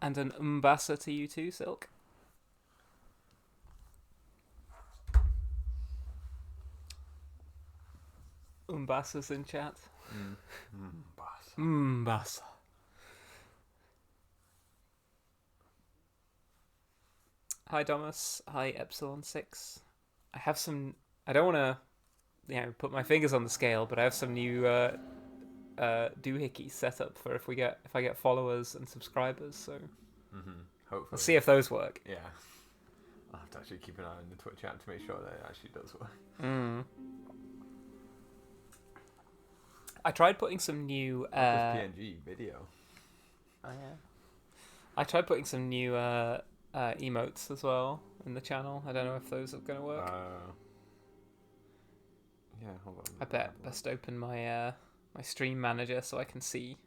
And an umbasa to you too, Silk. Umbasa's in chat. Boss. Umbasa. Hi, Thomas. Hi, Epsilon6. I have some. I don't want to, put my fingers on the scale, but I have some new doohickeys set up for if I get followers and subscribers. So Hopefully. let's see if those work. Yeah. I'll have to actually keep an eye on the Twitch app to make sure that it actually does work. I tried putting some new PNG video. Oh yeah. I tried putting some new emotes as well in the channel. I don't know if those are going to work. Yeah, hold on. I bet best open my my stream manager so I can see.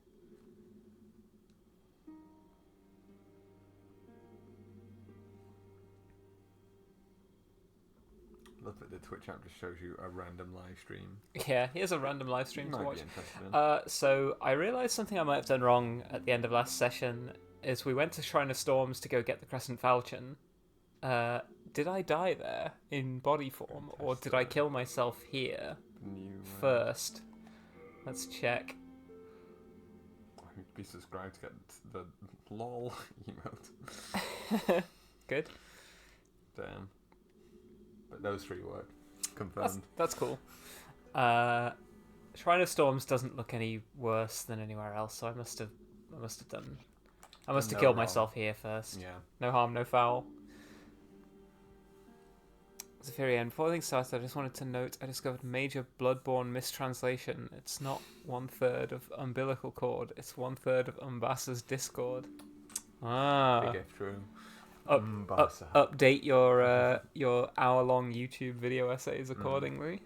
Love that the Twitch app just shows you a random live stream. Yeah, here's a random live stream You to might watch. be interested in. So I realised something I might have done wrong at the end of last session is we went to Shrine of Storms to go get the Crescent Falchion. Did I die there in body form, or did I kill myself here first? Let's check. Be subscribed to get the lol emote. Good. Damn. But those three work. Confirmed. That's cool. Shrine of Storms doesn't look any worse than anywhere else, so I must have killed myself here first. Yeah. No harm, no foul. Zephyrian, before things started, I just wanted to note I discovered major Bloodborne mistranslation. It's not 1/3 of umbilical cord, it's 1/3 of Umbasa's Discord. Big F true. Update your hour-long YouTube video essays accordingly.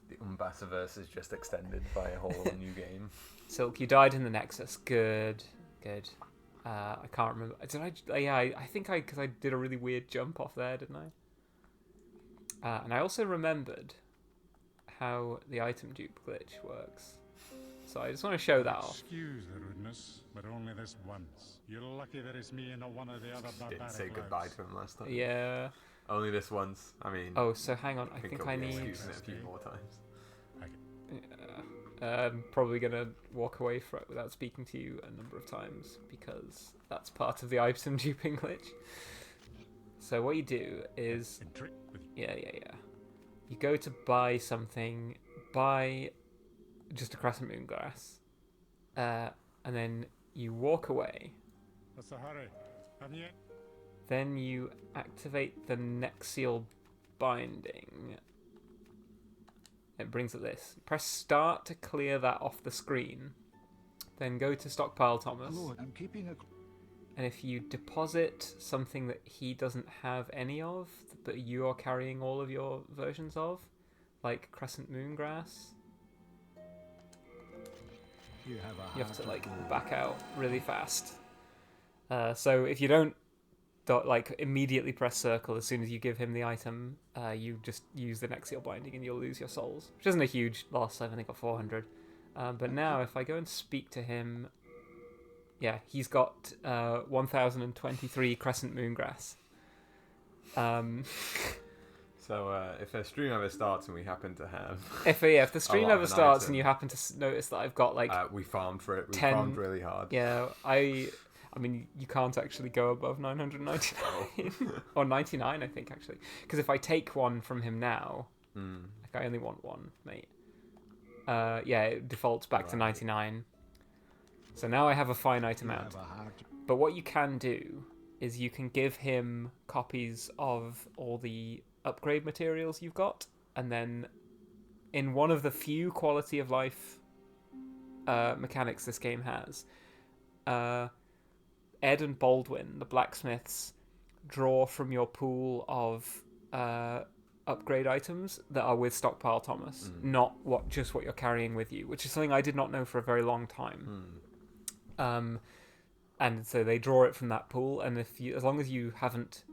The Umbasaverse is just extended by a whole new game. Silk, you died in the Nexus. Good. I can't remember. Did I? Yeah, I think because I did a really weird jump off there, didn't I? And I also remembered how the item dupe glitch works. So I just want to show that off. Excuse the rudeness, but only this once. You're lucky there is me and not one of the other barbaric Didn't say goodbye to him last time. Yeah. Only this once. I mean. Oh, so hang on. I think I need. Excusing it a few more times. I'm probably gonna walk away from it without speaking to you a number of times because that's part of the item duping glitch. So what you do is, yeah. You go to buy something, buy just a Crescent Moongrass, and then you walk away. What's the hurry? Haven't you? Then you activate the Nexial binding. It brings up this. Press start to clear that off the screen. Then go to Stockpile Thomas. Lord, I'm keeping a... And if you deposit something that he doesn't have any of, but you are carrying all of your versions of, like Crescent Moongrass, you have to like back out really fast. So if you don't immediately press circle as soon as you give him the item, you just use the Nexial binding and you'll lose your souls, which isn't a huge loss. I've only got 400. But now if I go and speak to him, yeah, he's got 1023 Crescent Moongrass. So if a stream ever starts and we happen to have... If the stream ever starts and you happen to notice that I've got like... we farmed for it. We 10, farmed really hard. Yeah, I mean, you can't actually go above 999. Or 99, I think, actually. Because if I take one from him now, like I only want one, mate. Yeah, it defaults back to 99. So now I have a finite amount. But what you can do is you can give him copies of all the upgrade materials you've got, and then in one of the few quality of life mechanics this game has, Ed and Baldwin, the blacksmiths, draw from your pool of upgrade items that are with Stockpile Thomas, not just what you're carrying with you, which is something I did not know for a very long time. And so they draw it from that pool, and as long as you haven't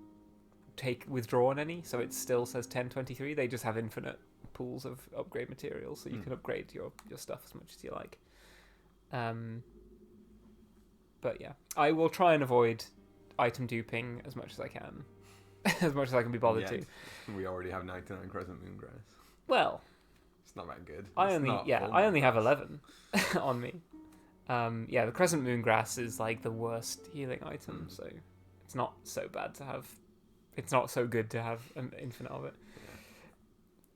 withdrawn any, so it still says 1023, they just have infinite pools of upgrade materials, so you can upgrade your stuff as much as you like. But yeah, I will try and avoid item duping as much as I can. As much as I can be bothered to. We already have 99 Crescent Moongrass. Well, It's not that good. I It's only not full I only have Moongrass. 11 on me. The Crescent Moongrass is like the worst healing item, so it's not so bad to have. It's not so good to have an infinite of it.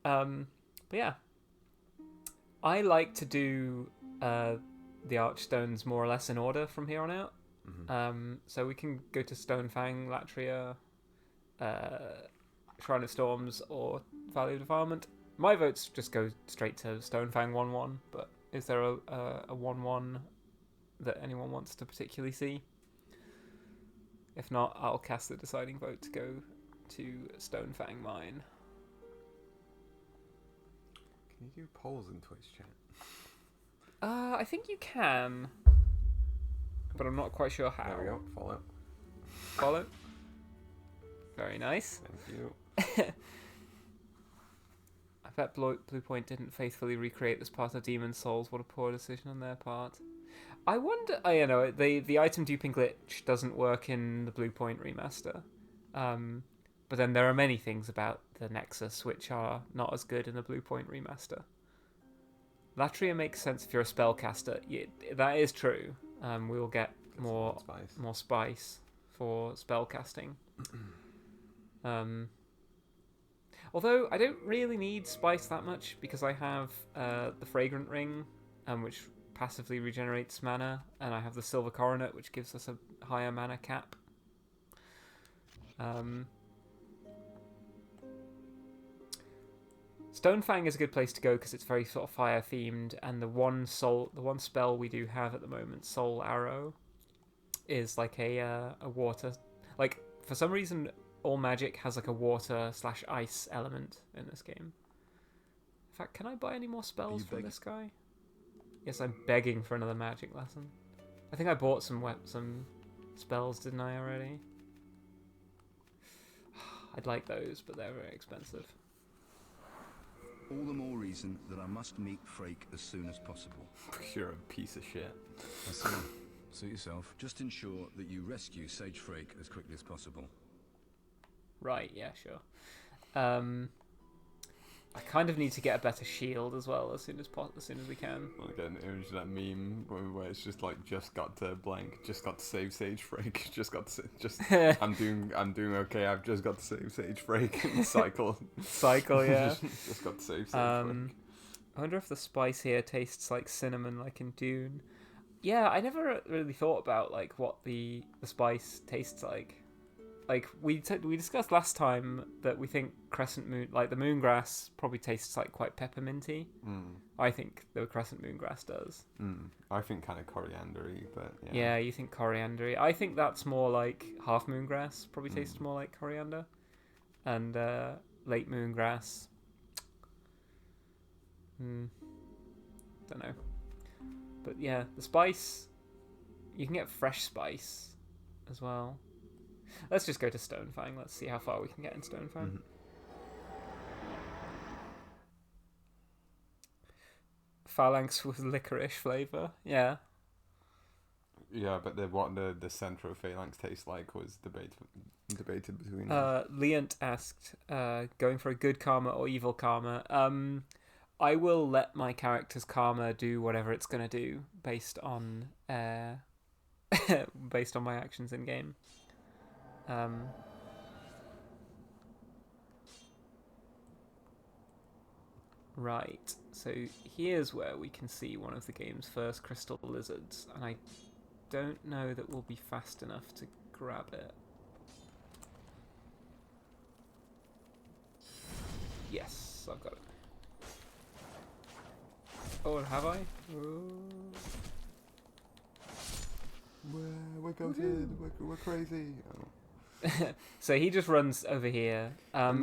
But yeah, I like to do the Archstones more or less in order from here on out. So we can go to Stonefang, Latria, Shrine of Storms, or Valley of Defilement. My votes just go straight to Stonefang 1/1, but is there a 1/1 that anyone wants to particularly see? If not, I'll cast the deciding vote to go to Stonefang Mine. Can you do polls in Twitch chat? I think you can, but I'm not quite sure how. There we go. Follow. Follow. Very nice. Thank you. I bet Bluepoint didn't faithfully recreate this part of Demon Souls. What a poor decision on their part. I wonder. The item duping glitch doesn't work in the Bluepoint remaster. But then there are many things about the Nexus which are not as good in the Bluepoint remaster. Latria makes sense if you're a spellcaster. Yeah, that is true. We will get more spice for spellcasting. Although I don't really need spice that much because I have the Fragrant Ring, which passively regenerates mana, and I have the Silver Coronet, which gives us a higher mana cap. Stonefang is a good place to go because it's very sort of fire themed, and the one spell we do have at the moment, Soul Arrow, is like a water. Like for some reason, all magic has like a water/ice element in this game. In fact, can I buy any more spells from this guy? Yes, I'm begging for another magic lesson. I think I bought some spells, didn't I already? I'd like those, but they're very expensive. All the more reason that I must meet Frake as soon as possible. You're a piece of shit. I see. Suit yourself. Just ensure that you rescue Sage Frake as quickly as possible. Right, yeah, sure. I kind of need to get a better shield as well as soon as we can. I'll get an image of that meme where it's just like just got to blank, just got to save Sage Frake, I'm doing okay. I've just got to save Sage Frake and cycle. Yeah. just got to save Sage Frake. I wonder if the spice here tastes like cinnamon, like in Dune. Yeah, I never really thought about like what the spice tastes like. Like we discussed last time that we think Crescent Moon, like the Moongrass, probably tastes like quite pepperminty. I think the Crescent Moongrass does. I think kind of coriander-y, but yeah. Yeah, you think coriander-y. I think that's more like Half Moongrass. Probably tastes more like coriander, and Late Moongrass. Don't know, but yeah, the spice. You can get fresh spice as well. Let's just go to Stonefang. Let's see how far we can get in Stonefang. Phalanx with licorice flavour. Yeah. Yeah, but what the centre of Phalanx tastes like was debated between Leant asked, going for a good karma or evil karma. I will let my character's karma do whatever it's going to do based on based on my actions in game. Right, so here's where we can see one of the game's first crystal lizards, and I don't know that we'll be fast enough to grab it. Yes, I've got it. Oh, have I? Ooh. We're goated, we're crazy. Oh. So he just runs over here.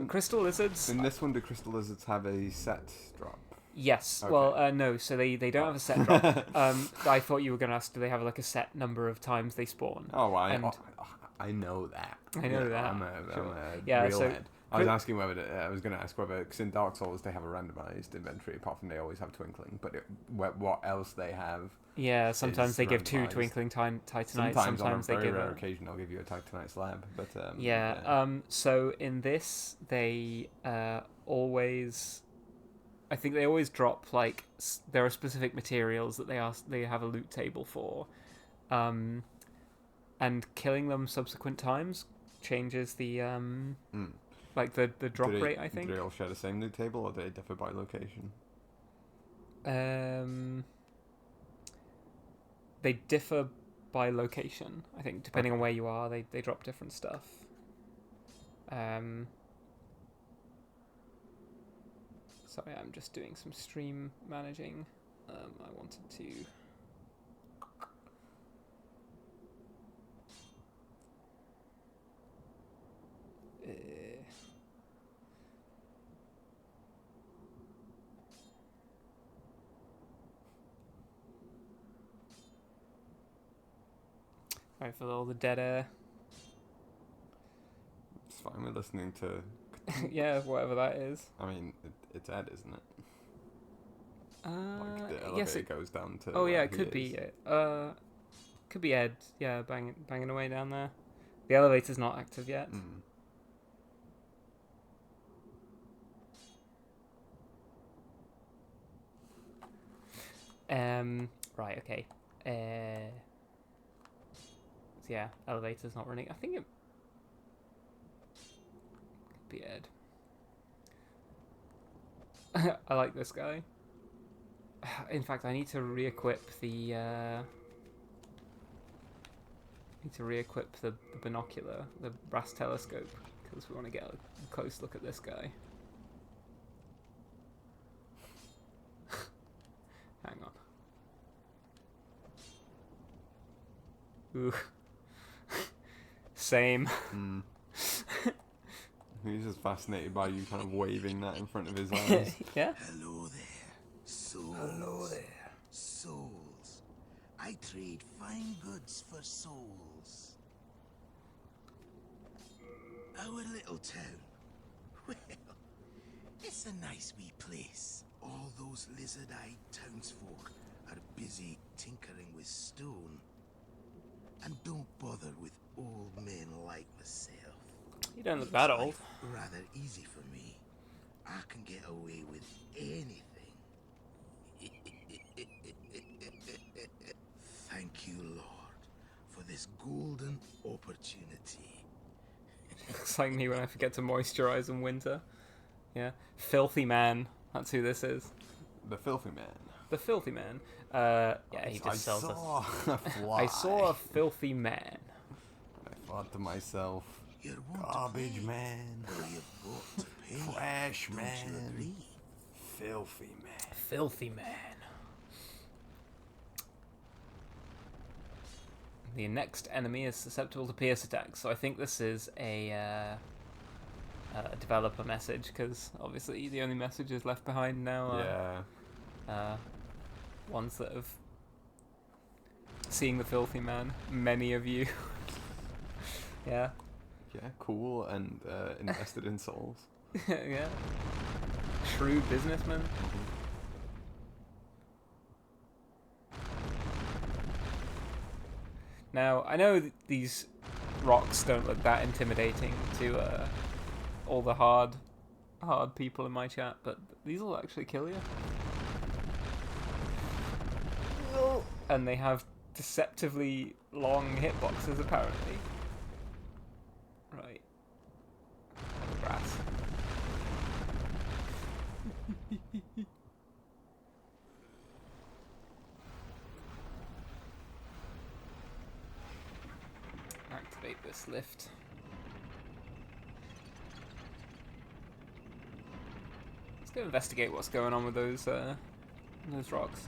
Crystal lizards. In this one, do crystal lizards have a set drop? Yes. Okay. Well, no. So they don't have a set drop. I thought you were going to ask, do they have like a set number of times they spawn? Oh, I know that. I know that. I'm a Yeah. real So head. I was asking whether I was going to ask whether, because in Dark Souls they have a randomized inventory, apart from they always have Twinkling, but what else they have? Yeah, sometimes they give 2 randomised. Twinkling Titanites. Sometimes on a they very give rare occasion they'll give you a Titanite slab, but So in this, they always, I think they always drop like there are specific materials that they have a loot table for, and killing them subsequent times changes the like the drop rate. I think do they all share the same loot table, or do they differ by location? They differ by location. I think depending on where you are, they drop different stuff. Sorry, I'm just doing some stream managing. I wanted to. Right, for all the dead air. It's fine. We're listening to. Yeah, whatever that is. I mean, it's Ed, isn't it? Like the yes, elevator goes down to. Oh yeah, where it he could is. be. Could be Ed. Yeah, banging away down there. The elevator's not active yet. Right. Okay. So yeah, elevator's not running. I think it could be Ed. I like this guy. In fact, I need to re-equip the binocular, the brass telescope, because we want to get a close look at this guy. Hang on. Ooh. Same. He's just fascinated by you kind of waving that in front of his eyes. Yeah. Hello there, souls. Hello there. Souls. I trade fine goods for souls. Our little town. Well, it's a nice wee place. All those lizard-eyed townsfolk are busy tinkering with stone. And don't bother with old men like myself. You don't look that old. Rather easy for me. I can get away with anything. Thank you, Lord, for this golden opportunity. Looks like me when I forget to moisturize in winter. Yeah. Filthy man. That's who this is. The filthy man. The filthy man. Yeah, he just sells us. A fly. I saw a filthy man. I thought to myself, You're one garbage to pay, man, or you've got to pay. trash Don't man, you agree? filthy man. Filthy man. The next enemy is susceptible to pierce attacks, so I think this is a developer message, because obviously the only messages left behind now are ones that have seeing the filthy man. Many of you. Yeah. Yeah, cool and invested in souls. Yeah. Shrewd businessman. Now, I know these rocks don't look that intimidating to all the hard people in my chat, but these will actually kill you. And they have deceptively long hitboxes, apparently. Right. The grass. Activate this lift. Let's go investigate what's going on with those rocks.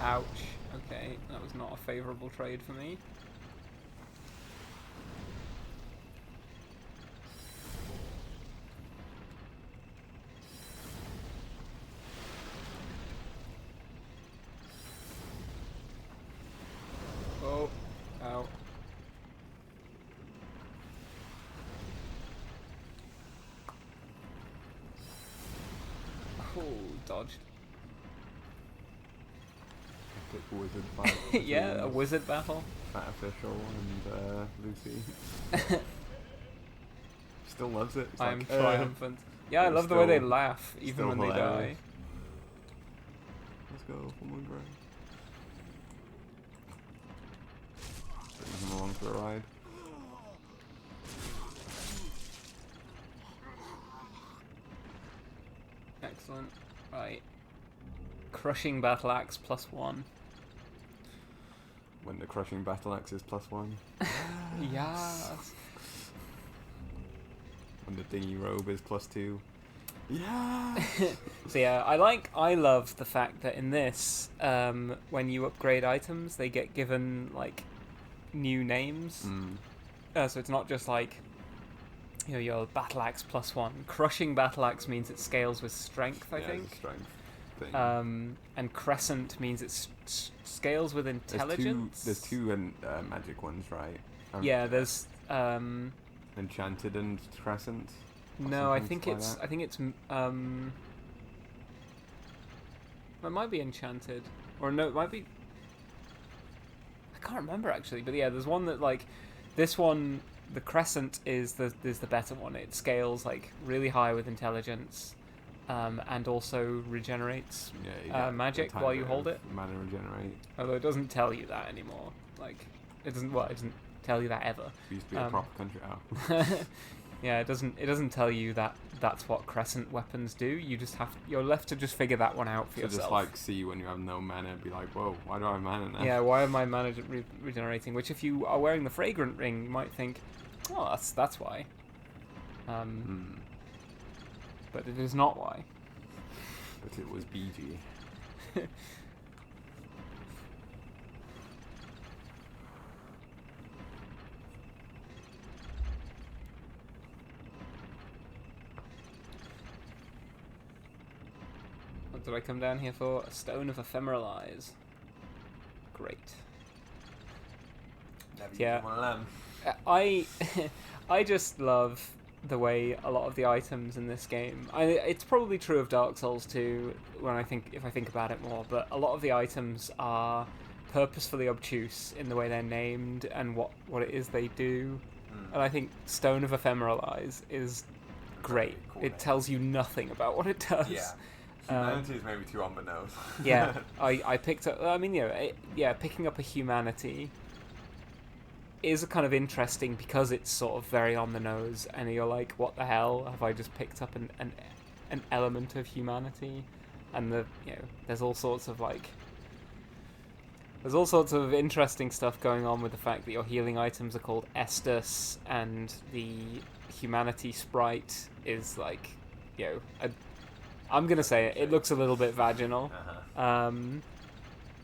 Ouch. Okay, that was not a favourable trade for me. dodged. Epic wizard fight. Yeah, a between wizard battle. Fat Official and Lucy. Still loves it. It's I am like, triumphant. Yeah, I It's love the way they still- laugh, even still when they die. hilarious. Let's go for Moongrove. Bring him along for a ride. Excellent. Right. Crushing battle axe +1. When the crushing battle axe is +1. Yes. When the dingy robe is +2. Yeah. So yeah, I love the fact that in this, when you upgrade items, they get given like new names. So it's not just like, you know, your battle axe +1. Crushing battle axe means it scales with strength, I Yeah, think. it's a strength thing. And crescent means it scales with intelligence. There's two magic ones, right? Yeah, there's Enchanted and Crescent. or no, I something think like it's that. I think it's it might be enchanted, or no, it might be. I can't remember actually, but yeah, there's one that like this one. The crescent is the better one. It scales like really high with intelligence, and also regenerates Yeah, you get a magic tiny while you bit hold of it. Mana regenerate. Although it doesn't tell you that anymore. Like it doesn't. Well, it doesn't tell you that ever. It used to be a proper country out. Yeah, it doesn't tell you that that's what crescent weapons do. You just you're left to just figure that one out for So yourself. just like see when you have no mana, be like, whoa, why do I have mana now? Yeah, why am I mana regenerating? Which if you are wearing the fragrant ring, you might think, oh, that's why. But it is not why. But it was BG. What did I come down here for? A stone of ephemeral eyes. Great. Yeah. One of them. I just love the way a lot of the items in this game. It's probably true of Dark Souls too. If I think about it more, but a lot of the items are purposefully obtuse in the way they're named and what it is they do. And I think Stone of Ephemeral Eyes is great. Cool It name. tells you nothing about what it does. Yeah. Humanity is maybe too on the nose. Yeah, I picked up. I mean, you know, picking up a humanity is kind of interesting because it's sort of very on the nose, and you're like, what the hell have I just picked up an element of humanity? And there's all sorts of interesting stuff going on with the fact that your healing items are called Estus, and the humanity sprite is like, I'm gonna say it looks a little bit vaginal.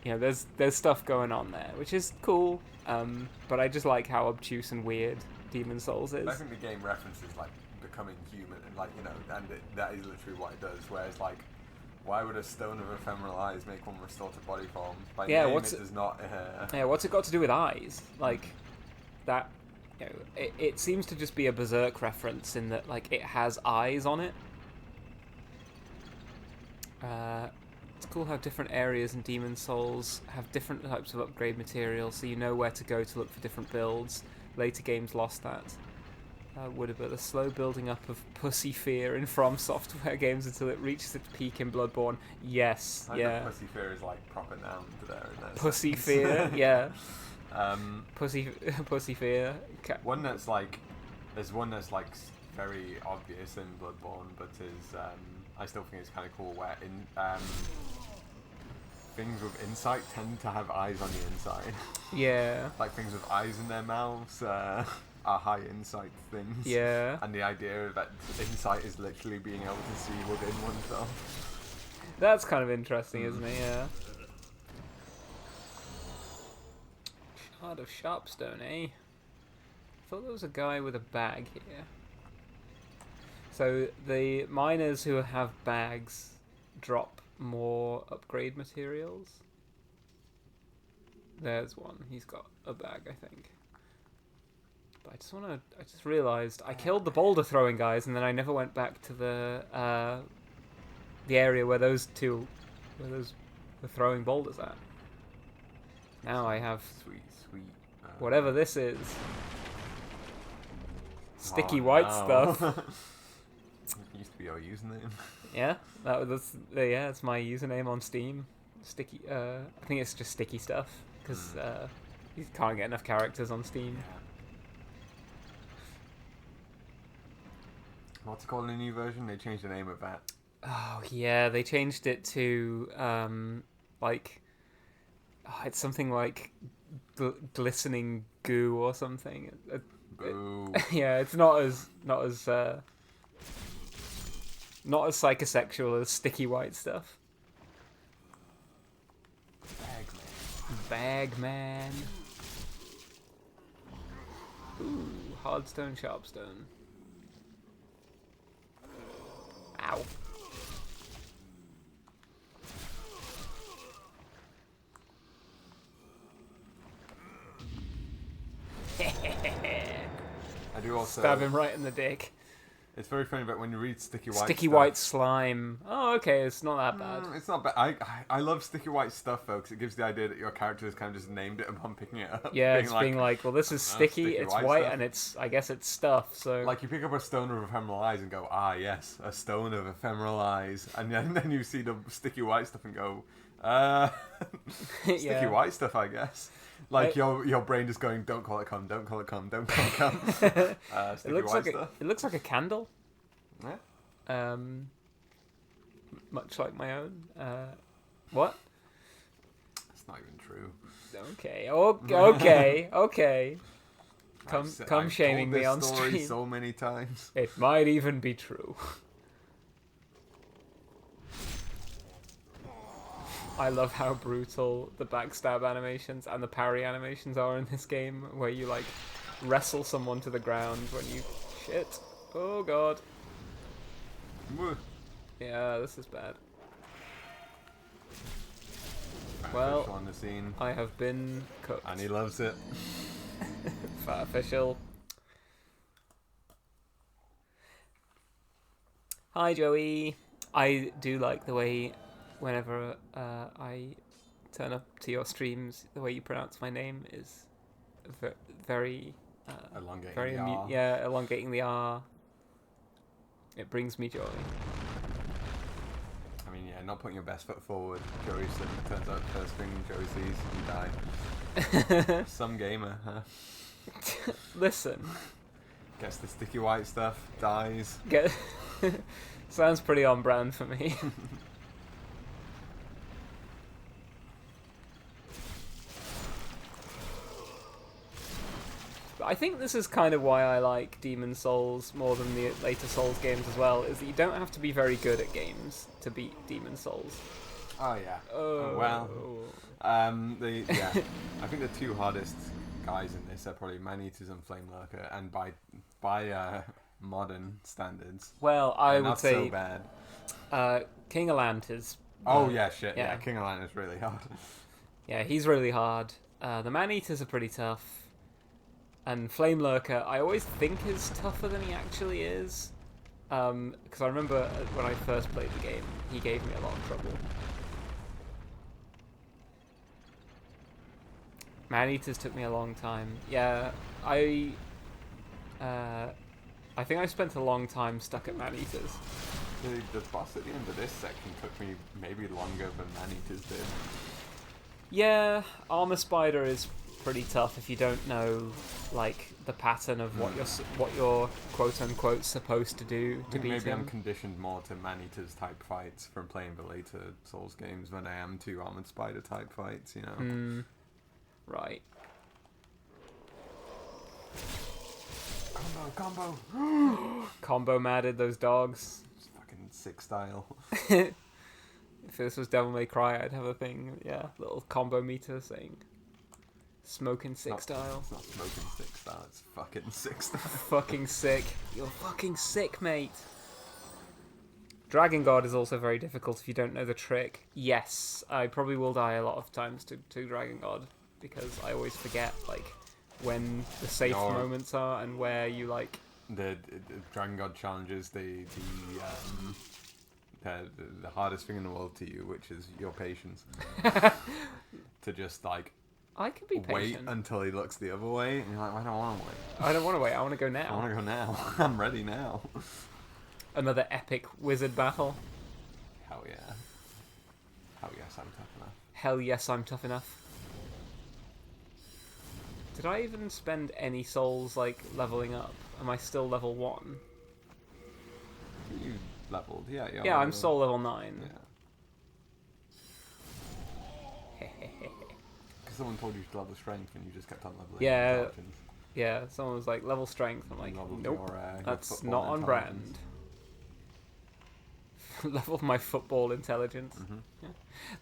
There's stuff going on there, which is cool. But I just like how obtuse and weird Demon Souls is. I think the game references like becoming human, and that is literally what it does. Whereas like, why would a Stone of Ephemeral Eyes make one restore to body form? By name, it does not. Yeah, what's it got to do with eyes? Like that. It seems to just be a Berserk reference in that like it has eyes on it. It's cool how different areas in Demon Souls have different types of upgrade materials, so you know where to go to look for different builds. Later games lost that. Would have been a slow building up of pussy fear in From Software games until it reaches its peak in Bloodborne. Yes, yeah. Pussy fear is like proper noun there. In that Pussy sense. fear, yeah. Pussy fear. One that's like, there's one that's like very obvious in Bloodborne, but is I still think it's kind of cool. Where things with insight tend to have eyes on the inside. Yeah. Like things with eyes in their mouths are high insight things. Yeah. And the idea that insight is literally being able to see within oneself. That's kind of interesting, isn't it? Yeah. Shard of Sharpstone, eh? I thought there was a guy with a bag here. So the miners who have bags drop more upgrade materials. There's one. He's got a bag, I think. But I just realised I killed the boulder throwing guys, and then I never went back to the the area where those were throwing boulders at. Now I have Sweet, sweet. whatever this is. Sticky Oh, white no. stuff. It used to be our username. Yeah, it's my username on Steam. Sticky. I think it's just sticky stuff because you can't get enough characters on Steam. What's it called in the new version? They changed the name of that. Oh yeah, they changed it to it's something like glistening goo or something. Boo. Yeah, it's not as psychosexual as sticky white stuff. Bagman. Ooh, hardstone, sharpstone. Ow. I do also. Stab him right in the dick. It's very funny, but when you read sticky white Sticky stuff, white slime. Oh, okay, it's not that bad. It's not bad. I love sticky white stuff though, because it gives the idea that your character has kind of just named it upon picking it up. Yeah, it's being like, well, this is sticky, sticky it's white white, stuff. and I guess it's stuff. So Like you pick up a stone of ephemeral eyes and go, ah yes, a stone of ephemeral eyes, and then you see the sticky white stuff and go, sticky Yeah. white stuff, I guess. Like your brain just going, don't call it cum, don't call it cum, don't call it cum. Sticky it looks white like stuff. it looks like a candle. Yeah. Much like my own. What? It's not even true. Okay. Okay. Come I've shaming told me this on story stream. so many times. It might even be true. I love how brutal the backstab animations and the parry animations are in this game, where you like wrestle someone to the ground when you shit. Oh god. Woo. Yeah, this is bad. Fat Well, official on the scene, I have been cooked. and he loves it. Fat official. Hi Joey. I do like the way whenever I turn up to your streams, the way you pronounce my name is very Elongating very the R. yeah, elongating the R. It brings me joy. I mean, yeah, not putting your best foot forward. Joey turns out the first thing Joey sees, you die. Some gamer, huh? Listen, Gets the sticky white stuff, dies. get sounds pretty on brand for me. But I think this is kind of why I like Demon Souls more than the later Souls games as well, is that you don't have to be very good at games to beat Demon Souls. Oh yeah. Oh. Well, I think the two hardest guys in this are probably Man-Eaters and Flame Lurker, and by modern standards, Well, I they're would not say so bad. King Alant is... Oh yeah, shit. yeah. Yeah, King of Land is really hard. Yeah, he's really hard. The Man-Eaters are pretty tough. And Flame Lurker, I always think is tougher than he actually is. Because I remember when I first played the game, he gave me a lot of trouble. Man-Eaters took me a long time. Yeah, I think I spent a long time stuck at Man-Eaters. The boss at the end of this section took me maybe longer than Man-Eaters did. Yeah, Armor Spider is pretty tough if you don't know like the pattern of what you're quote unquote supposed to do to beat Maybe him. I'm conditioned more to Man-Eaters type fights from playing the later Souls games than I am to Armored Spider type fights, you know. Right. Combo! Combo madded those dogs. It's fucking sick style. If this was Devil May Cry, I'd have a thing. Yeah, little combo meter saying smoking sick style. It's not smoking sick style, it's fucking sick style. Fucking sick. You're fucking sick, mate. Dragon God is also very difficult if you don't know the trick. Yes, I probably will die a lot of times to Dragon God because I always forget like when the safe moments are and where you like. The Dragon God challenges, the the hardest thing in the world to you, which is your patience. To just like I can be wait patient. until he looks the other way, and you're like, I don't want to wait. I don't want to wait. I want to go I now. want to go now. I'm ready now. Another epic wizard battle. Hell yeah. Hell yes, I'm tough enough. Hell yes, I'm tough enough. Did I even spend any souls like leveling up? Am I still level 1? You leveled, yeah. You're Yeah, I'm level- soul level 9. Yeah. Because someone told you to level strength, and you just kept on leveling. Yeah. intelligence. Yeah, someone was like level strength. I'm like, Leveled nope, your that's football not on intelligence. brand. Level my football intelligence. Mhm. Yeah.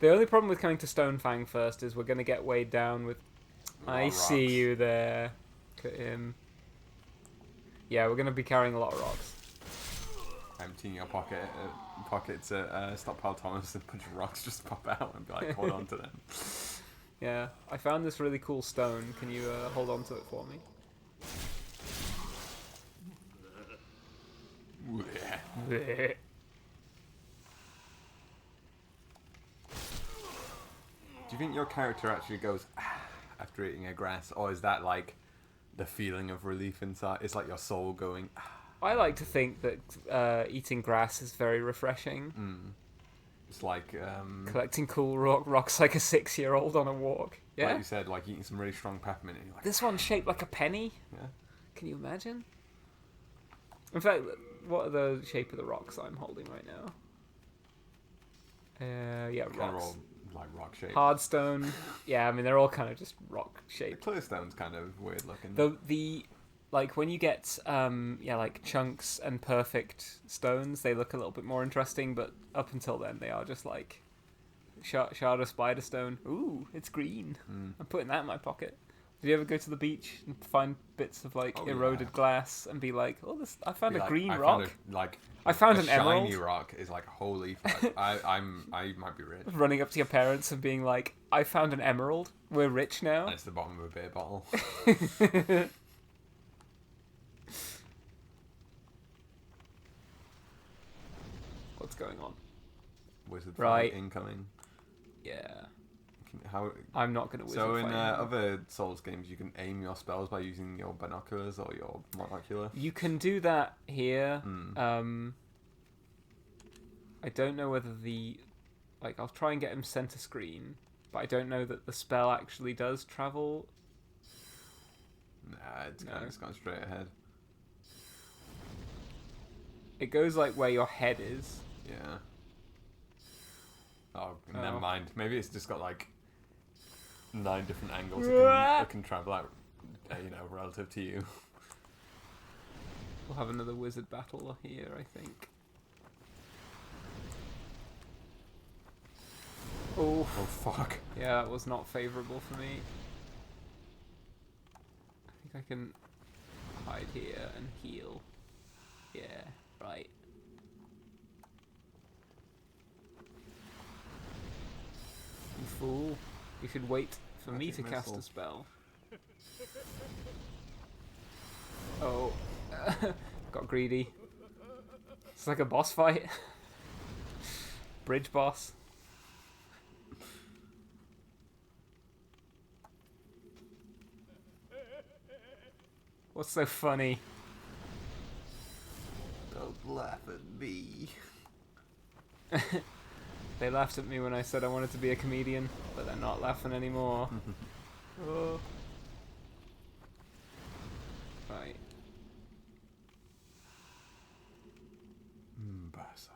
The only problem with coming to Stonefang first is we're gonna get weighed down with. A lot I of see rocks. you there. Look at him. Yeah, we're gonna be carrying a lot of rocks. Emptying your pockets at Stockpile Thomas, and a bunch of rocks just pop out and be like, hold on to them. Yeah, I found this really cool stone. Can you hold on to it for me? Yeah. Do you think your character actually goes after eating a grass, or is that like the feeling of relief inside? It's like your soul going. I like to think that eating grass is very refreshing. It's like Collecting cool rocks like a 6-year-old on a walk. Yeah. like you said, like eating some really strong peppermint. And you're like, This one's shaped like a penny. yeah. Can you imagine? In fact, what are the shape of the rocks I'm holding right now? Yeah, Kind of rocks. all like rock shaped. Hardstone. Yeah, I mean they're all kind of just rock shaped. Clear stone's kind of weird looking. The like when you get like chunks and perfect stones, they look a little bit more interesting. But up until then, they are just like shard of spider stone. Ooh, it's green. I'm putting that in my pocket. Did you ever go to the beach and find bits of like Oh, eroded yeah. glass and be like, oh, this I found Be a like, green I rock? I found a an shiny emerald. rock is like holy fuck. I might be rich. Running up to your parents and being like, I found an emerald. We're rich now. And it's the bottom of a beer bottle. What's going on? Wizard Right. fight incoming. Yeah. How? I'm not going to wizard So in fight anymore. other Souls games, you can aim your spells by using your binoculars or your monocular. You can do that here. Hmm. I don't know whether I'll try and get him center screen, but I don't know that the spell actually does travel. Nah, it's No. kind of gone straight ahead. It goes like where your head is. Yeah. Oh, Oh. never mind. Maybe it's just got like 9 different angles it can travel out, relative to you. We'll have another wizard battle here, I think. Oh, Oh fuck. yeah, that was not favourable for me. I think I can hide here and heal. Yeah, right. You fool. You should wait for me to Magic cast a missile. spell. Oh. Got greedy. It's like a boss fight. Bridge boss. What's so funny? Don't laugh at me. They laughed at me when I said I wanted to be a comedian, but they're not laughing anymore. Oh. Right. Basa.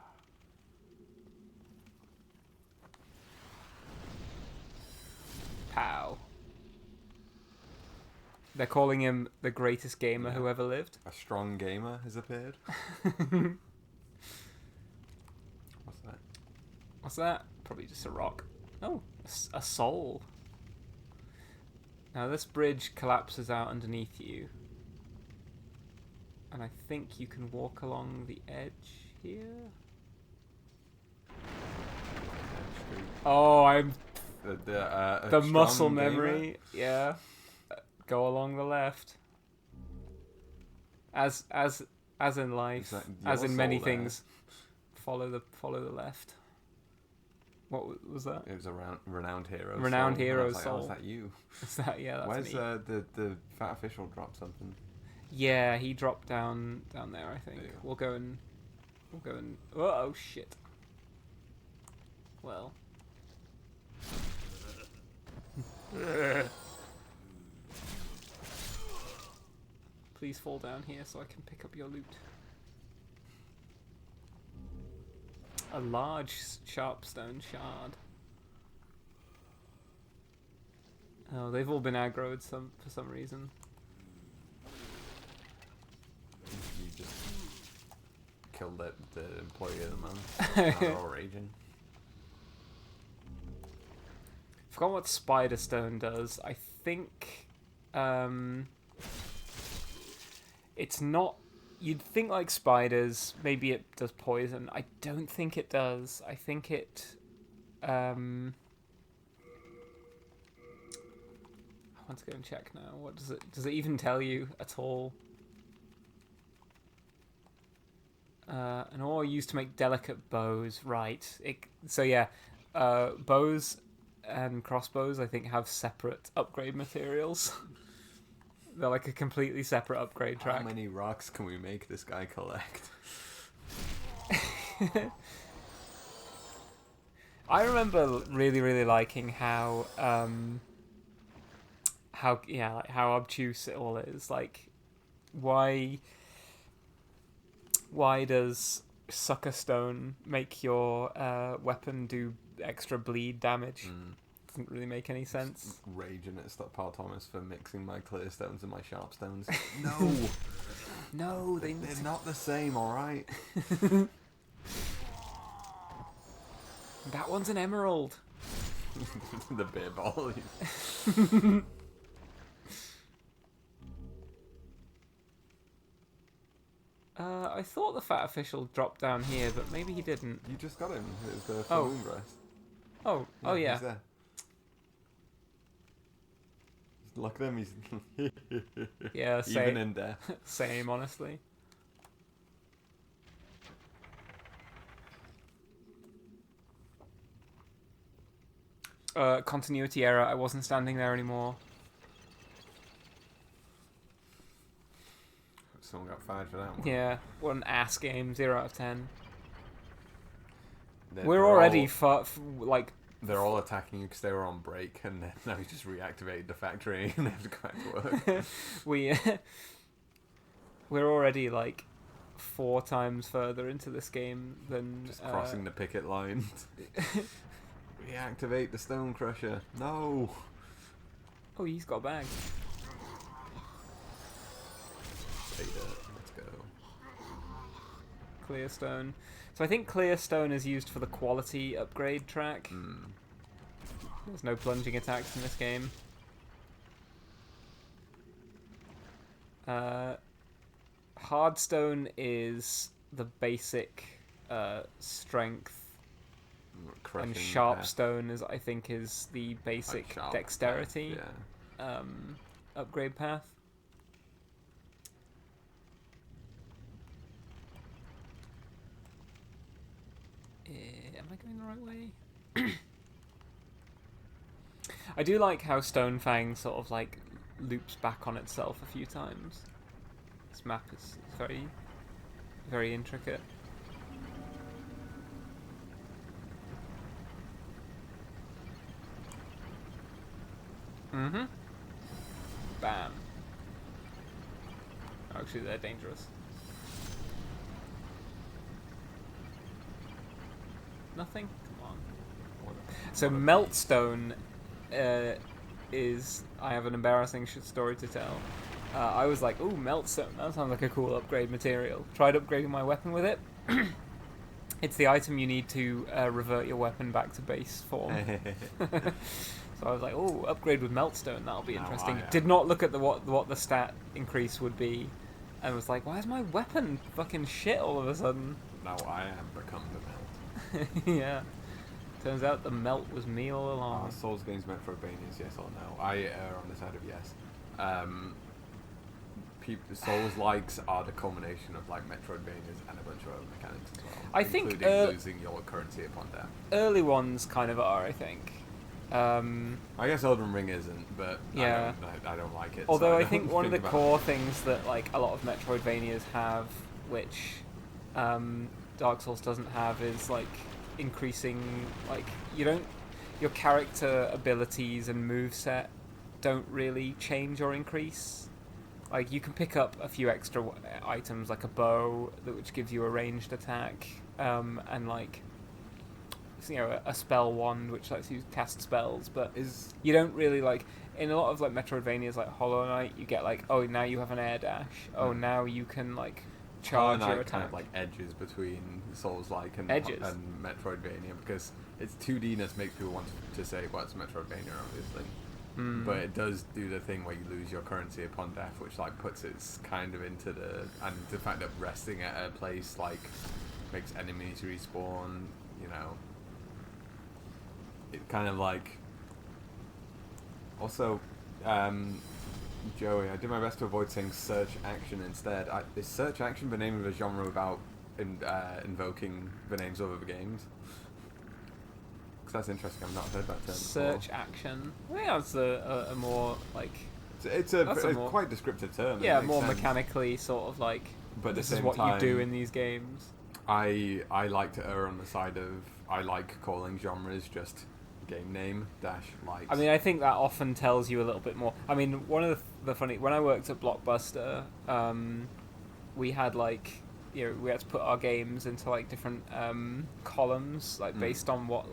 Pow. They're calling him the greatest gamer Yeah. who ever lived. A strong gamer has appeared. What's that? What's that? Probably just a rock. Oh, a soul. Now this bridge collapses out underneath you. And I think you can walk along the edge here. Oh, I'm A the strong muscle gamer? memory. Yeah. Go along the left. As in life, Is that as your in many soul there? things, follow the left. What was that? It was a renowned hero. Renowned soul. hero I was like, soul. oh, is that you? Is that that's Where's me. the fat official drop something? Yeah, he dropped down there. I think There you go. we'll go and oh shit. Well. Please fall down here so I can pick up your loot. A large sharpstone shard. Oh, they've all been aggroed for some reason. You just killed the employee of the month. Now they're all raging. Forgot what Spider Stone does. I think it's not. You'd think like spiders, maybe it does poison. I don't think it does. I think it. I want to go and check now. What does it? Does it even tell you at all? An ore used to make delicate bows, right? So yeah, bows and crossbows I think have separate upgrade materials. They're like a completely separate upgrade track. How many rocks can we make this guy collect? I remember really liking how obtuse it all is. Like, why does Sucker Stone make your weapon do extra bleed damage? Doesn't really make any sense. Raging at Stockpile Thomas for mixing my clear stones and my sharp stones. No, No, they're they're not the same. All right. That one's an emerald. The beer ball. I thought the fat official dropped down here, but maybe he didn't. You just got him. It was the Oh. full moon breast. Oh, yeah. He's there. Look at him. He's Yeah, even same. in death. Same, honestly. Continuity error. I wasn't standing there anymore. Someone got fired for that one. Yeah, what an ass game. 0 out of 10. They're already all, like They're all attacking you because they were on break, and then now he just reactivated the factory, and they have to go back to work. we're already like 4 times further into this game than Just crossing the picket line. Reactivate the Stone Crusher. No. Oh, he's got a bag. Let's go. Clear stone. So I think clear stone is used for the quality upgrade track. There's no plunging attacks in this game. Hardstone is the basic strength, Crushing and the sharpstone is I think is the basic path. Sharp dexterity path, yeah. upgrade path. Am I going the right way? I do like how Stonefang sort of like loops back on itself a few times. This map is very, very intricate. Mm-hmm. Bam. Actually, they're dangerous. Nothing? Come on. So Meltstone is... I have an embarrassing story to tell. I was like, ooh, Meltstone. That sounds like a cool upgrade material. Tried upgrading my weapon with it. It's the item you need to revert your weapon back to base form. So I was like, oh, upgrade with Meltstone. That'll be interesting. Did not look at what the stat increase would be. And was like, why is my weapon fucking shit all of a sudden? Now I have become the melt. Yeah. Turns out the melt was me all along. Are Souls games meant for Albanians, yes or no? I err on the side of yes. Souls likes are the culmination of like Metroidvanias and a bunch of other mechanics as well. I think, including losing your currency upon death. Early ones kind of are, I think. I guess Elden Ring isn't, but Yeah. I don't like it. Although so I think one of the about core things that like a lot of Metroidvanias have, which Dark Souls doesn't have, is like increasing, like your character abilities and moveset don't really change or increase. Like you can pick up a few extra items like a bow which gives you a ranged attack, and like a spell wand which lets you cast spells, but you don't really like in a lot of like Metroidvanias like Hollow Knight you get like, oh, now you have an air dash, now you can like charge your attack. Kind of like edges between Souls-like and Metroidvania, because its 2D-ness makes people want to say, well, it's Metroidvania, obviously. But it does do the thing where you lose your currency upon death, which like puts it kind of into and the fact that resting at a place like makes enemies respawn, it kind of like also Joey, I did my best to avoid saying search action instead. Is search action the name of a genre without invoking the names of other games? Because that's interesting. I've not heard that term Search before. action. I think that's a more like. It's a quite descriptive term. Yeah, it makes more sense. mechanically sort of like. But at this the is same what time, you do in these games. I like to err on the side of I like calling genres just game name dash likes. I mean, I think that often tells you a little bit more. I mean, one of the funny when I worked at Blockbuster, we had like we had to put our games into like different columns, like based on what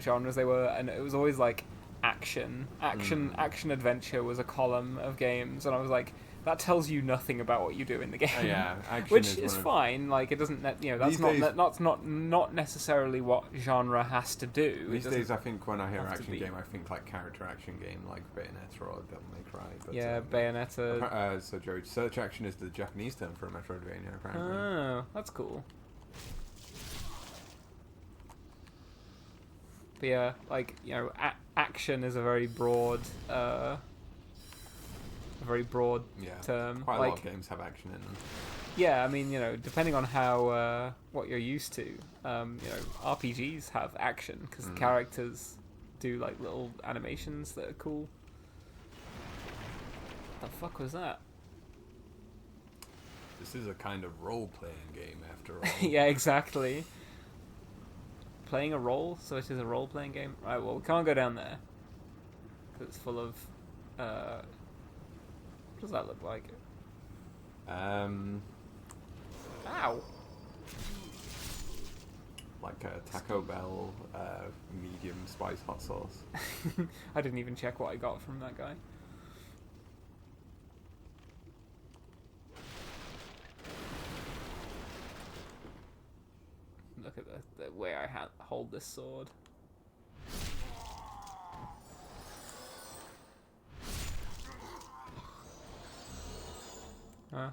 genres they were, and it was always like action adventure was a column of games, and I was like, that tells you nothing about what you do in the game. Yeah, action which is fine. Like it doesn't, that's These not days- that's not necessarily what genre has to do. These It days, doesn't I think when I hear have to action be. game, I think like character action game, like Bayonetta or Devil May Cry. But, Yeah, Bayonetta. So, Joey, search action is the Japanese term for a Metroidvania, apparently. Oh, that's cool. But yeah, like action is a very broad, term. Quite a like, lot of games have action in them. yeah, I mean, depending on how what you're used to, RPGs have action because the characters do like little animations that are cool. What the fuck was that? This is a kind of role-playing game, after all. Yeah, exactly. Playing a role, so it is a role-playing game. Right, well, we can't go down there. 'Cause it's full of... what does that look like? Ow! Like a Taco Bell medium spice hot sauce. I didn't even check what I got from that guy. Look at the way I hold this sword. To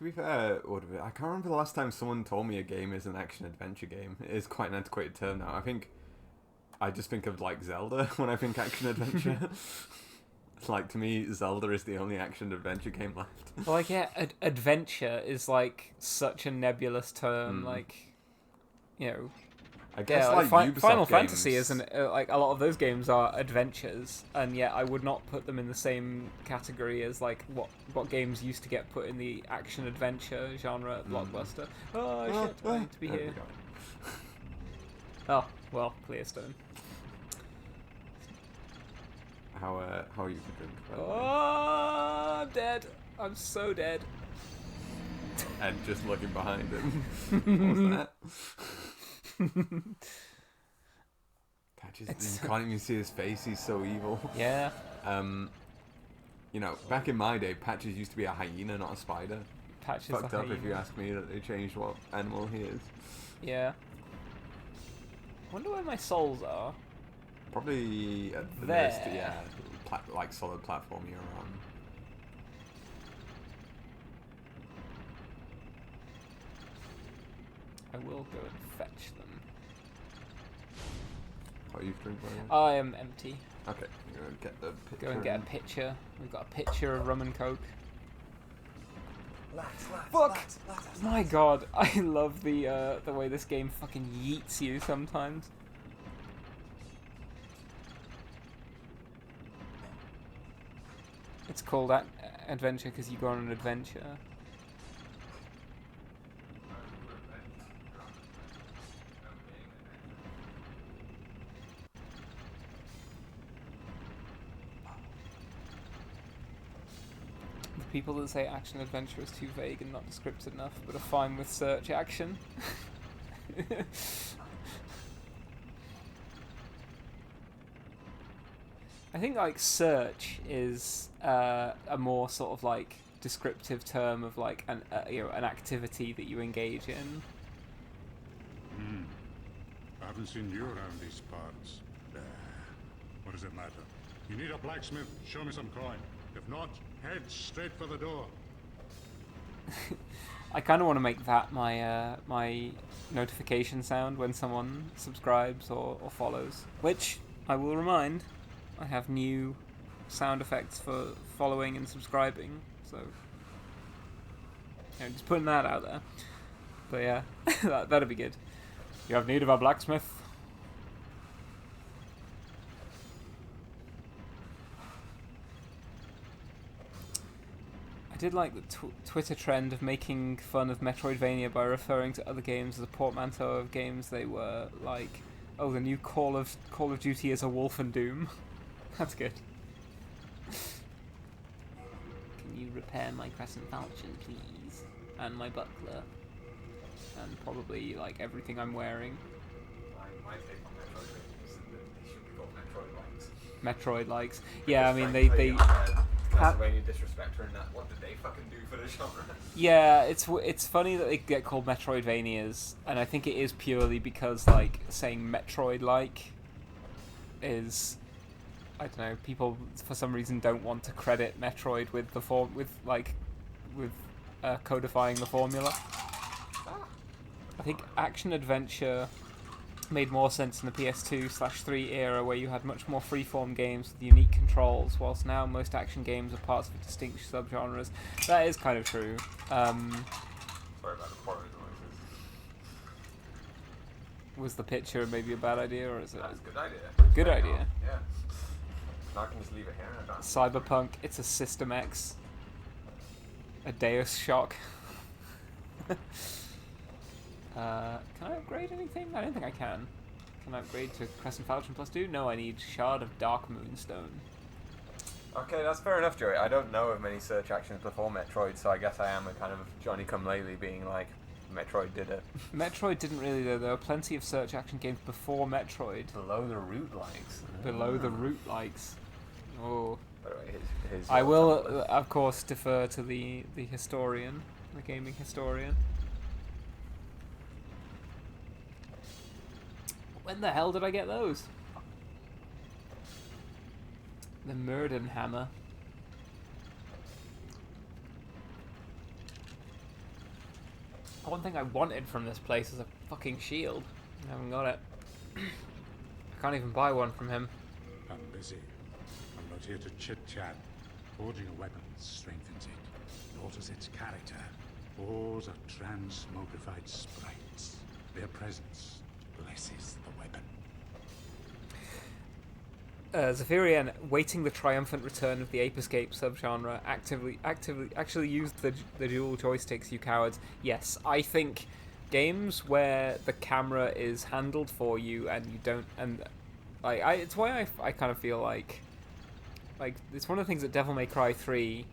be fair, I can't remember the last time someone told me a game is an action-adventure game. It is quite an antiquated term now. I just think of like Zelda when I think action-adventure. Like, to me, Zelda is the only action-adventure game left. Well, like, yeah, adventure is like such a nebulous term. Like, I guess yeah, like Ubisoft Final games, Fantasy isn't like a lot of those games are adventures, and yet I would not put them in the same category as like what games used to get put in the action adventure genre at Blockbuster. Oh shit! I need to be There we here. go. Oh well, Clearstone. How are you doing? Oh, I'm dead. I'm so dead. And just looking behind him. What was that? Patches, you can't even see his face. He's so evil. Yeah. Back in my day, Patches used to be a hyena, not a spider. Patches Fucked the up if you hyena. ask me that they changed what animal he is. Yeah. Wonder where my souls are. Probably at the There. nearest, yeah, like solid platform you're on. I will go and fetch them. What are you drinking? I am empty. Okay, you're gonna get the picture. Go and get a pitcher. We've got a pitcher of rum and coke. Fuck! My god, I love the way this game fucking yeets you sometimes. It's called adventure because you go on an adventure. People that say action adventure is too vague and not descriptive enough, but are fine with search action. I think like search is a more sort of like descriptive term of like an activity that you engage in. I haven't seen you around these parts. What does it matter? You need a blacksmith? Show me some coin. If not, head straight for the door. I kind of want to make that my my notification sound when someone subscribes or follows. Which, I will remind, I have new sound effects for following and subscribing. So, just putting that out there. But yeah, that'd be good. You have need of a blacksmith? I did like the Twitter trend of making fun of Metroidvania by referring to other games as a portmanteau of games they were, like, oh, the new Call of Duty is a Wolfendoom. That's good. Can you repair my crescent falchion, please? And my buckler. And probably, like, everything I'm wearing. My take on Metroidvania is that they should be called Metroid-likes. Metroid-likes. Yeah, I mean, frankly, they Castlevania disrespecter in that. What did they fucking do for the genre? Yeah, it's funny that they get called Metroidvanias, and I think it is purely because like saying Metroid-like is, I don't know, people for some reason don't want to credit Metroid with the codifying the formula. I think action adventure made more sense in the PS2/3 era, where you had much more freeform games with unique controls, whilst now most action games are parts of distinct subgenres. That is kind of true. Sorry about the portrait noises. Was the picture maybe a bad idea, or is it? That's a good idea. Good idea. Yeah. Now I can just leave it here and done. Cyberpunk, it's a System X. A Deus Shock. Can I upgrade anything? I don't think I can. Can I upgrade to Crescent Falchion +2? No, I need Shard of Dark Moonstone. Okay, that's fair enough, Joey. I don't know of many search actions before Metroid, so I guess I am a kind of Johnny-come-lately being like, Metroid did it. Metroid didn't really, though. There were plenty of search action games before Metroid. Below the root likes. Below the root likes. Oh. By the way, his I will, of course, defer to the historian, the gaming historian. When the hell did I get those? The Murden Hammer. One thing I wanted from this place is a fucking shield. I haven't got it. I can't even buy one from him. I'm busy. I'm not here to chit-chat. Forging a weapon strengthens it, alters its character. Those are transmogrified sprites. Their presence blesses the weapon. Zephyrian, waiting the triumphant return of the Ape Escape subgenre, actually use the dual joysticks, you cowards. Yes, I think games where the camera is handled for you and you don't, and it's why I kind of feel like it's one of the things that Devil May Cry 3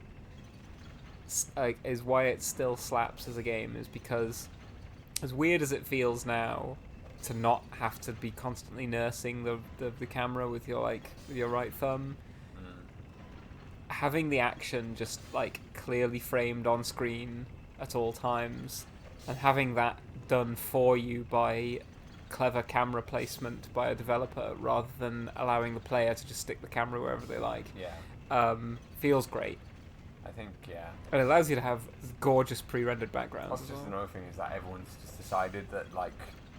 is why it still slaps as a game, is because as weird as it feels now to not have to be constantly nursing the camera with your right thumb, having the action just like clearly framed on screen at all times, and having that done for you by clever camera placement by a developer rather than allowing the player to just stick the camera wherever they like, feels great. I think, yeah. And it allows you to have gorgeous pre-rendered backgrounds. Also, just another thing is that everyone's just decided that, like,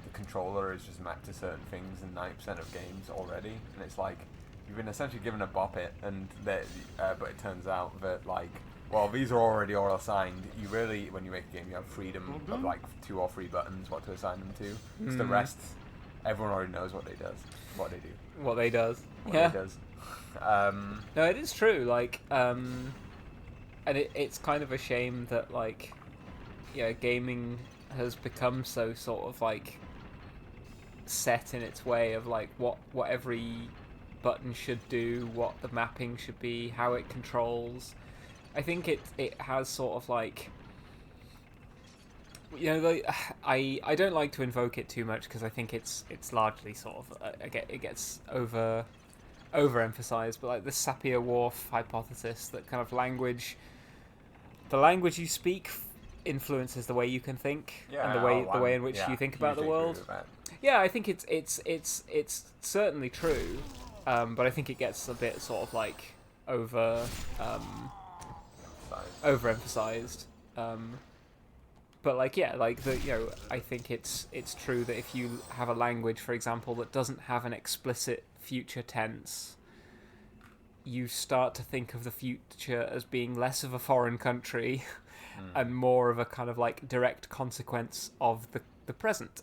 the controller is just mapped to certain things in 90% of games already, and it's like you've been essentially given a bop it, and but it turns out that like, well, these are already all assigned. You really, when you make a game, you have freedom of like 2 or 3 buttons what to assign them to. So the rest, everyone already knows what they do. What they does. What Yeah. they does. No, it is true. Like, and it's kind of a shame that like, yeah, gaming has become so sort of like set in its way of like what every button should do, what the mapping should be, how it controls. I think it has sort of like, you know, like, I don't like to invoke it too much because I think it's largely sort of it gets overemphasized, but like the Sapir-Whorf hypothesis that kind of the language you speak influences the way you can think, and the way in which you think about the world. Yeah, I think it's certainly true, but I think it gets a bit sort of like overemphasized. But like, yeah, like I think it's true that if you have a language, for example, that doesn't have an explicit future tense, you start to think of the future as being less of a foreign country and more of a kind of like direct consequence of the present.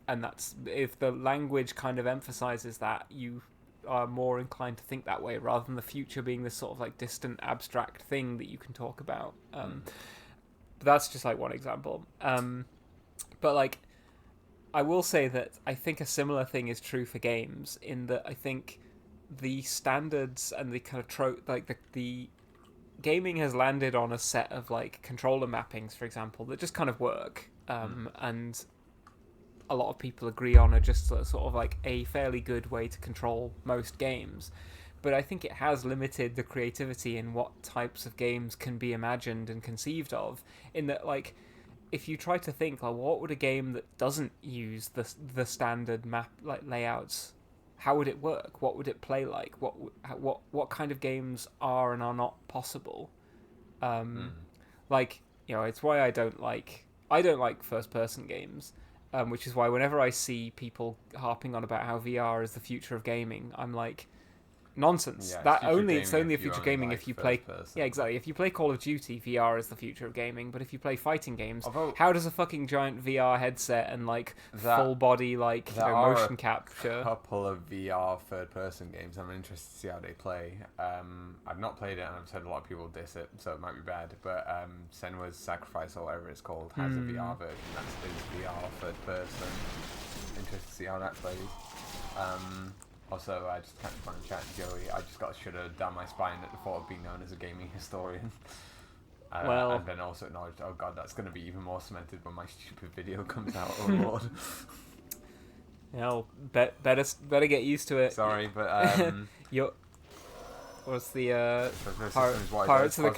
And that's, if the language kind of emphasizes that, you are more inclined to think that way rather than the future being this sort of like distant abstract thing that you can talk about. But that's just like one example. But like, I will say that I think a similar thing is true for games, in that I think the standards and the kind of the gaming has landed on a set of like controller mappings, for example, that just kind of work, and a lot of people agree on are just sort of like a fairly good way to control most games. But I think it has limited the creativity in what types of games can be imagined and conceived of, in that like, if you try to think like, what would a game that doesn't use the standard map like layouts, how would it work? What would it play like? What kind of games are and are not possible? Like, you know, it's why I don't like first person games, which is why whenever I see people harping on about how VR is the future of gaming, I'm like, nonsense. Yeah, it's only a future gaming if you play. Yeah, exactly. If you play Call of Duty, VR is the future of gaming. But if you play fighting games, how does a fucking giant VR headset and like full body like motion capture? A couple of VR third person games. I'm interested to see how they play. I've not played it, and I've heard a lot of people diss it, so it might be bad. But Senua's Sacrifice, or whatever it's called, has a VR version that's VR third person. Interested to see how that plays. Also, I just kind of want to chat to Joey. I just got a shudder down my spine at the thought of being known as a gaming historian. And then also acknowledged, oh god, that's going to be even more cemented when my stupid video comes out. Oh lord. Yeah, better get used to it. Sorry, but what's the Pirates of the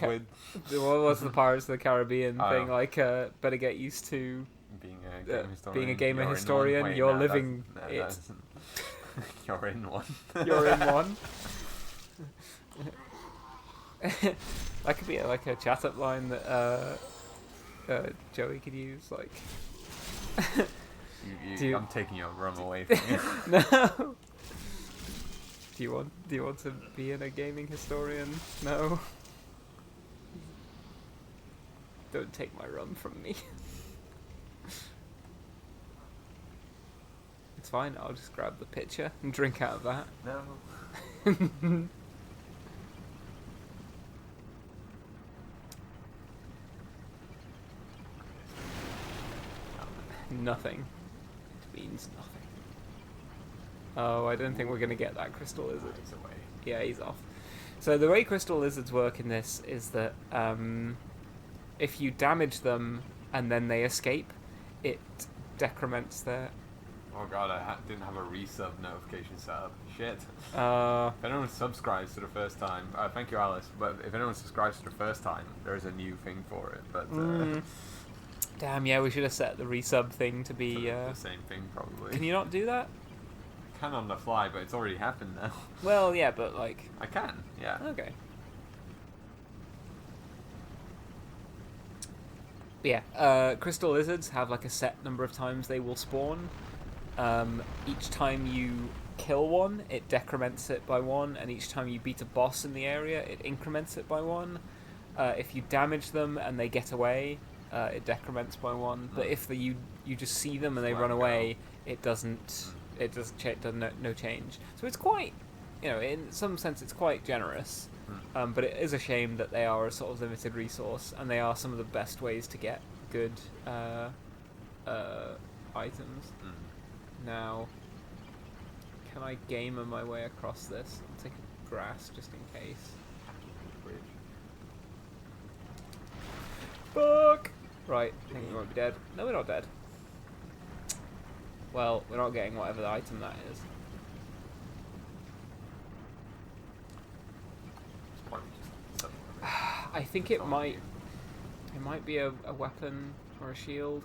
what was the Pirates of the Caribbean thing? Like, better get used to being a gamer historian. You're living it. You're in one. You're in one. That could be like a chat up line that Joey could use. Like, I'm taking your rum away from you. No. Do you want to be in a gaming historian? No. Don't take my rum from me. It's fine, I'll just grab the pitcher and drink out of that. No. Nothing. It means nothing. Oh, I don't think we're going to get that crystal lizard. He's away. Yeah, he's off. So the way crystal lizards work in this is that if you damage them and then they escape, it decrements their... Oh god, I didn't have a resub notification set up. Shit. If anyone subscribes to the first time, thank you, Alice. But if anyone subscribes to the first time, there is a new thing for it. But damn, yeah, we should have set the resub thing to be the same thing, probably. Can you not do that? I can on the fly, but it's already happened now. Well, yeah, but like I can, yeah. Okay. But yeah, crystal lizards have like a set number of times they will spawn. Each time you kill one, it decrements it by 1, and each time you beat a boss in the area, it increments it by 1. If you damage them and they get away, it decrements by 1. But if you just see them and they run away, it doesn't. It doesn't no change. So it's quite, in some sense, it's quite generous. But it is a shame that they are a sort of limited resource, and they are some of the best ways to get good items. Now, can I gamer my way across this? I'll take a grass just in case. Fuck! Right, I think we might be dead. No, we're not dead. Well, we're not getting whatever the item that is. I think it might be a weapon or a shield,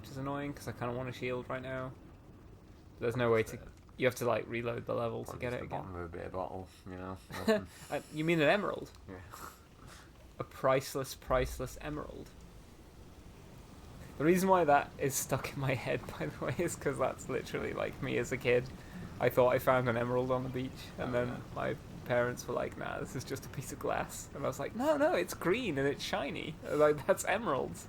which is annoying because I kind of want a shield right now. There's no way to. You have to like reload the level to get it again. Bottom of a beer bottle, You mean an emerald? Yeah. A priceless emerald. The reason why that is stuck in my head, by the way, is because that's literally like me as a kid. I thought I found an emerald on the beach, and then my parents were like, "Nah, this is just a piece of glass," and I was like, "No, it's green and it's shiny. Like that's emeralds."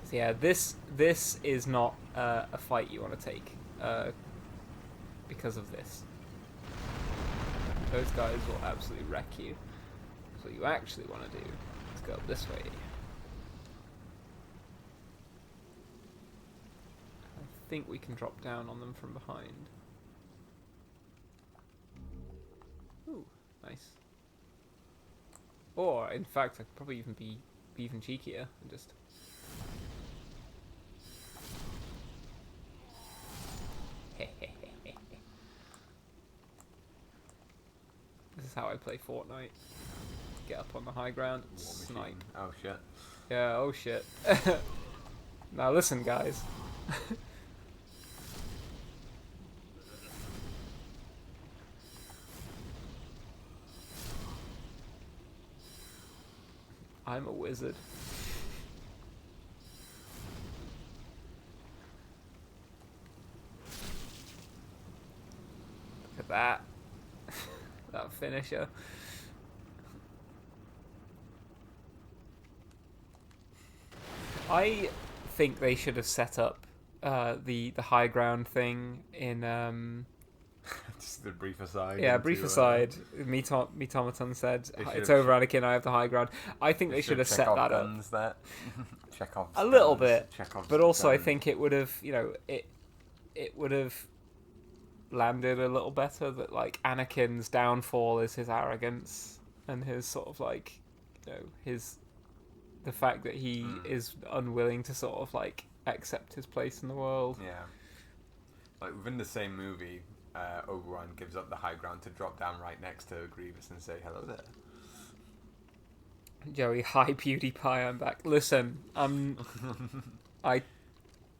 So yeah, this is not a fight you want to take because of this. Those guys will absolutely wreck you. So what you actually want to do is go up this way. I think we can drop down on them from behind. Ooh, nice. Or, in fact, I could probably even be even cheekier and just... This is how I play Fortnite. Get up on the high ground and snipe. Oh shit. Yeah, oh shit. Now listen, guys. I'm a wizard. Look at that. That finisher. I think they should have set up the high ground thing in Just a brief aside. yeah, brief aside. Meatomaton said, "It's over, Anakin. I have the high ground." I think they should have set that up. Chekhov's a little guns, bit, Chekhov's but also I guns. think it would have, it would have landed a little better that like Anakin's downfall is his arrogance and his sort of like, the fact that he is unwilling to sort of like accept his place in the world. Yeah. Like within the same movie, Obi-Wan gives up the high ground to drop down right next to Grievous and say hello there. Joey, hi PewDiePie, I'm back. Listen, I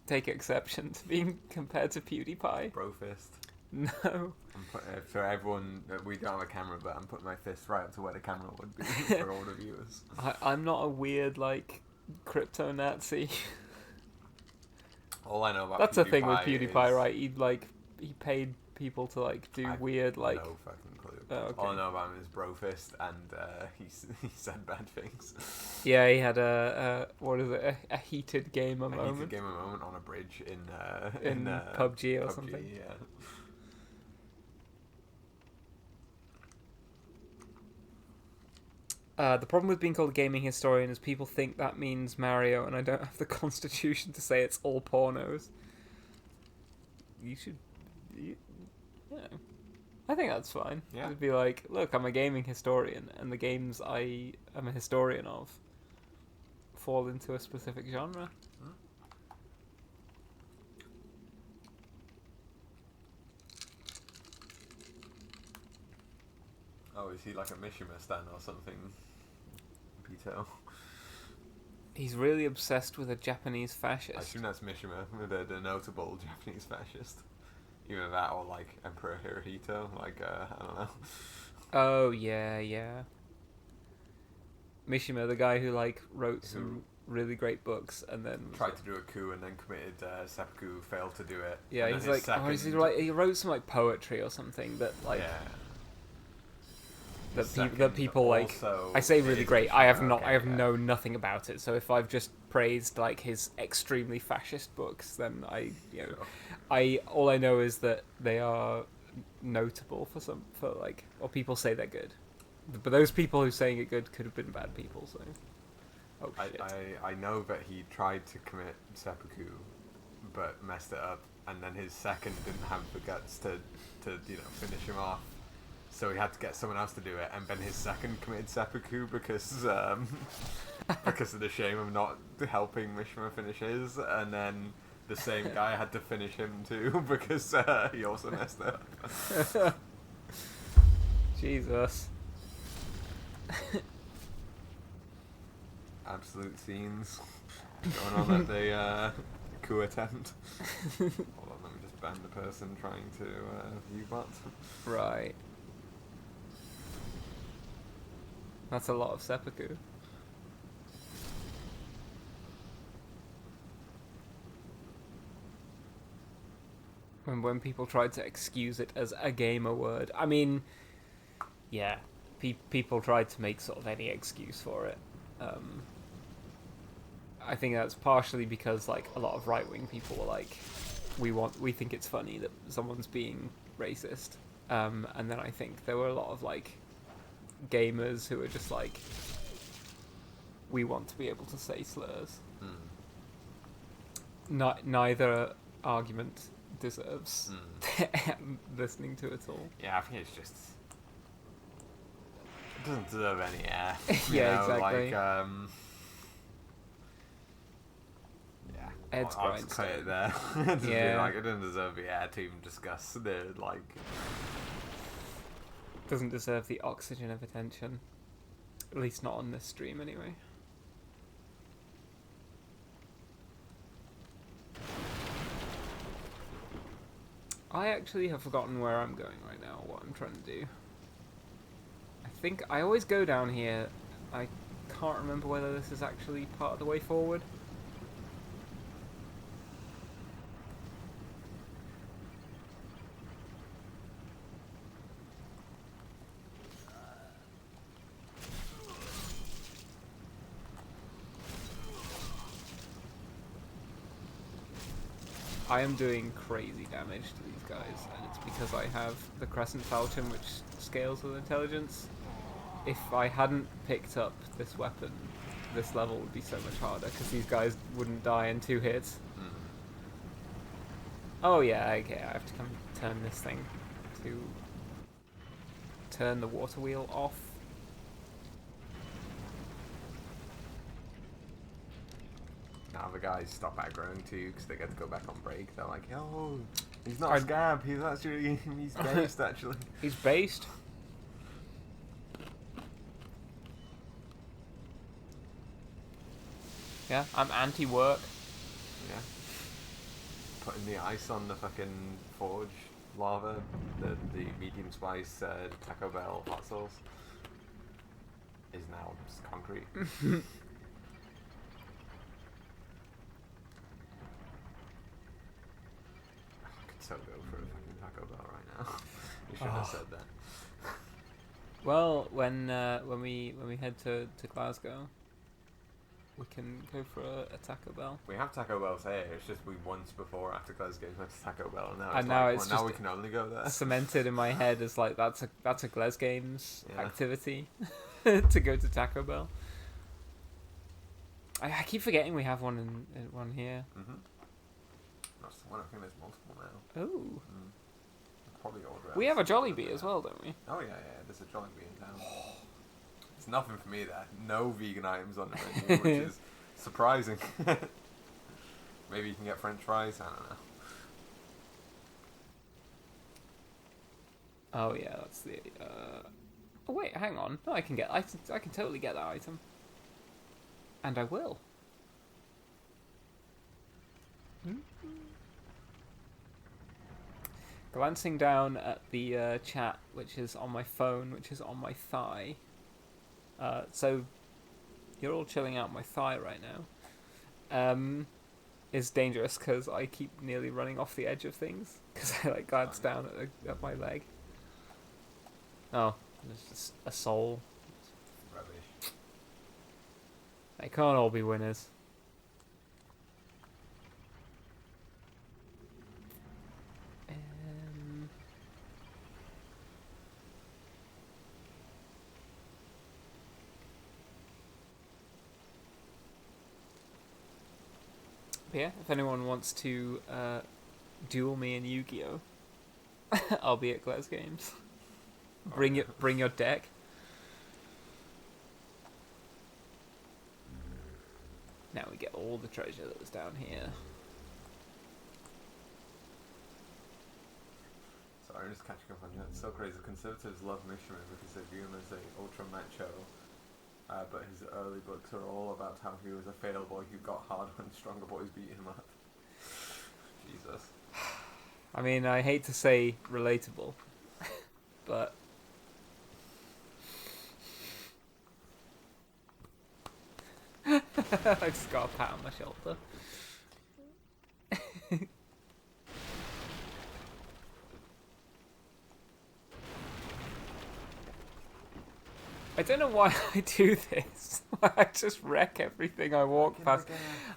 take exception to being compared to PewDiePie. Bro fist. No. For everyone, we don't have a camera, but I'm putting my fist right up to where the camera would be for all the viewers. I'm not a weird, like, crypto Nazi. All I know about That's PewDiePie the thing with PewDiePie, is... right? He paid people to, like, do weird, like... No fucking clue. Oh, okay. All I know about him is bro fist, and he said bad things. Yeah, he had a heated gamer moment. A heated gamer moment on a bridge in PUBG or something. Yeah. The problem with being called a gaming historian is people think that means Mario, and I don't have the constitution to say it's all pornos. You should... I think that's fine. Yeah. It'd be like, look, I'm a gaming historian, and the games I am a historian of fall into a specific genre. Oh, is he like a Mishima stan or something? Pito. He's really obsessed with a Japanese fascist. I assume that's Mishima, the notable Japanese fascist. Either that or like Emperor Hirohito, like I don't know. Oh yeah. Mishima, the guy who like wrote some really great books, and then tried to do a coup and then committed seppuku, failed to do it. Yeah, he's like, he wrote some like poetry or something that like. Yeah. That people like. I say really great. I have known nothing about it. So if I've just praised like his extremely fascist books, then all I know is that they are notable or people say they're good. But those people who saying it good could have been bad people. So. Oh shit. I know that he tried to commit seppuku, but messed it up, and then his second didn't have the guts to finish him off. So he had to get someone else to do it, and then his second committed seppuku because of the shame of not helping Mishima finish his, and then the same guy had to finish him too because he also messed it up. Jesus. Absolute scenes going on at the coup attempt. Hold on, let me just ban the person trying to view that. Right. That's a lot of seppuku. When people tried to excuse it as a gamer word, I mean, yeah, people tried to make sort of any excuse for it. I think that's partially because like a lot of right-wing people were like, we think it's funny that someone's being racist, and then I think there were a lot of like gamers who are just like, we want to be able to say slurs. Neither argument deserves listening to at all. Yeah, I think it doesn't deserve any air. Yeah, exactly. Like, Ed's I'll just cut it there. Yeah. It doesn't deserve the air to even discuss the like. Doesn't deserve the oxygen of attention. At least not on this stream, anyway. I actually have forgotten where I'm going right now, what I'm trying to do. I think I always go down here. I can't remember whether this is actually part of the way forward. I am doing crazy damage to these guys, and it's because I have the Crescent Falchion, which scales with intelligence. If I hadn't picked up this weapon, this level would be so much harder, because these guys wouldn't die in 2 hits. Oh yeah, okay, I have to come turn this thing to turn the water wheel off. Now the guys stop aggroing too because they get to go back on break. They're like, "Oh, he's not a scab. He's based actually. He's based." Yeah, I'm anti-work. Yeah. Putting the ice on the fucking forge lava, the medium spice Taco Bell hot sauce is now just concrete. So go for a fucking Taco Bell right now. You should have said that. Well, when we head to Glasgow, we can go for a Taco Bell. We have Taco Bells here. It's just we once before after Glasgow went to Taco Bell, and now and now it's now we can only go there. Cemented in my head as like that's a Glas Games activity to go to Taco Bell. I keep forgetting we have one one here. That's the one. I think there's multiple now. Oh. Probably order. We have a Jollibee as well, don't we? Oh yeah, there's a Jollibee in town. It's nothing for me there. No vegan items on the menu, which is surprising. Maybe you can get French fries. I don't know. Oh yeah, that's the. Oh wait, hang on. No, I can totally get that item. And I will. Glancing down at the chat, which is on my phone, which is on my thigh. So, you're all chilling out my thigh right now. is dangerous because I keep nearly running off the edge of things because I like glance down at my leg. Oh, there's just a soul. Rubbish. They can't all be winners. Yeah, if anyone wants to duel me in Yu-Gi-Oh, I'll be at Glass Games. Bring your deck. Now we get all the treasure that was down here. Sorry, I'm just catching up on you. It's so crazy. Conservatives love Mishra because they view him as a ultra macho. But his early books are all about how he was a failed boy who got hard when stronger boys beat him up. Jesus. I mean, I hate to say relatable, but I just got a pat on my shoulder. I don't know why I do this. I just wreck everything I walk past.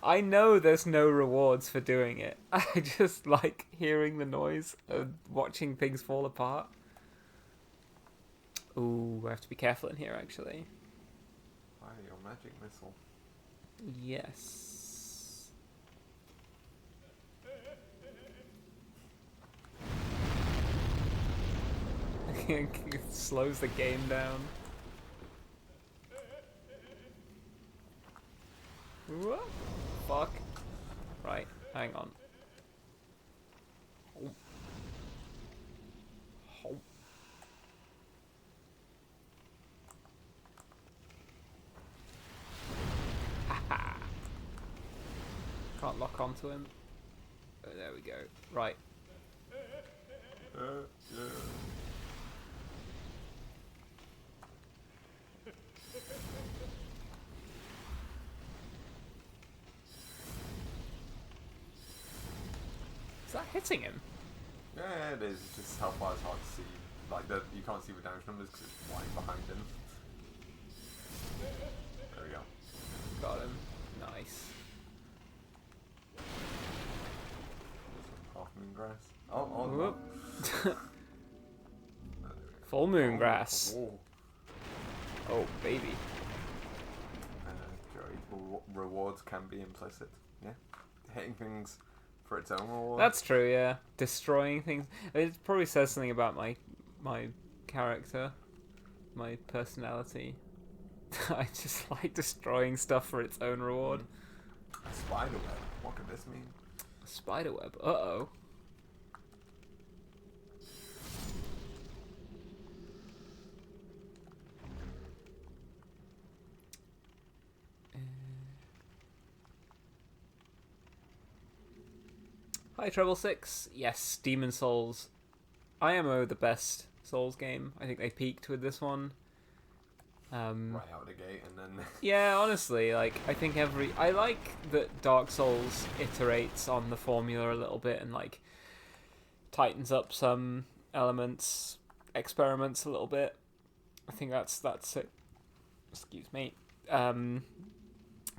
I know there's no rewards for doing it. I just like hearing the noise and watching things fall apart. Ooh, I have to be careful in here, actually. Fire your magic missile. Yes. It slows the game down. What? Fuck. Right, hang on. Oh. Oh. Haha. Can't lock onto him. Oh, there we go. Right. Yeah. Is that hitting him? Yeah, it is. It's just how far it's hard to see. Like, you can't see the damage numbers because it's lying behind him. There we go. Got him. Nice. Some half moon grass. Oh. Full moon grass. Oh. Oh, baby. Rewards can be implicit. Yeah. Hitting things for its own reward. That's true, yeah. Destroying things. It probably says something about my character, my personality. I just like destroying stuff for its own reward. A spider web. What could this mean? A spider web. Uh-oh. Hi, Treble 6. Yes, Demon Souls. IMO the best Souls game. I think they peaked with this one. Right out of the gate, and then Yeah, honestly, like I think I like that Dark Souls iterates on the formula a little bit and like tightens up some elements, experiments a little bit. I think that's it. Excuse me. Kind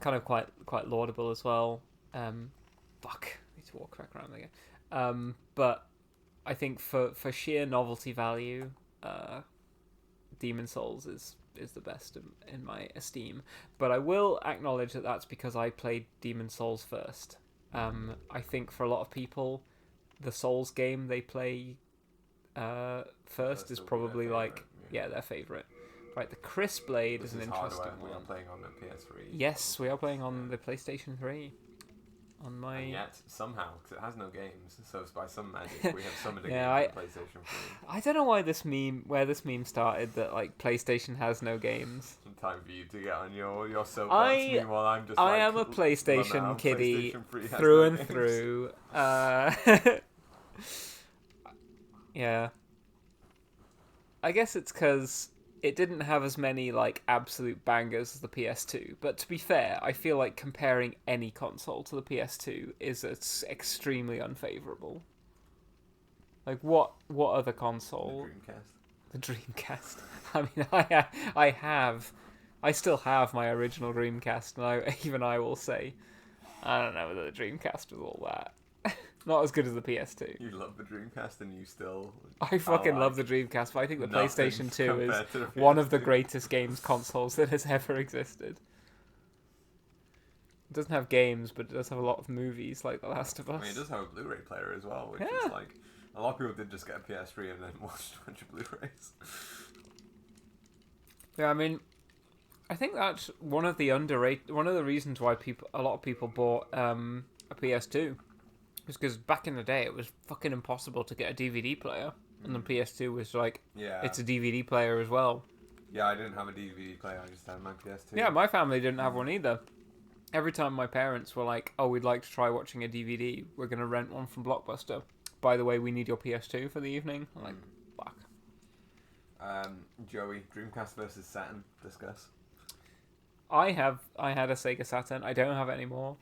of quite laudable as well. Fuck. To walk back around again. But I think for sheer novelty value, Demon Souls is the best in my esteem. But I will acknowledge that that's because I played Demon Souls first. I think for a lot of people, the Souls game they play first is probably like their favorite. Right, the Chris Blade is an interesting one. We are playing on the PS3. Yes, we are playing on the PlayStation 3. On my... And yet, somehow, because it has no games, so by some magic, we have summoned a game for PlayStation 3. I don't know where this meme started, that, like, PlayStation has no games. Time for you to get on your soapbox, meanwhile I'm just I am a PlayStation kiddie, through and through. Yeah. I guess it's because it didn't have as many like absolute bangers as the PS2. But to be fair, I feel like comparing any console to the PS2 is extremely unfavorable. Like what other console? The Dreamcast. I mean, I still have my original Dreamcast, and even I will say, I don't know whether the Dreamcast was all that. Not as good as the PS2. You love the Dreamcast, and you still. I fucking love the Dreamcast, but I think the PlayStation 2 is one of the greatest games consoles that has ever existed. It doesn't have games, but it does have a lot of movies, like The Last of Us. I mean, it does have a Blu-ray player as well, which is like a lot of people did just get a PS3 and then watched a bunch of Blu-rays. Yeah, I mean, I think that's one of the reasons why a lot of people bought a PS2. Because back in the day, it was fucking impossible to get a DVD player. And the PS2 was like, it's a DVD player as well. Yeah, I didn't have a DVD player, I just had my PS2. Yeah, my family didn't have one either. Every time my parents were like, oh, we'd like to try watching a DVD, we're going to rent one from Blockbuster. By the way, we need your PS2 for the evening. I'm like, fuck. Joey, Dreamcast versus Saturn, discuss. I had a Sega Saturn. I don't have it anymore.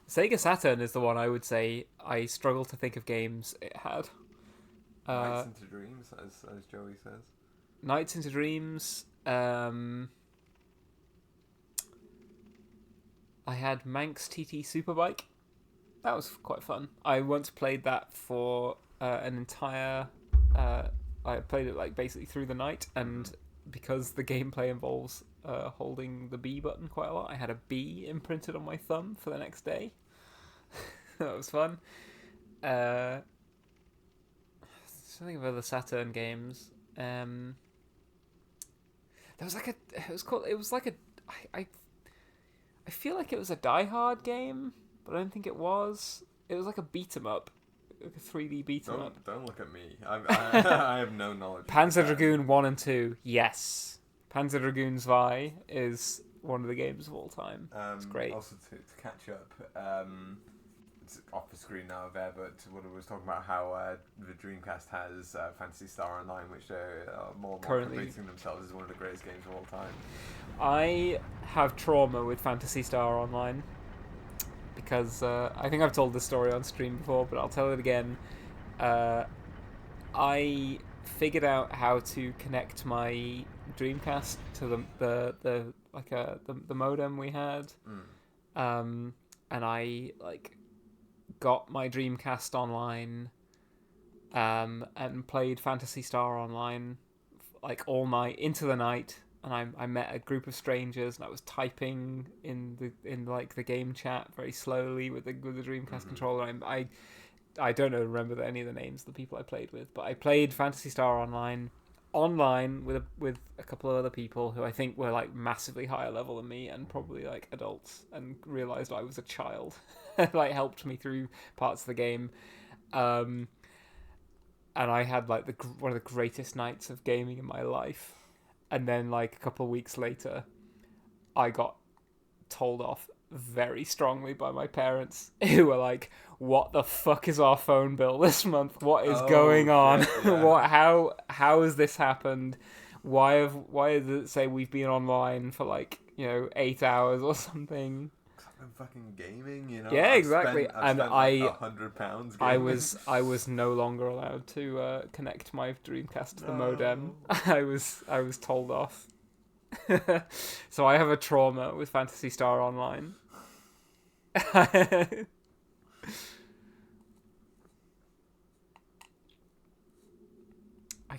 Sega Saturn is the one I would say I struggle to think of games it had. Nights into Dreams, as Joey says. Nights into Dreams. I had Manx TT Superbike. That was quite fun. I once played that for an entire... I played it like basically through the night, and because the gameplay involves holding the B button quite a lot, I had a B imprinted on my thumb for the next day. That was fun. Something of other Saturn games. There was like I feel like it was a Die Hard game, but I don't think it was. It was like a beat 'em up. Like a 3D beat 'em up. Don't look at me. I have no knowledge. Panzer Dragoon 1 and 2, yes. Panzer Dragoon Zwei is one of the games of all time. It's great. Also, to catch up, it's off the screen now there, but what I was talking about how the Dreamcast has Phantasy Star Online, which they're more rating themselves as one of the greatest games of all time. I have trauma with Phantasy Star Online. Because I think I've told this story on stream before, but I'll tell it again. I figured out how to connect my Dreamcast to the modem we had, and I got my Dreamcast online, and played Phantasy Star Online all night into the night. And I met a group of strangers, and I was typing in the game chat very slowly with the Dreamcast controller. I don't remember any of the names of the people I played with, but I played Phantasy Star Online with a couple of other people who I think were massively higher level than me and probably adults, and realized I was a child. Helped me through parts of the game, and I had one of the greatest nights of gaming in my life. And then, a couple of weeks later, I got told off very strongly by my parents, who were like, "What the fuck is our phone bill this month? What is going on? Yeah. How has this happened? Why does it say we've been online for 8 hours or something?" I'm fucking gaming, Yeah, exactly. I've spent £100 gaming. I was no longer allowed to connect my Dreamcast to the modem. I was told off. So I have a trauma with Phantasy Star Online. I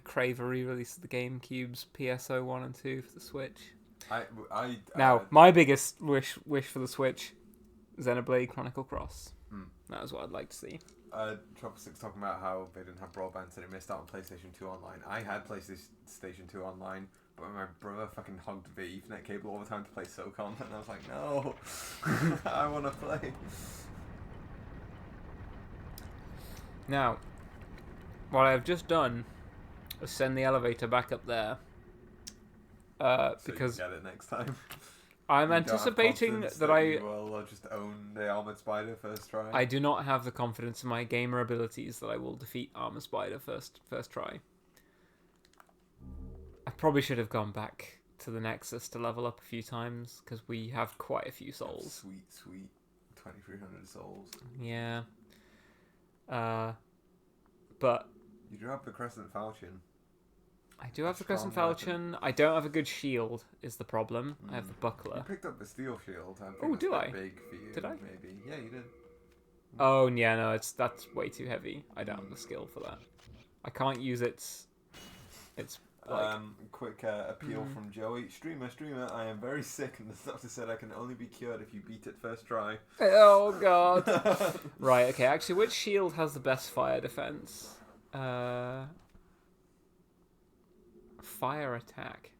crave a re-release of the GameCube's PSO 1 and 2 for the Switch. Now, my biggest wish for the Switch, Xenoblade Chronicle Cross. That was what I'd like to see. Tropic6 talking about how they didn't have broadband, so they missed out on PlayStation 2 Online. I had PlayStation 2 Online, but my brother fucking hogged the Ethernet cable all the time to play SOCOM, and I was like, no, I want to play. Now, what I've just done is send the elevator back up there. Because you get it next time. I'm anticipating that I will just own the Armored Spider first try. I do not have the confidence in my gamer abilities that I will defeat Armored Spider first try. probably should have gone back to the Nexus to level up a few times, because we have quite a few souls. Sweet 2,300 souls. Yeah. But you do have the Crescent Falchion. I do have the Crescent Falchion. I don't have a good shield, is the problem. I have the buckler. You picked up the steel shield. Oh, do I? Big for you, did I? Maybe. Yeah, you did. Oh, yeah, no, that's way too heavy. I don't have the skill for that. I can't use its like... Quick appeal from Joey. Streamer, I am very sick, and the doctor said I can only be cured if you beat it first try. Oh, God. Right, okay, actually, which shield has the best fire defense? Fire attack.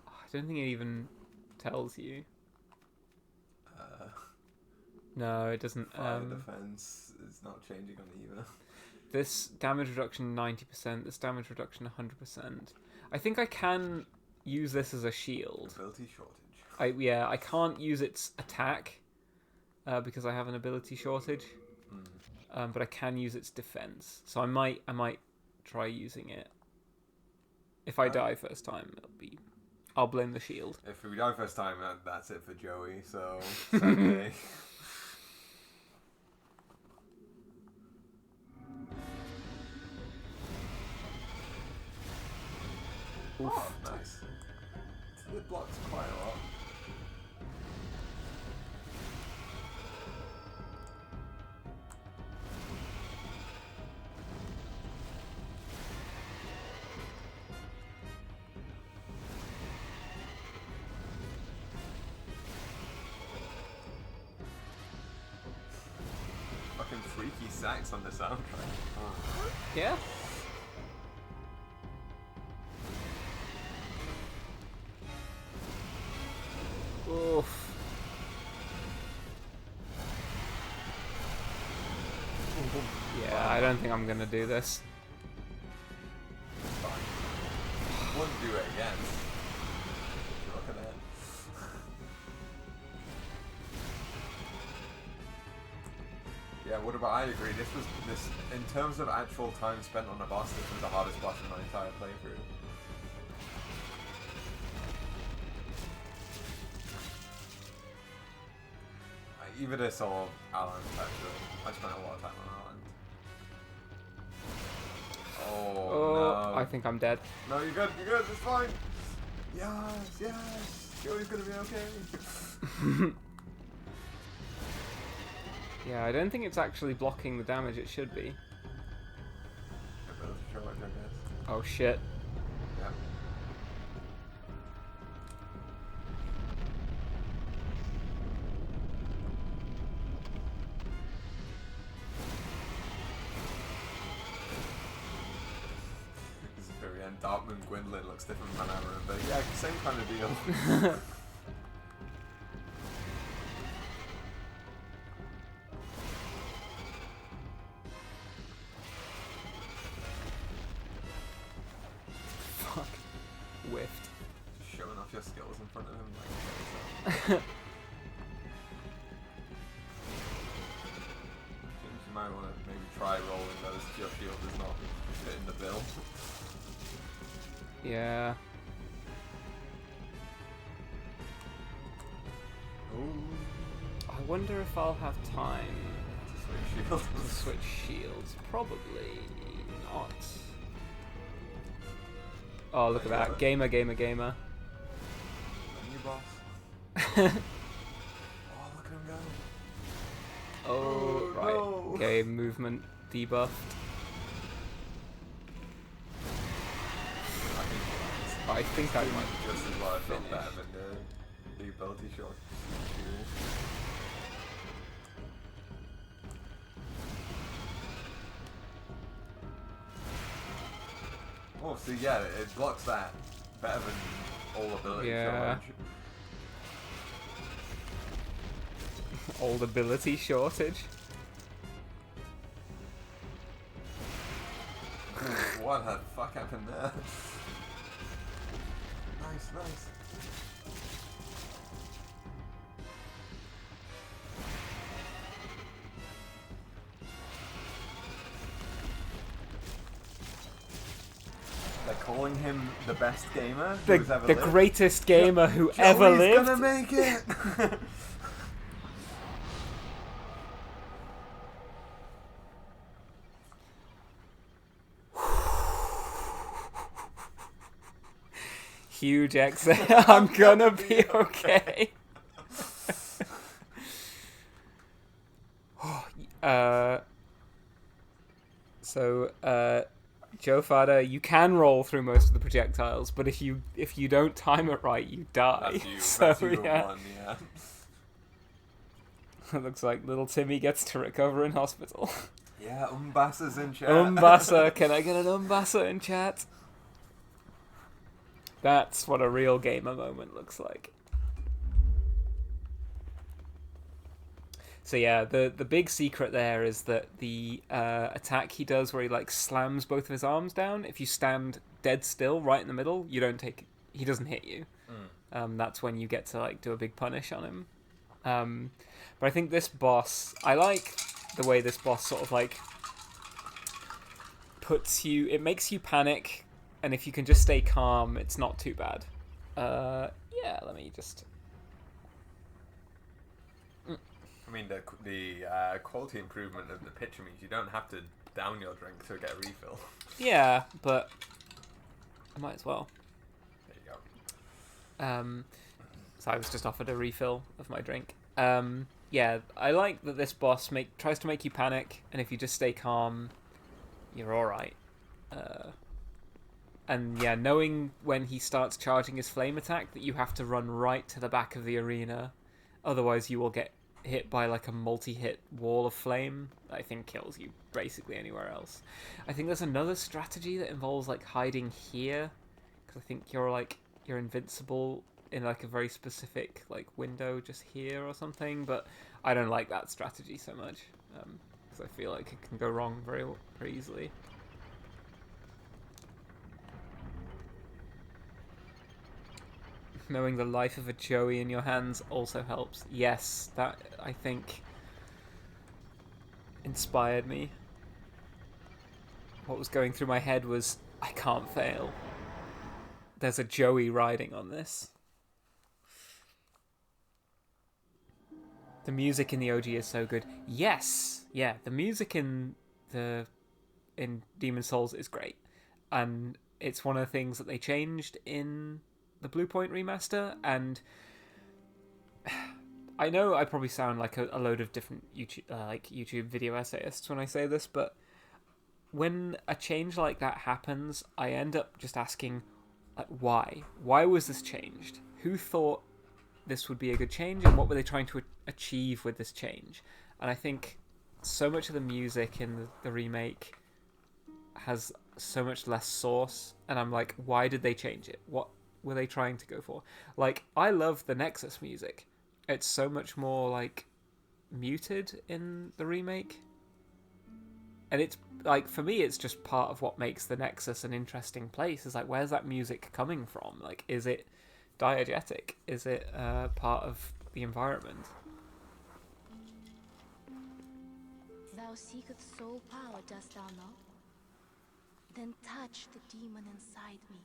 Oh, I don't think it even tells you. No, it doesn't. Fire defense is not changing on either. This damage reduction 90%, this damage reduction 100%. I think I can use this as a shield. Ability shortage. I can't use its attack because I have an ability shortage. But I can use its defense. So I might try using it. If I die first time, I'll blame the shield. If we die first time, that's it for Joey. So okay. Oof. Oh, nice. It blocks quite a lot. Fucking freaky sax on the soundtrack. Oh. Yeah? Oof. Yeah, I don't think I'm gonna do this. Fine. Wouldn't do it again. Look at that. Yeah, what about? I agree. This in terms of actual time spent on a boss, this was the hardest boss in my entire playthrough. Either this or Alan, actually. I spent a lot of time on Alan. Oh, no. I think I'm dead. No, you're good, it's fine. Yes, Joey's gonna be okay. Yeah, I don't think it's actually blocking the damage it should be. Oh shit. Yeah. Dartman Gwendolyn looks different than I remember. Yeah, same kind of deal. Fuck. Whiffed. Just showing off your skills in front of him. Like, you might want to maybe try rolling those. Your shield does not fit in the bill. Yeah. Ooh. I wonder if I'll have time to switch shields. Probably not. Oh, look at that. Gamer. New boss. Oh, look at him go. Oh, right. No. Okay, movement debuffed. I think I might just as well felt better than the ability shot. Oh, so yeah, it blocks that better than all ability Yeah. shortage. Old ability shortage. What the fuck happened there? Nice. calling him the best gamer the greatest gamer who ever lived. He's gonna make it. Huge exit. I'm gonna be okay. Joe Fada, you can roll through most of the projectiles, but if you don't time it right, you die. That's you yeah. One, yeah. It looks like little Timmy gets to recover in hospital. Yeah, Umbasa's in chat. Umbasa, can I get an Umbasa in chat? That's what a real gamer moment looks like. So yeah, the big secret there is that the attack he does where he like slams both of his arms down, if you stand dead still right in the middle, he doesn't hit you. That's when you get to like do a big punish on him. But I think this boss, I like the way this boss sort of like it makes you panic, and if you can just stay calm, it's not too bad. Yeah, let me just... I mean, the quality improvement of the pitcher means you don't have to down your drink to get a refill. Yeah, but I might as well. There you go. So I was just offered a refill of my drink. Yeah, I like that this boss tries to make you panic, and if you just stay calm, you're alright. And yeah, knowing when he starts charging his flame attack that you have to run right to the back of the arena, otherwise you will get hit by like a multi-hit wall of flame, I think kills you basically anywhere else. I think there's another strategy that involves like hiding here, because I think you're invincible in like a very specific like window just here or something, but I don't like that strategy so much, because I feel like it can go wrong very easily. Knowing the life of a Joey in your hands also helps. Yes, that, I think, inspired me. What was going through my head was, I can't fail. There's a Joey riding on this. The music in the OG is so good. Yes! Yeah, the music in Demon's Souls is great. And it's one of the things that they changed in the Bluepoint remaster, and I know I probably sound like a load of different YouTube video essayists when I say this, but when a change like that happens, I end up just asking, like, why? Why was this changed? Who thought this would be a good change, and what were they trying to achieve with this change? And I think so much of the music in the remake has so much less source, and I'm like, why did they change it? What were they trying to go for? Like, I love the Nexus music. It's so much more like muted in the remake, and it's like, for me, it's just part of what makes the Nexus an interesting place. Is like, where's that music coming from? Like, is it diegetic? Is it part of the environment? Thou seekest soul power, dost thou not? Then touch the demon inside me.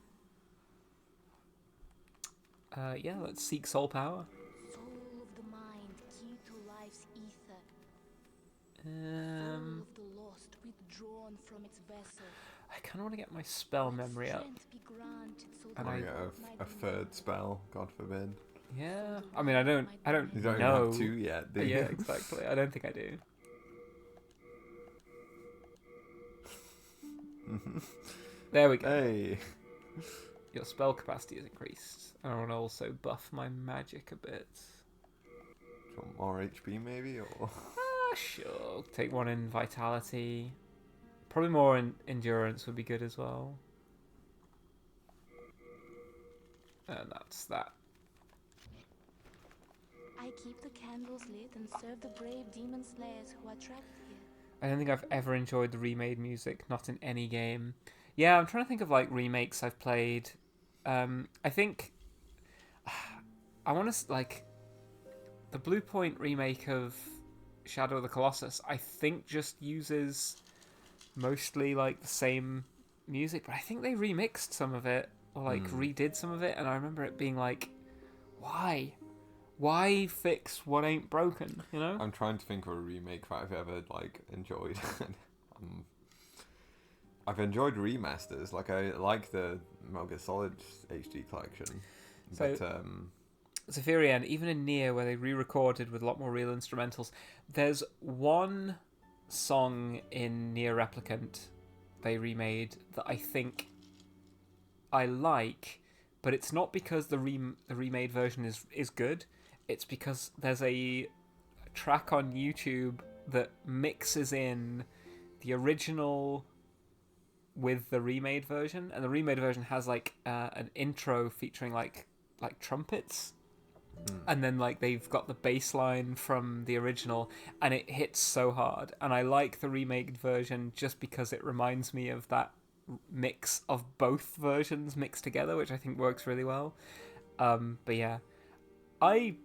Yeah, let's seek soul power. Soul of the mind, key to life's ether. Um, Soul of the lost, withdrawn from its vessel. I kind of want to get my spell memory up. And I get a third spell, God forbid. Yeah, I mean, I don't You don't know. even have two yet, do you? Yeah, exactly. I don't think I do. There we go. Hey. Your spell capacity is increased. I want to also buff my magic a bit. Do you want more HP maybe, or? Sure. Take one in vitality. Probably more in endurance would be good as well. And that's that. I keep the candles lit and serve the brave demon slayers who are trapped here. I don't think I've ever enjoyed the remade music, not in any game. Yeah, I'm trying to think of like remakes I've played. I think I want to like the Bluepoint remake of Shadow of the Colossus. I think just uses mostly like the same music, but I think they remixed some of it or like redid some of it, and I remember it being like, why? Why fix what ain't broken? You know? I'm trying to think of a remake that I've ever like enjoyed. I've enjoyed remasters. Like I like the Metal Gear Solid HD collection. So, Zephyria, and even in Nier, where they re-recorded with a lot more real instrumentals, there's one song in Nier Replicant they remade that I think I like, but it's not because the remade version is good. It's because there's a track on YouTube that mixes in the original with the remade version, and the remade version has like an intro featuring like trumpets, and then like they've got the bass line from the original, and it hits so hard. And I like the remade version just because it reminds me of that mix of both versions mixed together, which I think works really well. But yeah, I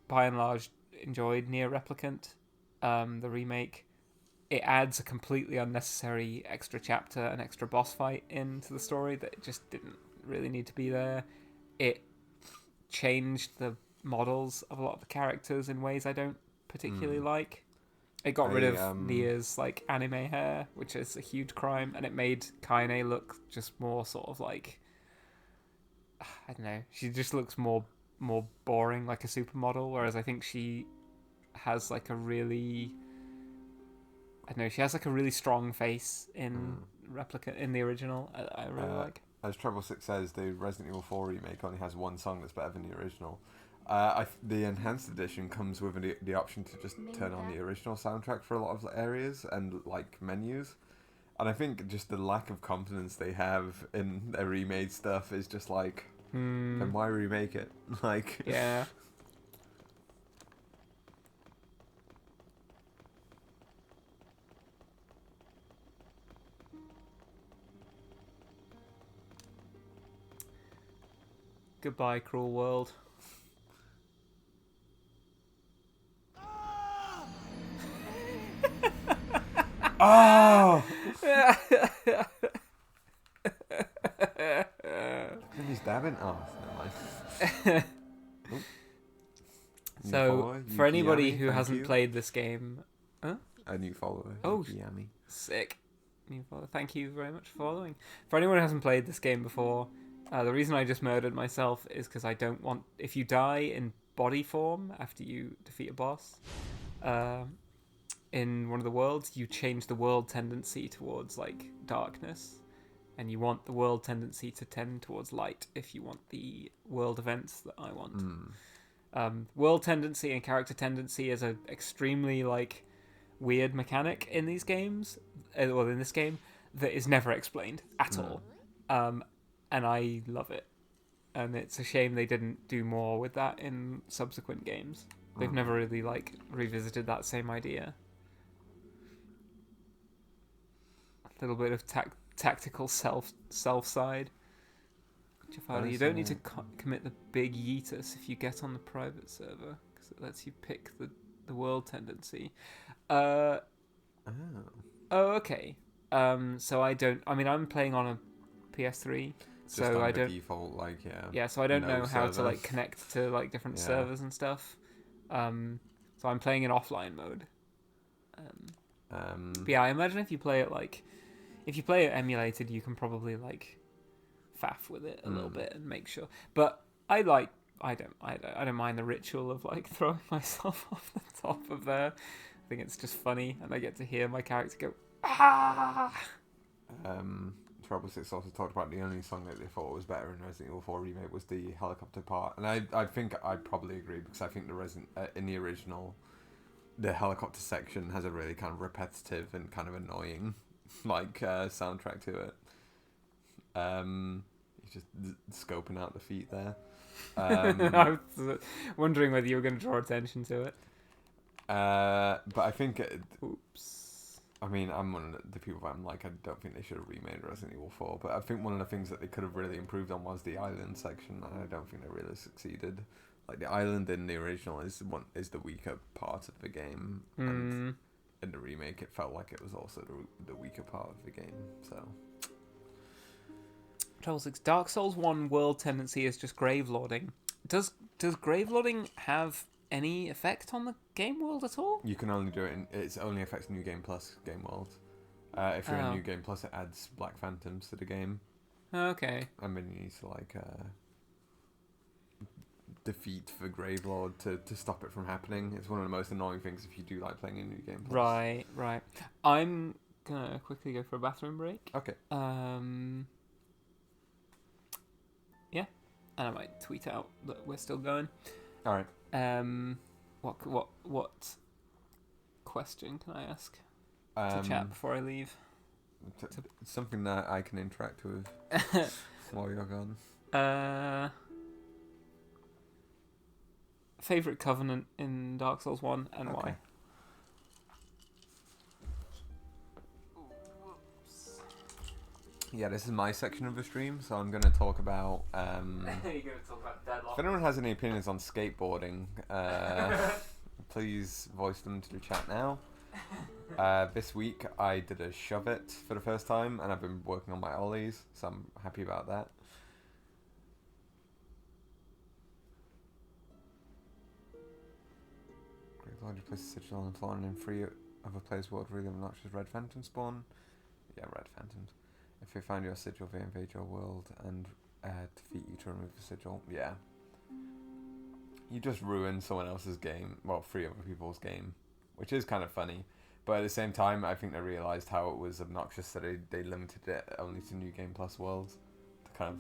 by and large enjoyed Nier Replicant, the remake. It adds a completely unnecessary extra chapter, an extra boss fight into the story that just didn't really need to be there. It changed the models of a lot of the characters in ways I don't particularly like. It got rid of Nier's like anime hair, which is a huge crime, and it made Kaine look just more sort of like, I don't know, she just looks more boring, like a supermodel, whereas I think she has like a really, I don't know, she has like a really strong face in Replicant, in the original. I really like. As Treble Six says, the Resident Evil 4 remake only has one song that's better than the original. The enhanced edition comes with the option to just turn on the original soundtrack for a lot of areas and like menus, and I think just the lack of confidence they have in their remade stuff is just like, then why remake it? Like, yeah. Goodbye, cruel world. oh. He's dabbing. Oh, never mind. So, for anybody who hasn't played this game, a new follower. Oh, Yummy. Sick. New follower. Thank you very much for following. For anyone who hasn't played this game before, the reason I just murdered myself is because I don't want... If you die in body form after you defeat a boss, in one of the worlds, you change the world tendency towards, like, darkness. And you want the world tendency to tend towards light if you want the world events that I want. World tendency and character tendency is an extremely, like, weird mechanic in these games, or in this game, that is never explained at all. And I love it. And it's a shame they didn't do more with that in subsequent games. They've never really, like, revisited that same idea. A little bit of tactical self side. Jafari, you don't need to commit the big yeetus if you get on the private server, because it lets you pick the world tendency. Oh, okay. So I don't... I mean, I'm playing on a PS3, Just so on I the don't... default, like, Yeah, so I don't know how to, server. like, connect to, like, different servers and stuff. So I'm playing in offline mode. But yeah, I imagine if you play it, like... If you play it emulated, you can probably, like, faff with it a little bit and make sure. But I don't mind the ritual of, like, throwing myself off the top of there. I think it's just funny, and I get to hear my character go, ah! Trouble Six also talked about the only song that they thought was better in Resident Evil 4 remake was the helicopter part, and I think I'd probably agree, because I think in the original, the helicopter section has a really kind of repetitive and kind of annoying, like, soundtrack to it. You're just scoping out the feet there. I was wondering whether you were going to draw attention to it. But I think... Oops. I mean, I'm one of the people that I'm like, I don't think they should have remade Resident Evil 4, but I think one of the things that they could have really improved on was the island section, and I don't think they really succeeded. Like, the island in the original is the weaker part of the game, and in the remake it felt like it was also the weaker part of the game, so... Trouble 6. Dark Souls 1 world tendency is just gravelording. Does gravelording have any effect on the game world at all? You can only do it it's only affects New Game Plus game world. If you're in New Game Plus, it adds Black Phantoms to the game. Okay. I mean, you need to defeat the Gravelord to stop it from happening. It's one of the most annoying things if you do like playing a New Game Plus. Right. I'm gonna quickly go for a bathroom break. Okay. Yeah, and I might tweet out that we're still going. All right. What question can I ask to chat before I leave? Something that I can interact with while you're gone. Favorite Covenant in Dark Souls 1 and Okay. why? Yeah, this is my section of the stream, so I'm going to talk about... You're going to talk about Deadlock. If anyone has any opinions on skateboarding, please voice them to the chat now. This week I did a shove it for the first time, and I've been working on my ollies, so I'm happy about that. Great Lord, you place a sigil on the floor and in free other players' world really obnoxious Red Phantom spawn. Yeah, Red Phantoms. If they find your sigil, they invade your world and defeat you to remove the sigil. Yeah. You just ruin someone else's game, well, 3 other people's game, which is kind of funny. But at the same time, I think they realised how it was obnoxious that they limited it only to New Game Plus worlds to kind of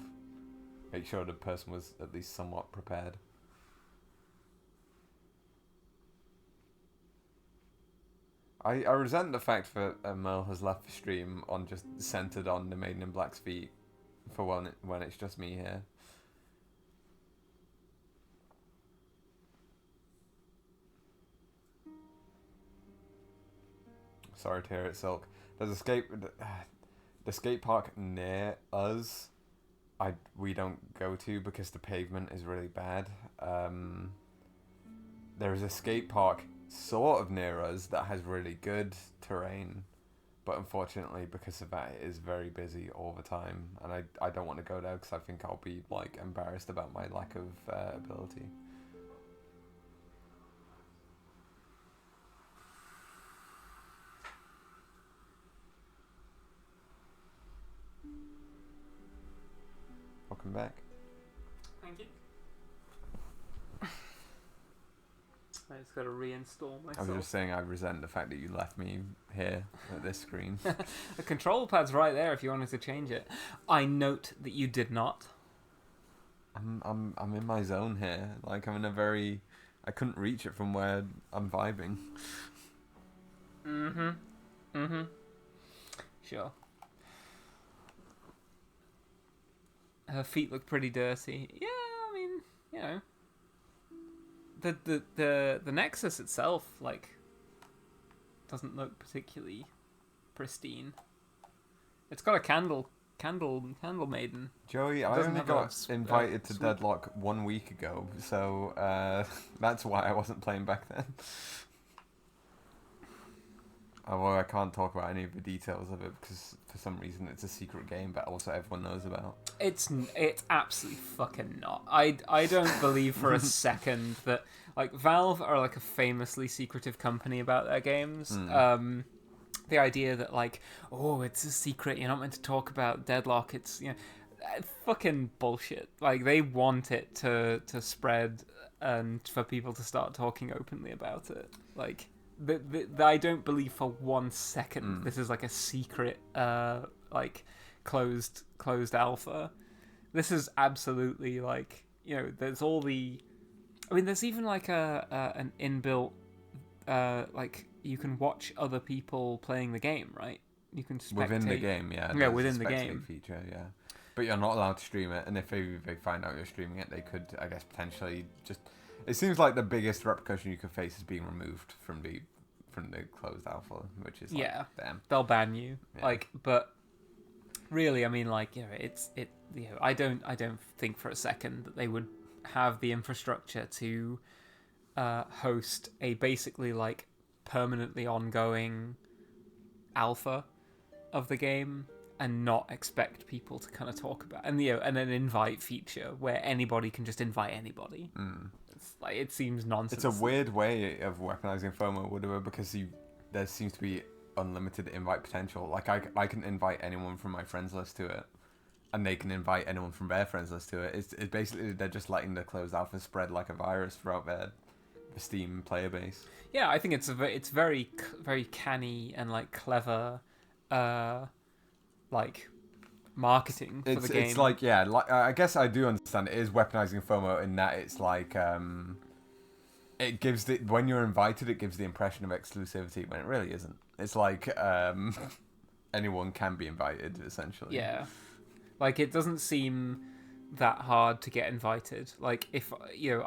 make sure the person was at least somewhat prepared. I resent the fact that Merle has left the stream on just centered on the Maiden in Black's feet for when it's just me here. Sorry to hear it, Silk. There's the skate park near us. We don't go to because the pavement is really bad. There is a skate park sort of near us that has really good terrain, but unfortunately because of that it is very busy all the time, and I don't want to go there because I think I'll be like embarrassed about my lack of ability. Welcome back. Thank you. I just got to reinstall myself. I was just saying I resent the fact that you left me here at this screen. The control pad's right there if you wanted to change it. I note that you did not. I'm in my zone here. Like I'm in I couldn't reach it from where I'm vibing. Sure. Her feet look pretty dirty. Yeah, I mean, you know. The Nexus itself, like, doesn't look particularly pristine. It's got a candle maiden. Joey, I only got invited to Deadlock 1 week ago, so that's why I wasn't playing back then. Although I can't talk about any of the details of it because for some reason it's a secret game, but also everyone knows about. It's absolutely fucking not. I don't believe for a second that like Valve are like a famously secretive company about their games. The idea that like, oh, it's a secret, you're not meant to talk about Deadlock. It's, you know, fucking bullshit. Like they want it to spread and for people to start talking openly about it. Like. I don't believe for 1 second this is like a secret, like closed alpha. This is absolutely like, you know, there's all the. I mean, there's even like an inbuilt, like you can watch other people playing the game, right? You can spectate. Within the game, yeah. Yeah, within the game feature, yeah. But you're not allowed to stream it, and if they find out you're streaming it, they could, I guess, potentially just. It seems like the biggest repercussion you could face is being removed from the closed alpha, which is like, yeah, damn. They'll ban you. Yeah. Like, but really, I mean, like, you know, you know, I don't think for a second that they would have the infrastructure to host a basically like permanently ongoing alpha of the game and not expect people to kind of talk about, and and an invite feature where anybody can just invite anybody. It's like, it seems nonsense. It's a weird way of weaponizing FOMO, whatever, because there seems to be unlimited invite potential. Like I can invite anyone from my friends list to it, and they can invite anyone from their friends list to it. It's basically they're just letting the closed alpha spread like a virus throughout the Steam player base. Yeah, I think it's very very canny and like clever, like marketing for the game. It's like, yeah, like I guess I do understand it is weaponizing FOMO in that it's like it gives when you're invited, it gives the impression of exclusivity when it really isn't. It's like anyone can be invited essentially. Yeah, like it doesn't seem that hard to get invited. Like if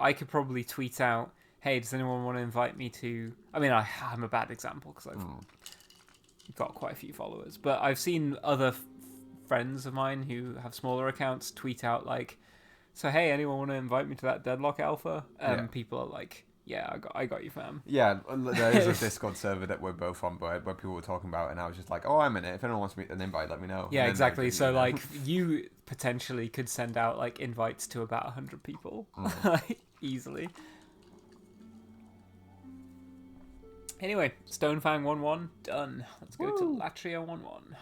I could probably tweet out, hey, does anyone want to invite me to... I mean, I'm a bad example because I've got quite a few followers. But I've seen other friends of mine who have smaller accounts tweet out, like, so, hey, anyone want to invite me to that Deadlock Alpha? And people are like, yeah, I got you, fam. Yeah, there is a Discord server that we're both on, where people were talking about, and I was just like, oh, I'm in it. If anyone wants me an invite, let me know. Yeah, exactly. So, like, you potentially could send out, like, invites to about 100 people. Easily. Anyway, Stonefang 1-1, done. Let's go to Latria 1-1.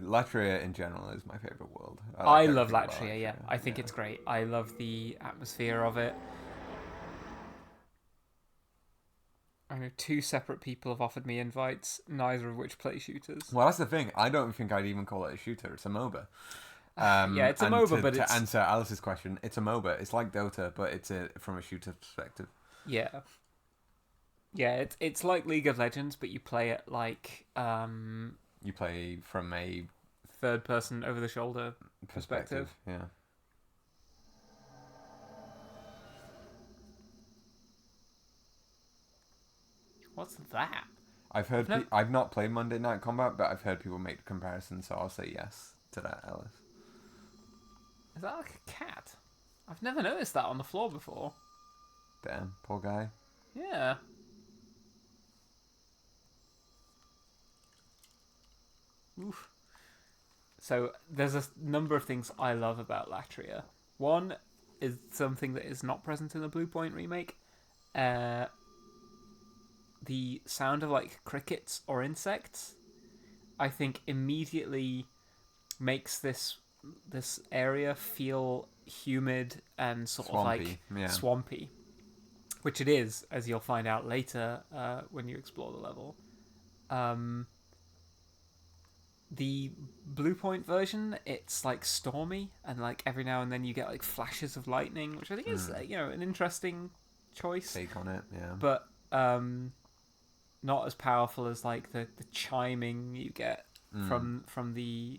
Latria in general is my favorite world. I love Latria, yeah. I think it's great. I love the atmosphere of it. I know 2 separate people have offered me invites, neither of which play shooters. Well, that's the thing. I don't think I'd even call it a shooter. It's a MOBA. Yeah, it's a MOBA, but to answer Alice's question, it's a MOBA. It's like Dota, but it's from a shooter perspective. Yeah. Yeah, it's like League of Legends, but you play it like... you play from a... third-person, over-the-shoulder perspective. Yeah. What's that? I've not played Monday Night Combat, but I've heard people make comparisons, so I'll say yes to that, Alice. Is that like a cat? I've never noticed that on the floor before. Damn, poor guy. Yeah. Oof. So there's a number of things I love about Latria. One is something that is not present in the Bluepoint remake. The sound of like crickets or insects, I think, immediately makes this area feel humid and sort swampy, of like swampy, which it is, as you'll find out later when you explore the level. The Bluepoint version, it's like stormy, and like every now and then you get like flashes of lightning, which I think is an interesting choice. Take on it, yeah. But not as powerful as like the chiming you get from the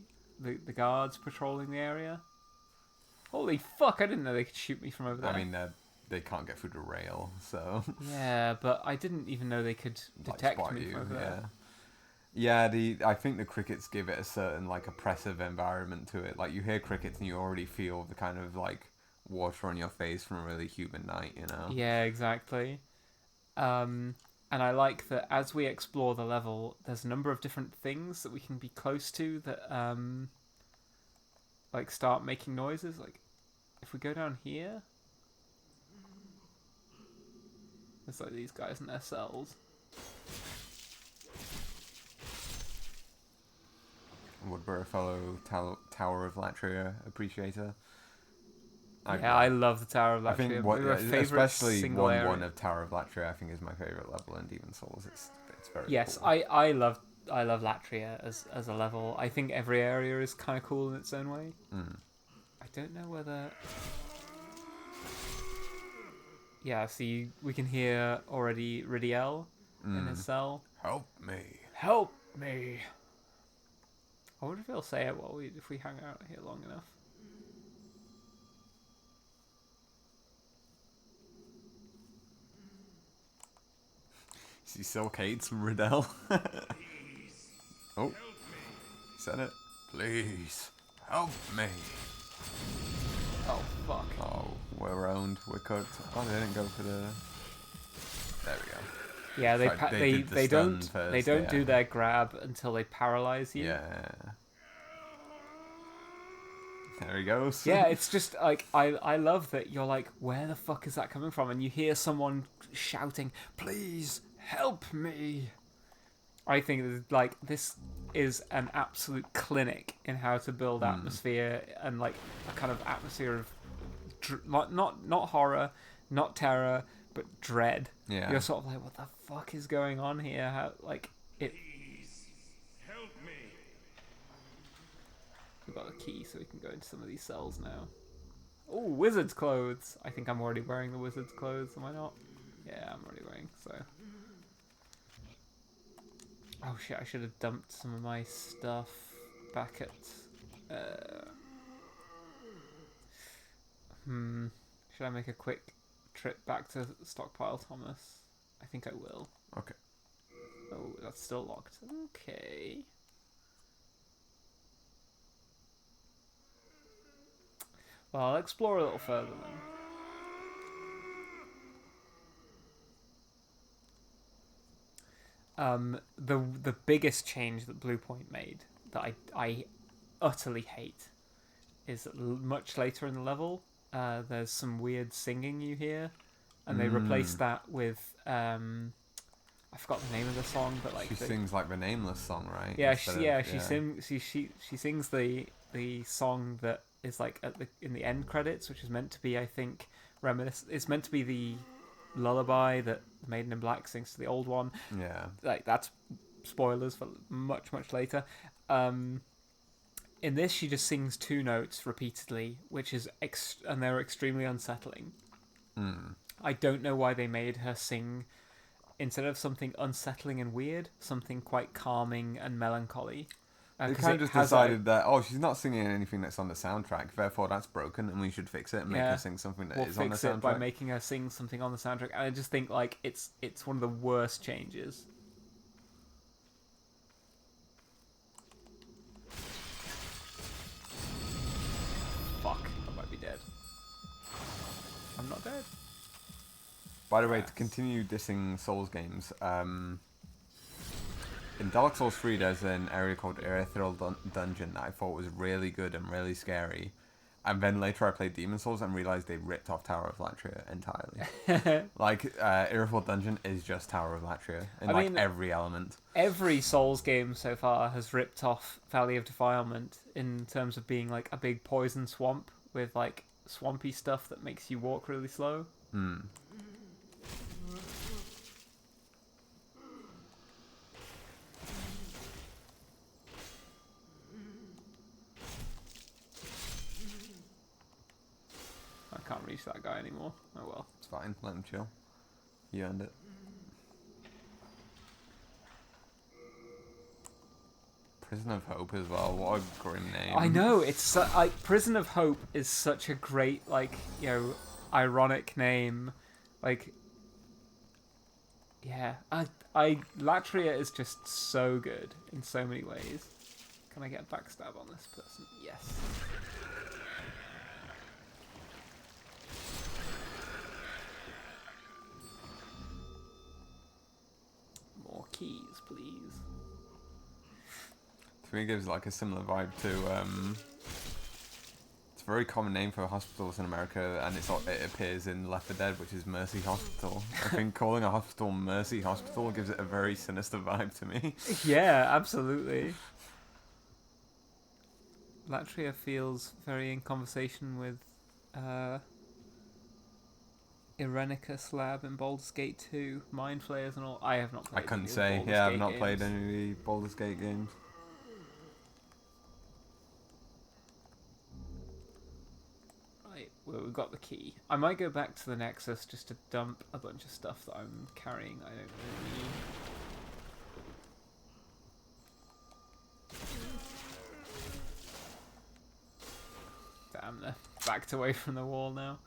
guards patrolling the area. Holy fuck! I didn't know they could shoot me from over there. I mean, they can't get through the rail, so. Yeah, but I didn't even know they could detect me from over there. Yeah, I think the crickets give it a certain like oppressive environment to it. Like you hear crickets and you already feel the kind of like water on your face from a really humid night, you know? Yeah, exactly. And I like that as we explore the level, there's a number of different things that we can be close to that like start making noises. Like if we go down here, there's like these guys in their cells. Woodborough fellow Tower of Latria appreciator. I love the Tower of Latria. I think especially 1-1 of Tower of Latria, I think is my favorite level in Demon's Souls. It's very cool. I love Latria as a level. I think every area is kind of cool in its own way. I don't know whether. Yeah, see, we can hear already Ridiel in his cell. Help me! Help me! I wonder if he'll say it if we hang out here long enough. He still hates Riddell. Oh, said it. Please help me. Oh fuck. Oh, we're owned. We're cooked. Oh, they didn't go for the. There we go. Yeah, they don't do their grab until they paralyze you. Yeah. There he goes. Yeah, it's just like I love that you're like, where the fuck is that coming from? And you hear someone shouting, "Please help me!" I think like this is an absolute clinic in how to build atmosphere and like a kind of atmosphere of not horror, not terror, but dread. Yeah. You're sort of like, what the fuck is going on here? How like it. Help me. We've got a key, so we can go into some of these cells now. Oh, wizard's clothes. I think I'm already wearing the wizard's clothes. Am I not? Yeah, I'm already wearing. So. Oh shit! I should have dumped some of my stuff back at. Should I make a quick trip back to stockpile, Thomas? I think I will. Okay. Oh, that's still locked. Okay. Well, I'll explore a little further then. The biggest change that Bluepoint made that I utterly hate is that much later in the level, there's some weird singing you hear, and they replaced that with I forgot the name of the song, but like she sings like the Nameless song, right? Yeah, she sings the song that is like in the end credits, which is meant to be, I think, it's meant to be the lullaby that Maiden in Black sings to the old one. Yeah. Like, that's spoilers for much later. In this, she just sings two notes repeatedly, which is and they're extremely unsettling. I don't know why they made her sing, instead of something unsettling and weird, something quite calming and melancholy. They kind of just decided that, she's not singing anything that's on the soundtrack, therefore that's broken, and we should fix it and make her sing something that is on the soundtrack. We'll fix it by making her sing something on the soundtrack. And I just think, like, it's one of the worst changes. Fuck, I might be dead. I'm not dead. By the way, to continue dissing Souls games, in Dark Souls 3 there's an area called Ethereal Dungeon that I thought was really good and really scary. And then later I played Demon Souls and realised they ripped off Tower of Latria entirely. Like, Ethereal Dungeon is just Tower of Latria in every element. Every Souls game so far has ripped off Valley of Defilement in terms of being like a big poison swamp with like swampy stuff that makes you walk really slow. I can't reach that guy anymore. Oh well. It's fine, let him chill. You earned it. Prison of Hope as well, what a grim name. I know, it's like Prison of Hope is such a great, like, you know, ironic name. Like, yeah, Latria is just so good in so many ways. Can I get a backstab on this person? Yes. More keys, please. To me, it gives like a similar vibe to it's a very common name for hospitals in America, and it appears in Left 4 Dead, which is Mercy Hospital. I think calling a hospital Mercy Hospital gives it a very sinister vibe to me. Yeah, absolutely. Latria feels very in conversation with Irenicus Lab in Baldur's Gate 2, Mind Flayers and all. I have not played I couldn't say. Yeah, I've not played any of the Baldur's Gate games. Right, well, we've got the key. I might go back to the Nexus just to dump a bunch of stuff that I'm carrying I don't really need. Damn, they're backed away from the wall now.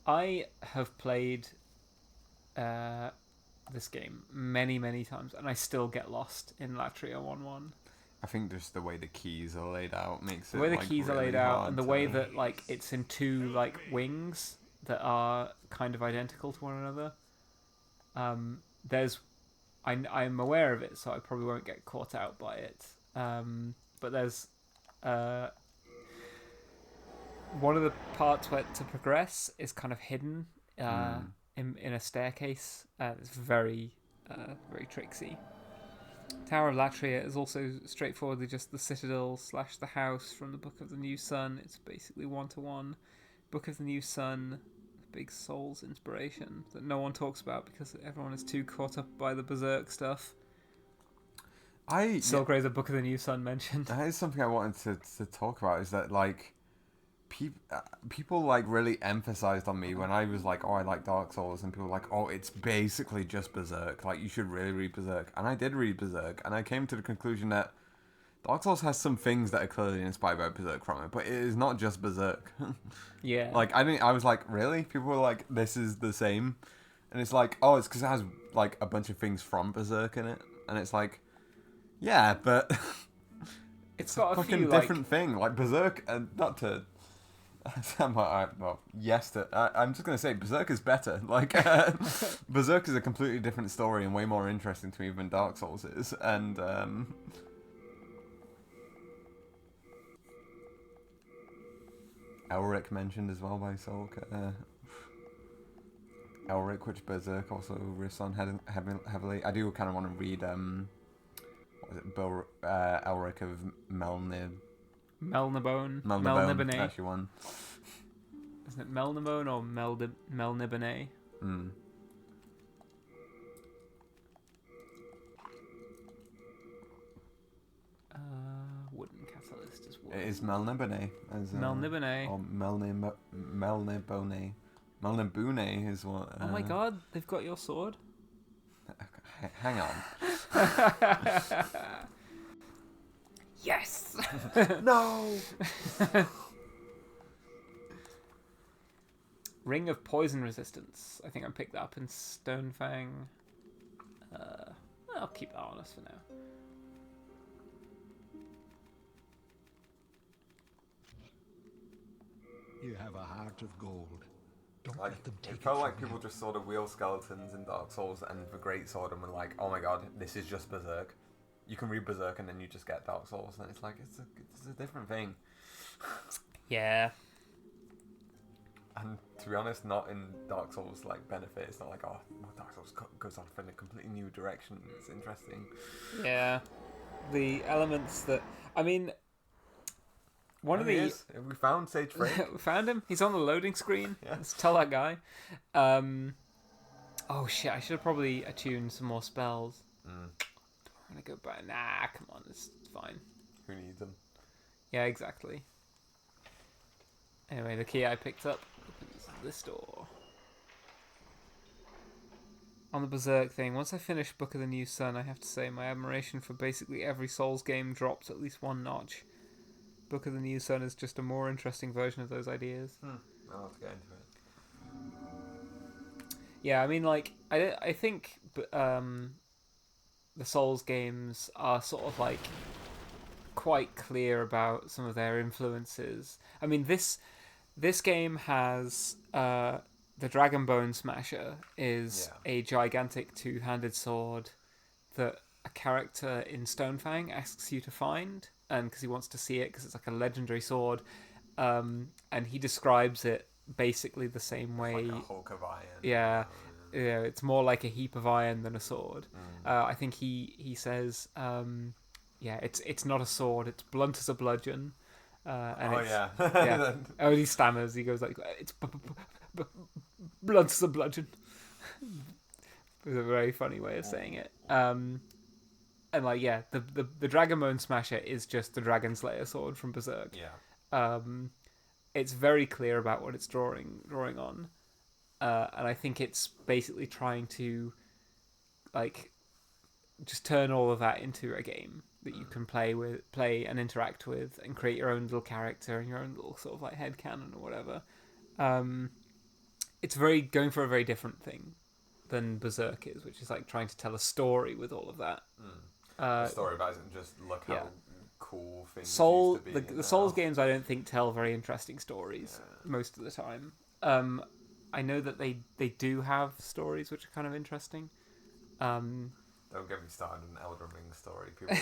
I have played this game many times, and I still get lost in Latria 1-1. I think just the way the keys are laid out makes it the way the like, keys really are laid out, hard and the way that like it's in two like wings that are kind of identical to one another. I'm aware of it, so I probably won't get caught out by it. But there's one of the parts where to progress is kind of hidden in a staircase. It's very tricksy. Tower of Latria is also straightforwardly just the citadel / the house from the Book of the New Sun. It's basically 1-to-1. Book of the New Sun, big Souls inspiration that no one talks about because everyone is too caught up by the Berserk stuff. Silgrave's a Book of the New Sun mentioned. That is something I wanted to talk about, is that like people like really emphasized on me when I was like, oh, I like Dark Souls, and people were like, oh, it's basically just Berserk, like you should really read Berserk. And I did read Berserk, and I came to the conclusion that Dark Souls has some things that are clearly inspired by Berserk from it, but it is not just Berserk. Yeah. Like I was like, really? People were like, this is the same, and it's like, oh, it's because it has like a bunch of things from Berserk in it, and it's like, yeah, but it's got a fucking different thing, like Berserk, and not to. I'm just gonna say Berserk is better. Like Berserk is a completely different story and way more interesting to me than Dark Souls is. And Elric mentioned as well by Solk. Elric, which Berserk also riffs on heavily. I do kind of want to read what is it? Elric of Melnibone. That's your one. Isn't it Melnibone or Melnibone? Wooden Catalyst as well. It is Melnibone. Melnibone. Or Melnibone. Melnibune is what... oh my god, they've got your sword? Hang on. Yes! No! Ring of Poison Resistance. I think I picked that up in Stonefang. I'll keep that on us for now. You have a heart of gold. Don't Like, let them take it felt from like people you. just saw the wheel skeletons in Dark Souls and the Great Sword and were like, oh my god, this is just Berserk. You can read Berserk and then you just get Dark Souls, and it's like, it's a different thing. Yeah. And to be honest, not in Dark Souls like benefit. It's not like, oh, Dark Souls goes off in a completely new direction. It's interesting. Yeah. The elements that... I mean... We found Sage Frake. We found him. He's on the loading screen. Yeah. Let's tell that guy. Oh shit, I should have probably attuned some more spells. I'm gonna go back. Nah, come on, it's fine. Who needs them? Yeah, exactly. Anyway, the key I picked up opens this door. On the Berserk thing, once I finish Book of the New Sun, I have to say my admiration for basically every Souls game drops at least one notch. Book of the New Sun is just a more interesting version of those ideas. I'll have to get into it. Yeah, I mean, like, I think the Souls games are sort of, like, quite clear about some of their influences. I mean, this game has... the Dragonbone Smasher is a gigantic two-handed sword that a character in Stonefang asks you to find, and because he wants to see it, because it's like a legendary sword, and he describes it basically the same way. It's like a hulk of iron. Yeah, it's more like a heap of iron than a sword. I think he says, it's not a sword; it's blunt as a bludgeon. Oh, he stammers. He goes like, "It's blunt as a bludgeon." It's a very funny way of saying it. And like, yeah, the Dragonbone Smasher is just the Dragon Slayer sword from Berserk. Yeah. It's very clear about what it's drawing on, and I think it's basically trying to, like, just turn all of that into a game that you can play and interact with, and create your own little character and your own little sort of like headcanon or whatever. It's going for a very different thing than Berserk is, which is like trying to tell a story with all of that. The story about it isn't just look how cool things used to be. The Souls games, I don't think, tell very interesting stories most of the time. I know that they do have stories which are kind of interesting. Don't get me started on Elden Ring story. People,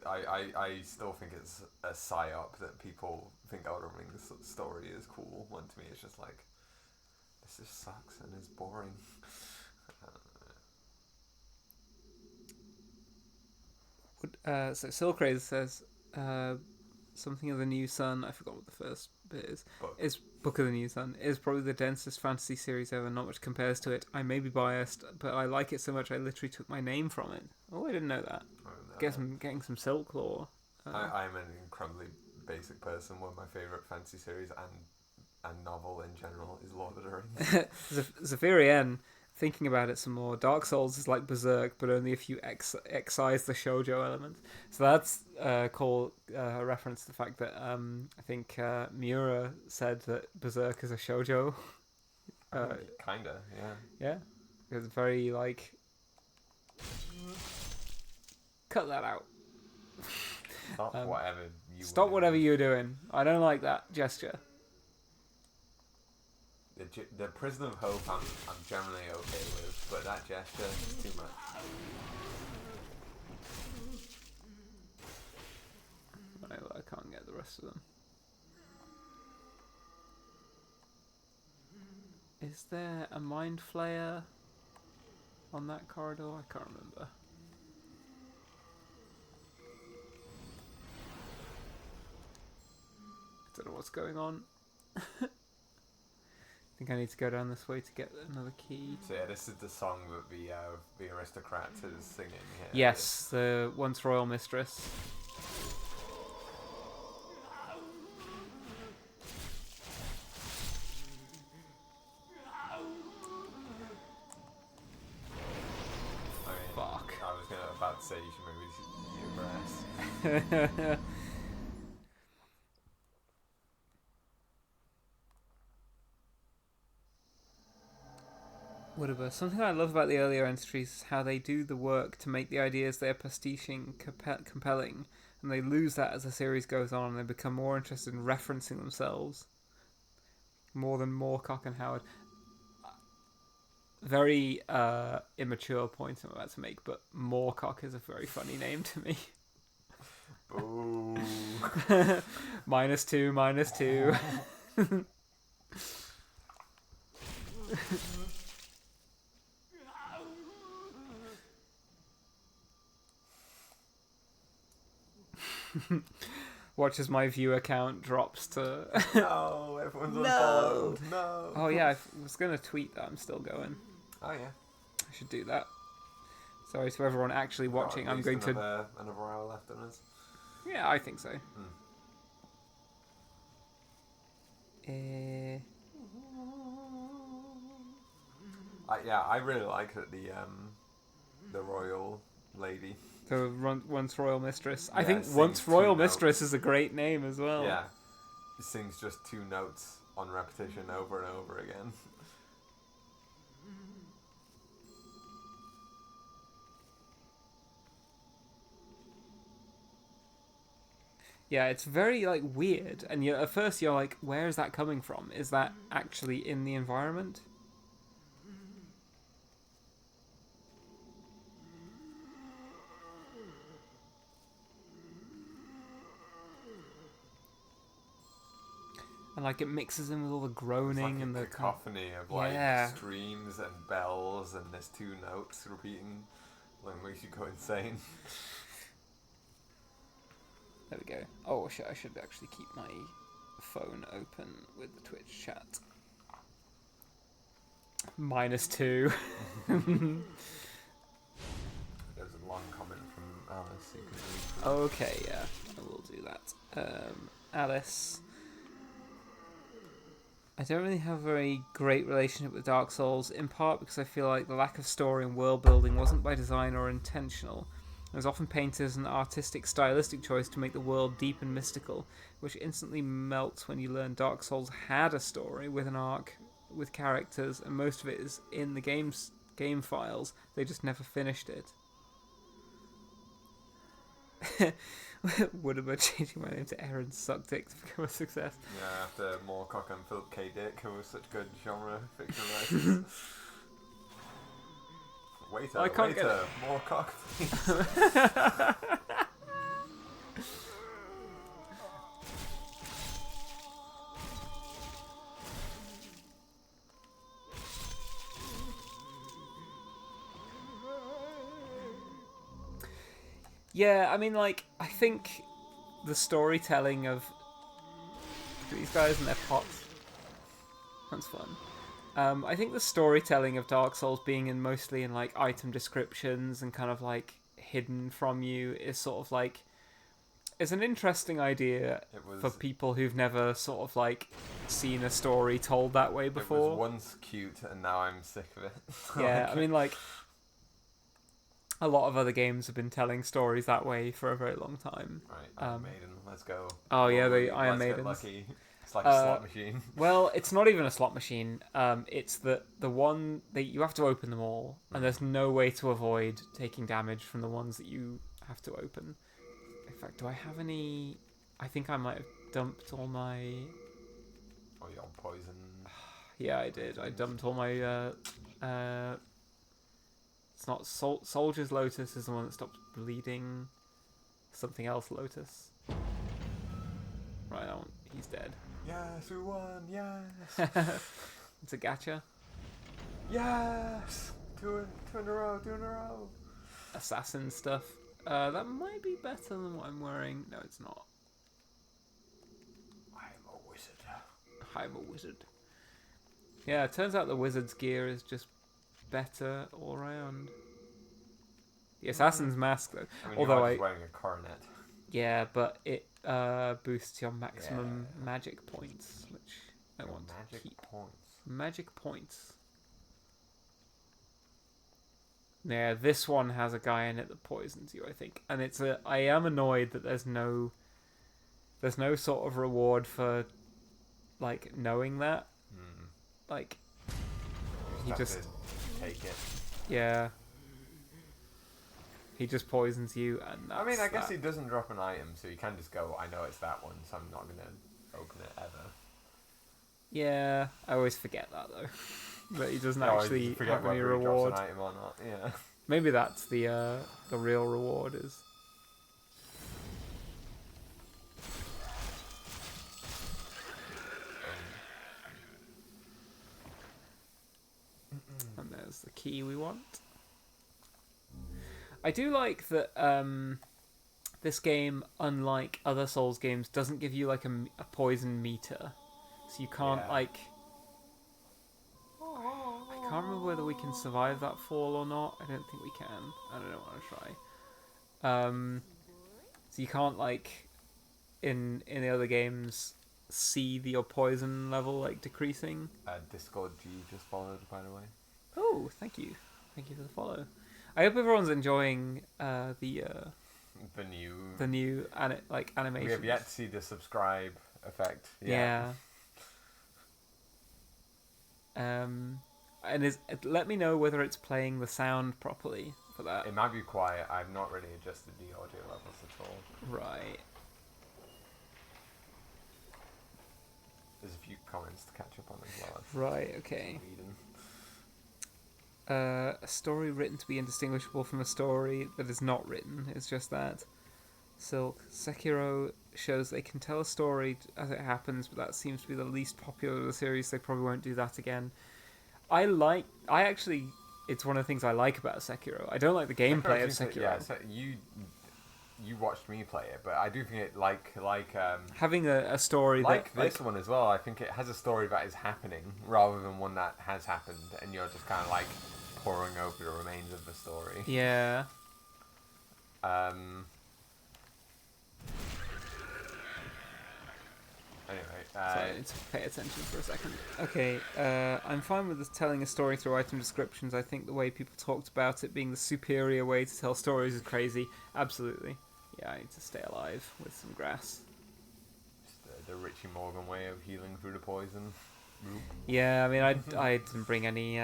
I still think it's a psyop that people think Elden Ring's story is cool, when to me it's just like, this just sucks and it's boring. So Silkraze says something of the New Sun. I forgot what the first bit is. Is Book of the New Sun is probably the densest fantasy series ever. Not much compares to it. I may be biased, but I like it so much I literally took my name from it. Oh, I didn't know that. Getting some Silklore. I'm an incredibly basic one. One of my favourite fantasy series and novel in general is Lord of the Rings. Zephyrian, thinking about it some more, Dark Souls is like Berserk, but only if you excise the shoujo element. So that's called a reference to the fact that I think Miura said that Berserk is a shoujo. Kinda, yeah. Yeah, it's very like. Cut that out. Stop whatever you're doing. I don't like that gesture. The Prison of Hope I'm generally okay with, but that gesture is too much. I can't get the rest of them. Is there a Mind Flayer on that corridor? I can't remember. I don't know what's going on. I think I need to go down this way to get another key. So yeah, this is the song that the aristocrat is singing here. Yes, the once royal mistress. Fuck. I was about to say you should maybe use your breast. Whatever. Something I love about the earlier entries is how they do the work to make the ideas they're pastiching compelling, and they lose that as the series goes on, and they become more interested in referencing themselves more than Moorcock and Howard. Very immature point I'm about to make, but Moorcock is a very funny name to me. Boo. -2, -2. Watch as my viewer count drops to... No, everyone's unfollowed. No. Oh yeah, I was going to tweet that I'm still going. Oh yeah. I should do that. Sorry to everyone actually watching. I'm going to... Another hour left on us. Yeah, I think so. I really like that the royal lady. The once royal mistress. I think once royal mistress is a great name as well. Yeah, it sings just 2 notes on repetition over and over again. Yeah, it's very like weird, and at first you're like, where is that coming from? Is that actually in the environment? And like it mixes in with all the groaning like and the cacophony of like streams and bells, and there's 2 notes repeating, like makes you go insane. There we go. Oh shit! I should actually keep my phone open with the Twitch chat. -2. There's a long comment from Alice. You can read. Okay, yeah, I will do that. Alice. I don't really have a very great relationship with Dark Souls, in part because I feel like the lack of story and world building wasn't by design or intentional. It was often painted as an artistic, stylistic choice to make the world deep and mystical, which instantly melts when you learn Dark Souls had a story with an arc, with characters, and most of it is in the game files. They just never finished it. Would have been changing my name to Aaron Suckdick to become a success. Yeah, after Moorcock and Philip K. Dick, who was such good genre fiction writers. Waiter, I can't waiter, Moorcock, please. Yeah, I mean, like, I think the storytelling of these guys and their pots, that's fun. I think the storytelling of Dark Souls being in mostly in like item descriptions and kind of like hidden from you is sort of like, it's an interesting idea for people who've never sort of like seen a story told that way before. It was once cute and now I'm sick of it. Yeah, I mean, like, a lot of other games have been telling stories that way for a very long time. Right, Iron Maiden, let's go. Oh yeah, the Iron Maiden. Maidens. It's like a slot machine. Well, it's not even a slot machine. It's the one that you have to open them all, and there's no way to avoid taking damage from the ones that you have to open. In fact, do I have any? I think I might have dumped all my. Oh, you're on poison. Yeah, I did. I dumped all my. It's not Soldier's Lotus is the one that stops bleeding. Something else Lotus. Right, that one, he's dead. Yes, we won. Yes. It's a gacha. Yes. Two in a row. Assassin stuff. That might be better than what I'm wearing. No, it's not. I'm a wizard. Yeah, it turns out the wizard's gear is just better all around. The assassin's mask, though. I mean, although you're wearing a coronet. Yeah, but it boosts your maximum magic points, which I want to keep. Magic points. Yeah, this one has a guy in it that poisons you, I think, and I am annoyed that there's no sort of reward for like knowing that. Like, he just take it. Yeah. He just poisons you, and that's I mean, I guess he doesn't drop an item, so you can just go, I know it's that one, so I'm not going to open it ever. Yeah, I always forget that, though. That he doesn't actually have any reward. He drops an item or not. Yeah. Maybe that's the real reward is. And there's the key we want. I do like that this game, unlike other Souls games, doesn't give you like a poison meter. So you can't like... I can't remember whether we can survive that fall or not. I don't think we can. I don't want to try. So you can't like... In the other games, see your poison level like decreasing. Discord G just followed, by the way. Oh, thank you. Thank you for the follow. I hope everyone's enjoying the new animation. We have yet to see the subscribe effect. Yeah. And let me know whether it's playing the sound properly for that. It might be quiet. I've not really adjusted the audio levels at all. Right. There's a few comments to catch up on as well. Right. Okay. A story written to be indistinguishable from a story that is not written. It's just that. Silk. Sekiro shows they can tell a story as it happens, but that seems to be the least popular of the series. They probably won't do that again. It's one of the things I like about Sekiro. I don't like the gameplay of Sekiro. Yeah, so you watched me play it, but I do think it having a story like this one as well. I think it has a story that is happening rather than one that has happened, and you're just kind of like poring over the remains of the story. Yeah. Anyway, sorry, I need to pay attention for a second. Okay, I'm fine with this telling a story through item descriptions. I think the way people talked about it being the superior way to tell stories is crazy. Absolutely. Yeah, I need to stay alive with some grass. Just the Richie Morgan way of healing through the poison. Yeah, I mean, I didn't bring any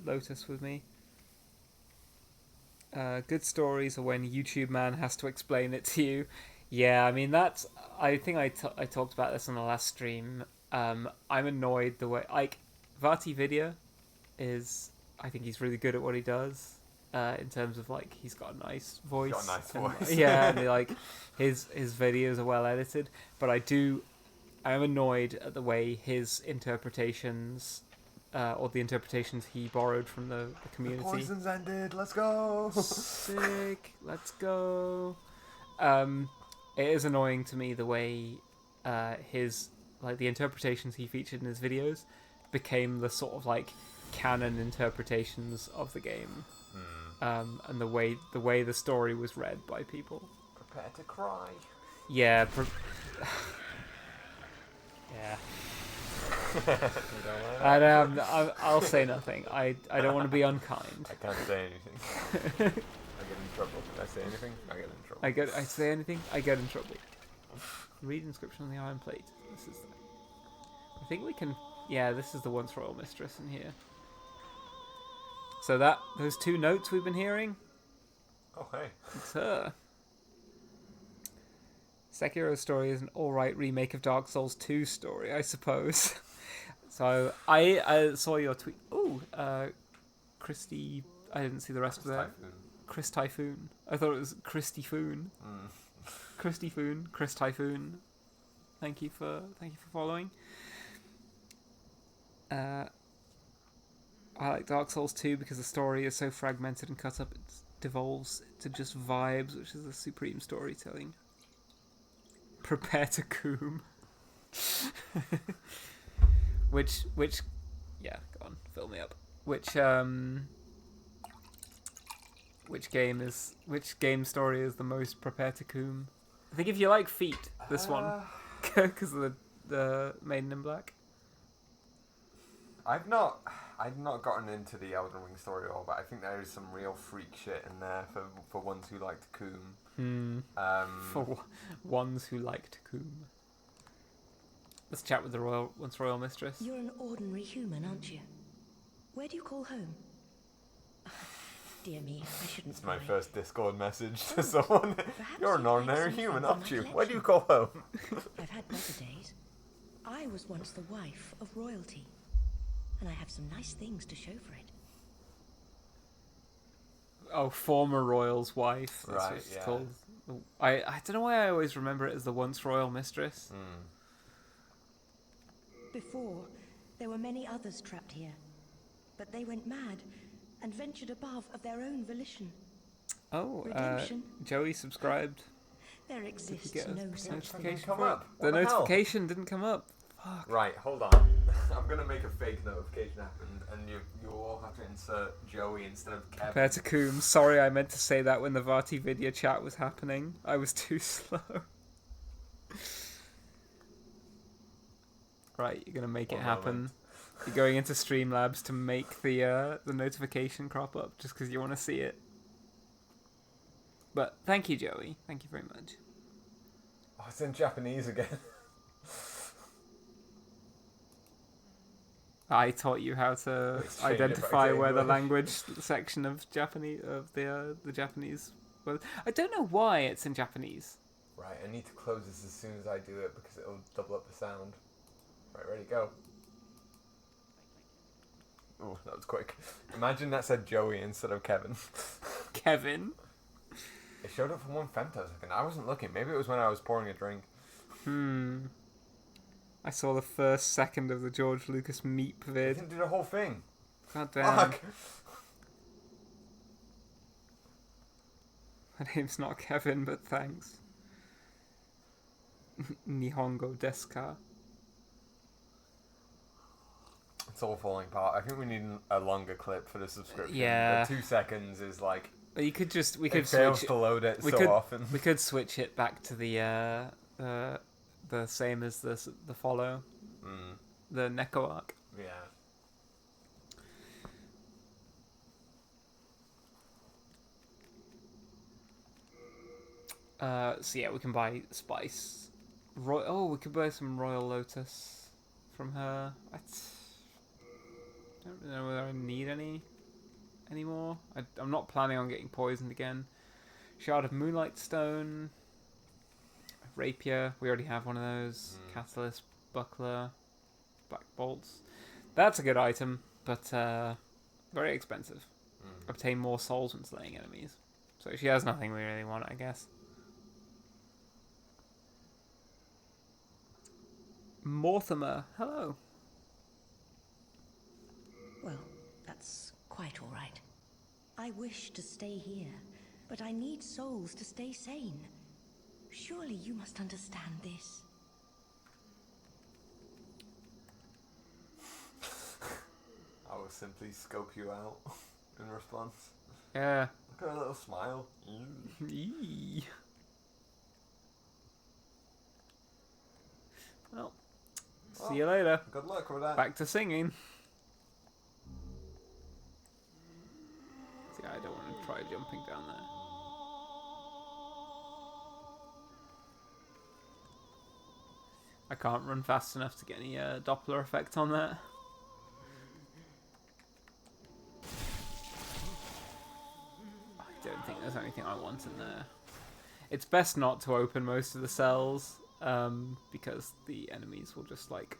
lotus with me. Good stories are when YouTube man has to explain it to you. Yeah, I mean that's. I think I talked about this on the last stream. I'm annoyed the way Vati Vidya is. I think he's really good at what he does. In terms of like he's got a nice voice. Got a nice voice. Yeah, and like his videos are well edited. But I am annoyed at the way his interpretations. Or the interpretations he borrowed from the community. The poison's ended. Let's go. Sick. Let's go. It is annoying to me the way his the interpretations he featured in his videos became the sort of like canon interpretations of the game, and the way the story was read by people. Prepare to cry. Yeah. Yeah. I'll say nothing. I don't want to be unkind. I can't say anything. I get in trouble. Can I say anything? I get in trouble. I say anything, I get in trouble. Read inscription on the iron plate. This is. I think we can. Yeah, this is the once royal mistress in here. So those 2 notes we've been hearing. Oh hey. It's her. Sekiro's story is an alright remake of Dark Souls 2 story, I suppose. So I saw your tweet. Oh, Christy. I didn't see the rest of that. Chris Typhoon. I thought it was Christy Foon. Christy Foon. Chris Typhoon. Thank you for following. I like Dark Souls 2 because the story is so fragmented and cut up. It devolves to just vibes, which is the supreme storytelling. Prepare to coom. Which yeah, go on, fill me up. Which game story is the most prepare to coom? I think if you like feet, this one, because of the Maiden in Black. I've not gotten into the Elden Ring story at all, but I think there is some real freak shit in there for ones who like to coom. For ones who like to coom. Let's chat with the once royal mistress. You're an ordinary human, aren't you? Where do you call home? Dear me, I shouldn't. It's my first Discord message to someone. You're an ordinary human, aren't you? Where do you call home? I've had better days. I was once the wife of royalty, and I have some nice things to show for it. Oh, former royal's wife. That's right, what it's yeah. called. I don't know why I always remember it as the once royal mistress. Before, there were many others trapped here, but they went mad and ventured above of their own volition. Oh, Redemption. Joey subscribed. There Did exists you get no a such notification? thing. Come for it? up. The What the hell? notification didn't come up. Fuck. Right, hold on. I'm gonna make a fake notification happen, and you all have to insert Joey instead of Kevin. Prepare to coom. Sorry, I meant to say that when the Vati video chat was happening. I was too slow. Right, you're gonna make it One happen. moment. You're going into Streamlabs to make the notification crop up just because you want to see it. But thank you, Joey. Thank you very much. Oh, it's in Japanese again. I taught you how to Let's change it identify back to where the English. language section of Japanese of the Japanese. Well, I don't know why it's in Japanese. Right, I need to close this as soon as I do it because it'll double up the sound. Right, ready, go. Oh, that was quick. Imagine that said Joey instead of Kevin. Kevin. It showed up for one femtosecond. I wasn't looking. Maybe it was when I was pouring a drink. I saw the first second of the George Lucas Meep I vid. didn't do the whole thing. God damn. Fuck. My name's not Kevin, but thanks. Nihongo desu ka? It's all falling apart. I think we need a longer clip for the subscription. Yeah. The 2 seconds is like... We could It fails switch to load it we so could, often. We could switch it back to the same as the follow, the Neko arc. Yeah. So yeah, we can buy spice. We could buy some Royal Lotus from her. I don't really know whether I need any. anymore. I'm not planning on getting poisoned again. Shard of Moonlight Stone. Rapier. We already have one of those. Catalyst, Buckler, Black Bolts. That's a good item, but very expensive. Obtain more souls when slaying enemies. So she has nothing we really want, I guess. Mortimer, hello. Well, that's quite all right. I wish to stay here, but I need souls to stay sane. Surely you must understand this. I will simply scope you out in response. Yeah. Look at her little smile. Eee. Well, see you later. Good luck with that. Back to singing. See, I don't want to try jumping down there. I can't run fast enough to get any Doppler effect on that. I don't think there's anything I want in there. It's best not to open most of the cells, because the enemies will just like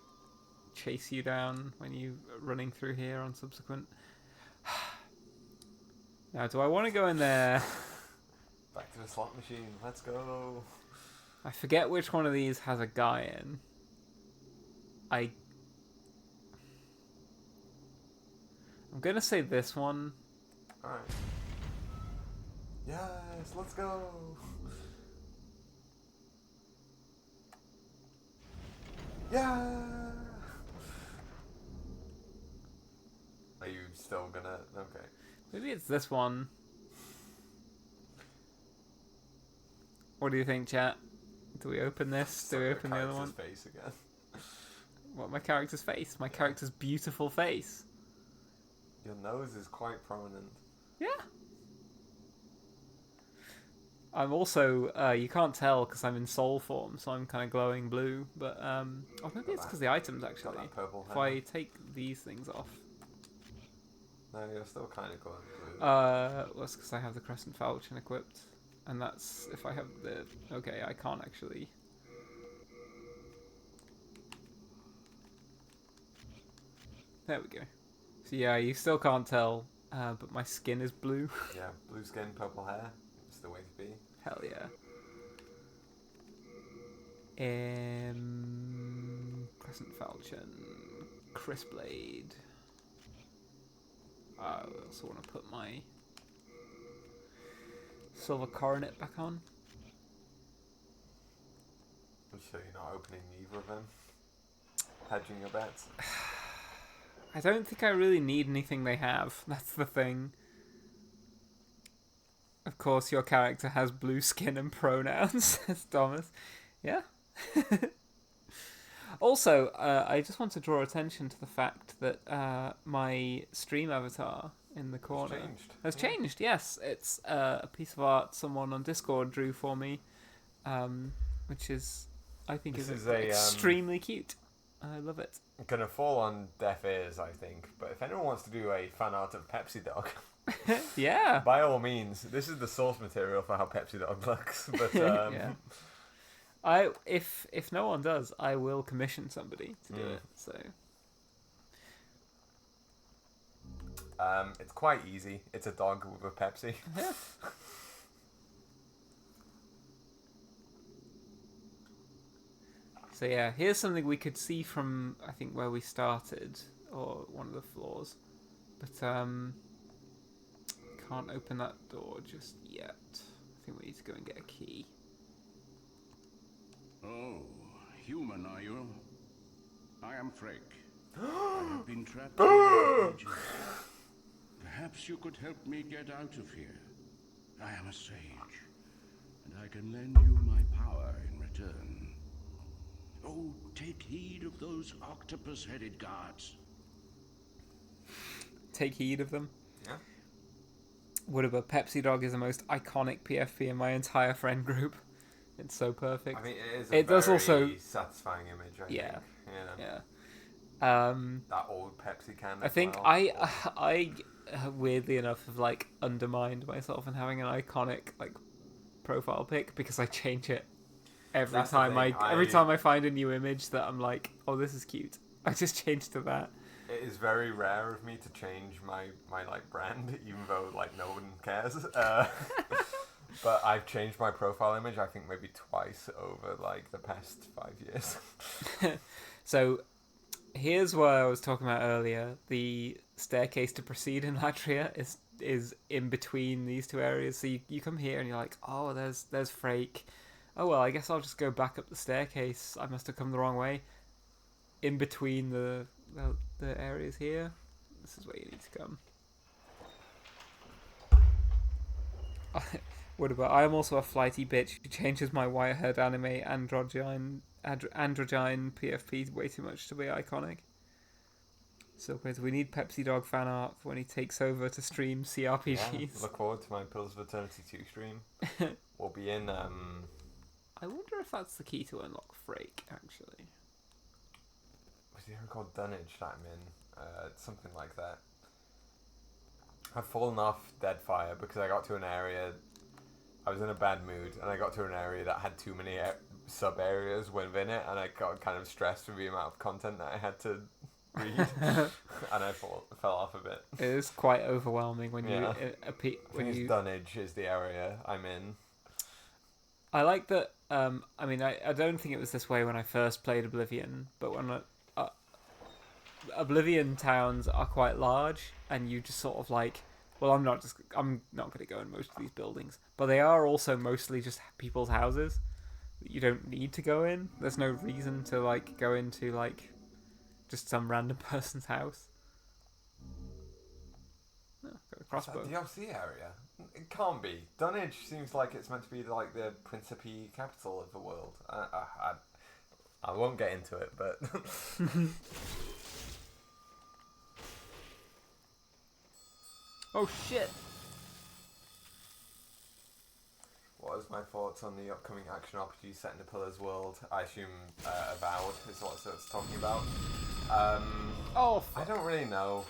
chase you down when you're running through here on subsequent. Now, do I want to go in there? Back to the slot machine. Let's go. I forget which one of these has a guy in. I'm gonna say this one. Alright. Yes, let's go. Yeah. Are you still gonna? Okay. Maybe it's this one. What do you think, chat? Do we open this? Do we open the other one? Face again. What, my character's face? My character's beautiful face. Your nose is quite prominent. Yeah. I'm also, you can't tell because I'm in soul form, so I'm kind of glowing blue, but, oh, maybe it's because the items, actually. If I take these things off. No, you're still kind of glowing blue. Well, it's because I have the Crescent Falchion equipped, and that's, if I have the, okay, I can't actually. There we go. So yeah, you still can't tell, but my skin is blue. Yeah, blue skin, purple hair. It's the way to be. Hell yeah. Crescent Falchion, Crisp Blade. I also want to put my Silver Coronet back on. So you're not opening either of them? Hedging your bets? I don't think I really need anything they have. That's the thing. Of course, your character has blue skin and pronouns, says Thomas. Yeah. Also, I just want to draw attention to the fact that my stream avatar in the corner has changed. Yes, it's a piece of art someone on Discord drew for me, which is, I think, is extremely cute. I love it. Gonna fall on deaf ears, I think. But if anyone wants to do a fan art of Pepsi Dog, yeah, by all means, this is the source material for how Pepsi Dog looks. But yeah. If no one does, I will commission somebody to do it. So it's quite easy. It's a dog with a Pepsi. Yeah. So yeah, here's something we could see from, I think, where we started, or one of the floors. But can't open that door just yet. I think we need to go and get a key. Oh, human are you? I am Freyk. I have been trapped here for ages. Perhaps you could help me get out of here. I am a sage, and I can lend you my power in return. Oh, take heed of those octopus-headed guards. Take heed of them? Yeah. Whatever, Pepsi Dog is the most iconic PFP in my entire friend group. It's so perfect. I mean, it is a very satisfying image, I think. Yeah. Yeah. That old Pepsi can. I think well. I weirdly enough, have like undermined myself and having an iconic like profile pic because I change it every time I find a new image that I'm like, oh, this is cute. I just change to that. It is very rare of me to change my like brand, even though like no one cares. But I've changed my profile image, I think maybe twice over like the past 5 years. So here's what I was talking about earlier. The staircase to proceed in Latria is in between these two areas. So you come here and you're like, oh, there's Frake. Oh well, I guess I'll just go back up the staircase. I must have come the wrong way. In between the areas here, this is where you need to come. What about? I am also a flighty bitch who changes my white-haired anime androgyne PFP way too much to be iconic. So we need Pepsi Dog fan art for when he takes over to stream CRPGs. Yeah, look forward to my Pillars of Eternity 2 stream. We'll be in. I wonder if that's the key to unlock Frake, actually. What's the area called? Dunnage that I'm in. Something like that. I've fallen off Deadfire because I got to an area. I was in a bad mood, and I got to an area that had too many sub-areas within it, and I got kind of stressed with the amount of content that I had to read, and I fell off a bit. It is quite overwhelming when yeah. you... Dunnage is the area I'm in. I like that, I don't think it was this way when I first played Oblivion, but when Oblivion towns are quite large, and you just sort of like... Well, I'm not going to go in most of these buildings, but they are also mostly just people's houses that you don't need to go in. There's no reason to like go into like just some random person's house. Oh, got a crossbow. Is that DLC area? It can't be. Dunnage seems like it's meant to be like the Principe capital of the world. I won't get into it, but. Oh shit! What is my thoughts on the upcoming action RPG set in the Pillars world? I assume Avowed is what it's talking about. I don't really know.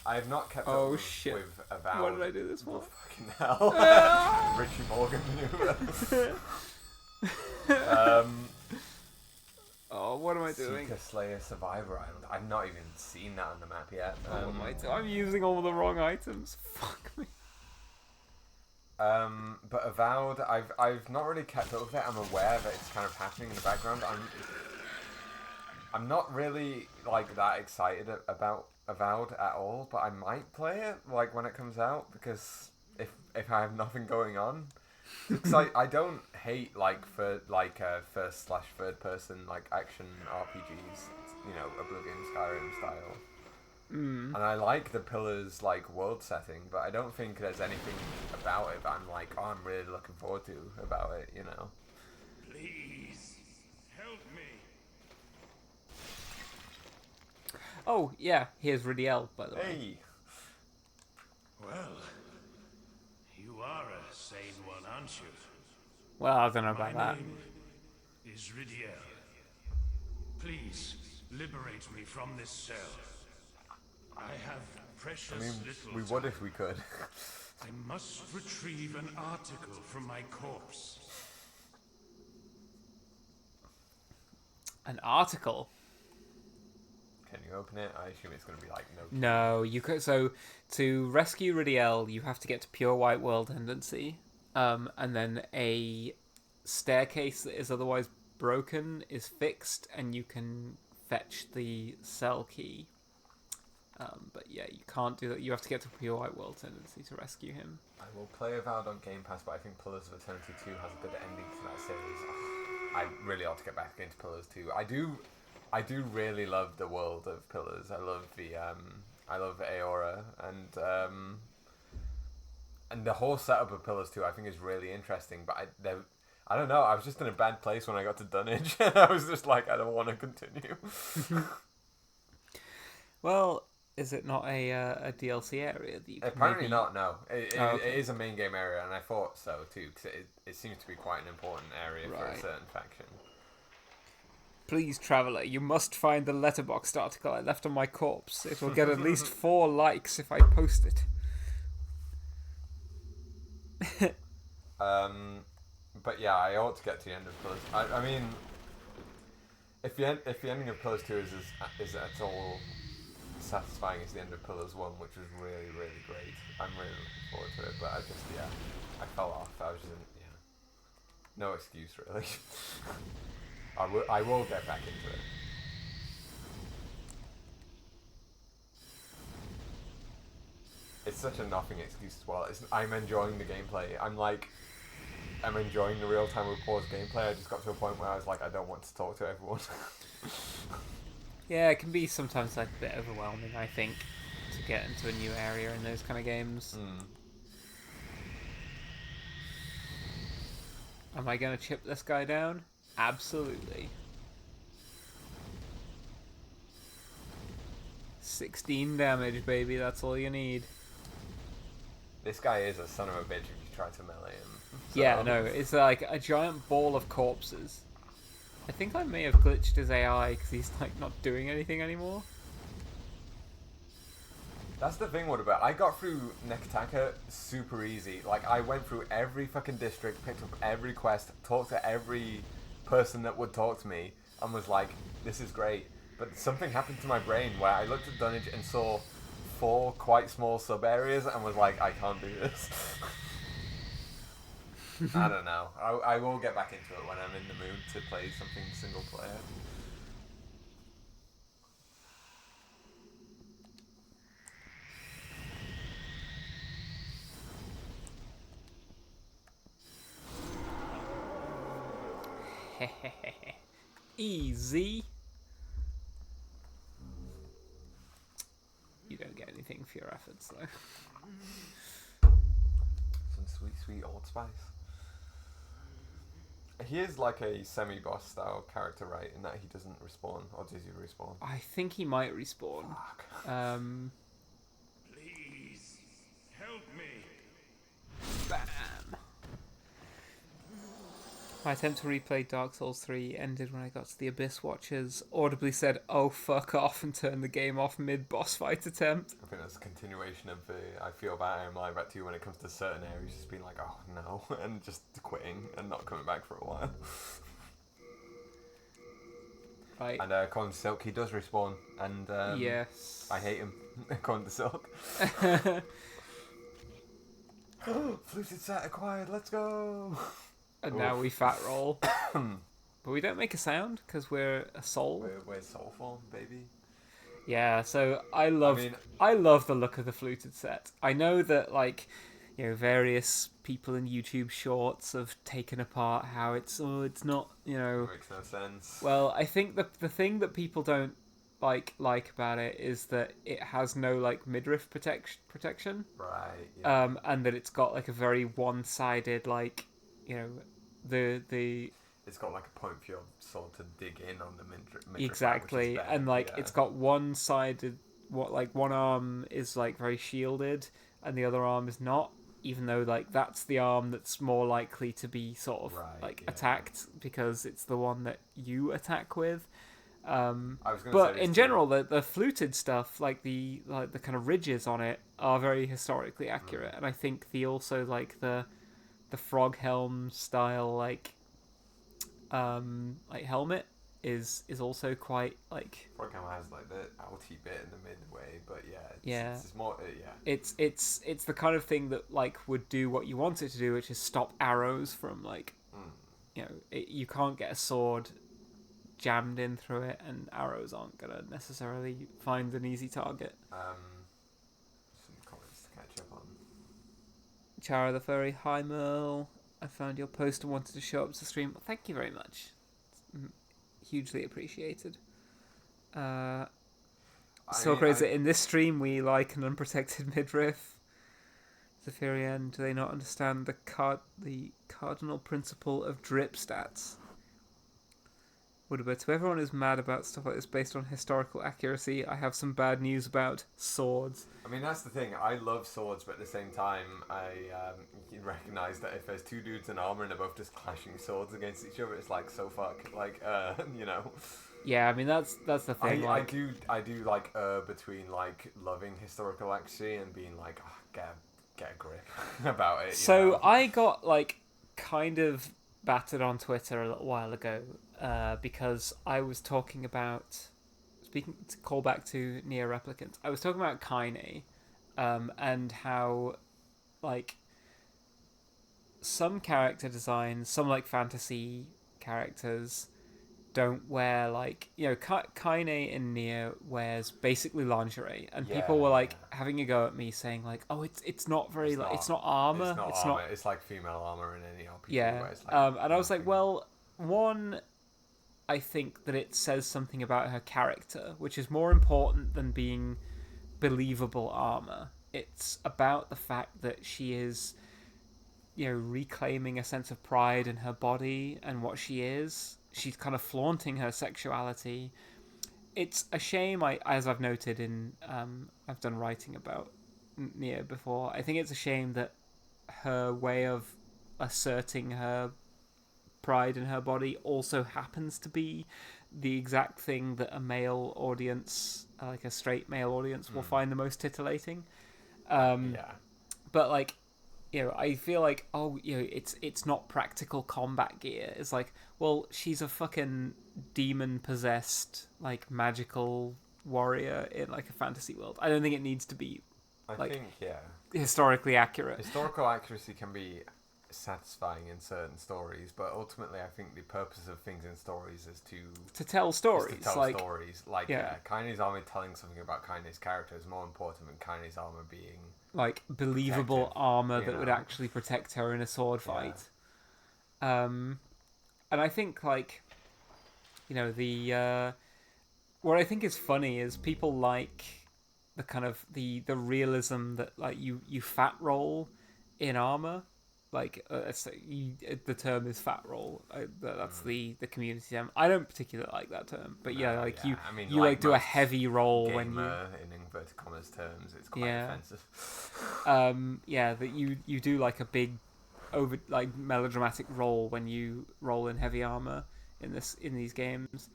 I have not kept up with Avowed. What did I do this for? Oh, fucking hell. Richie Morgan maneuver. Oh, what am I doing? Seeker Slayer Survivor Island. I've not even seen that on the map yet. I'm using all the wrong items. Fuck me. But Avowed, I've not really kept up with it. I'm aware that it's kind of happening in the background. I'm not really like that excited about Avowed at all, but I might play it like when it comes out because if I have nothing going on. Because I don't hate like first/third person like action RPGs, you know, Oblivion, Skyrim style. And I like the Pillars like world setting, but I don't think there's anything about it that I'm like, oh, I'm really looking forward to about it, you know. Please help me. Oh yeah, here's Ridiel, by the way. Hey. Well, you are a sane one, aren't you? Well, I don't know about that. My name is Ridiel. Please liberate me from this cell. I have precious little we would if we could. I must retrieve an article from my corpse. An article? Can you open it? I assume it's going to be like no. No, you could. So to rescue Ridiel, you have to get to Pure White World Tendency, and then a staircase that is otherwise broken is fixed, and you can fetch the cell key. But yeah, you can't do that. You have to get to Pure White World Tendency to rescue him. I will play Avowed on Game Pass, but I think Pillars of Eternity 2 has a good ending to that series. I really ought to get back into Pillars 2. I do really love the world of Pillars. I love Aora and the whole setup of Pillars 2 I think is really interesting, but I don't know, I was just in a bad place when I got to Dunnage and I was just like, I don't want to continue. Well, is it not a DLC area that you can Apparently not, no. It is a main game area, and I thought so too, because it seems to be quite an important area for a certain faction. Please, traveler, you must find the letterboxd article I left on my corpse. It will get at least 4 likes if I post it. But yeah, I ought to get to the end of Pillars. I mean, if the ending of Pillars 2 is at all satisfying as the end of Pillars 1, which was really, really great, I'm really looking forward to it. But I fell off. I was just no excuse really. I will get back into it. It's such a nothing excuse as well. I'm enjoying the gameplay. I'm enjoying the real-time reports gameplay. I just got to a point where I was like, I don't want to talk to everyone. Yeah, it can be sometimes like a bit overwhelming, I think, to get into a new area in those kind of games. Am I going to chip this guy down? Absolutely. 16 damage, baby. That's all you need. This guy is a son of a bitch if you try to melee him. So. Yeah, no, it's like a giant ball of corpses. I think I may have glitched his AI because he's like not doing anything anymore. That's the thing, what about? I got through Nekataka super easy. Like, I went through every fucking district, picked up every quest, talked to every person that would talk to me, and was like, this is great. But something happened to my brain where I looked at Dunnage and saw 4 quite small sub-areas and was like, I can't do this. I don't know. I will get back into it when I'm in the mood to play something single player. Easy. You don't get anything for your efforts, though. Some sweet, sweet Old Spice. He is like a semi-boss style character, right? In that he doesn't respawn, or does he respawn? I think he might respawn. Fuck. Please, help me. Bam. My attempt to replay Dark Souls 3 ended when I got to the Abyss Watchers, audibly said, "Oh, fuck off," and turned the game off mid-boss fight attempt. I think that's a continuation of the I feel about I Am Live at 2 when it comes to certain areas, just being like, oh no, and just quitting and not coming back for a while. Right. And according to Silk, he does respawn, and yes. I hate him, according to Silk. Fluted set acquired, let's go! And now we fat roll. But we don't make a sound because we're a soul. We're soul form, baby. Yeah, so I love the look of the fluted set. I know that various people in YouTube shorts have taken apart how it's not, It makes no sense. Well, I think the thing that people don't like about it is that it has no midriff protection. Right. Yeah. And that it's got a very one-sided the it's got a point for your sword to dig in on the midriff. Exactly, and it's got one-sided. One arm is very shielded, and the other arm is not. Even though that's the arm that's more likely to be sort of attacked because it's the one that you attack with. But in general, the fluted stuff, the kind of ridges on it, are very historically accurate, and I think the frog helm style helmet is also quite frog helm has the outy bit in the midway, but it's more it's the kind of thing that would do what you want it to do, which is stop arrows from you can't get a sword jammed in through it, and arrows aren't gonna necessarily find an easy target. Some comments to catch up on. Chara the Furry, hi Merle. I found your post and wanted to show up to stream. Well, thank you very much. It's hugely appreciated. In this stream we like an unprotected midriff. Zephyrian, do they not understand the cardinal principle of drip stats? Woodward, to everyone who's mad about stuff like this based on historical accuracy, I have some bad news about swords. I mean, that's the thing. I love swords, but at the same time, I you recognise that if there's two dudes in armour and they're both just clashing swords against each other, it's like, so fuck. Like, you know. Yeah, I mean, that's the thing. I do like between like loving historical accuracy and being like, oh, get a grip about it. So know? I got like kind of battered on Twitter a little while ago because I was talking about, speaking to call back to Nier Replicant, I was talking about Kaine and how like some character designs, some like fantasy characters don't wear like, you know, Kaine in Nier wears basically lingerie, and people were like having a go at me saying like, oh, it's not very like it's not armor, it's not it's like female armor in any RPG. Yeah, where it's like, and I was like, well, one, I think that it says something about her character, which is more important than being believable armor. It's about the fact that she is, you know, reclaiming a sense of pride in her body and what she is. She's kind of flaunting her sexuality. It's a shame, as I've noted in, I've done writing about Nier before, I think it's a shame that her way of asserting her pride in her body also happens to be the exact thing that a male audience, like a straight male audience, will find the most titillating. But like, you know, I feel like, oh, you know, it's not practical combat gear. It's like, well, she's a fucking demon-possessed, like, magical warrior in, like, a fantasy world. I don't think it needs to be, like, historically accurate. Historical accuracy can be satisfying in certain stories, but ultimately I think the purpose of things in stories is to tell stories. Stories. Like, Kaine's armor telling something about Kaine's character is more important than Kaine's armor being like believable armor that would actually protect her in a sword fight. And I think, like, you know, the what I think is funny is people like the kind of the realism that, like, you fat roll in armor. Like, the term is fat roll. That's the community term. I don't particularly like that term, but you I mean, you like do a heavy roll when you, in inverted commas terms, it's quite offensive. That you do like a big over like melodramatic roll when you roll in heavy armor in these games.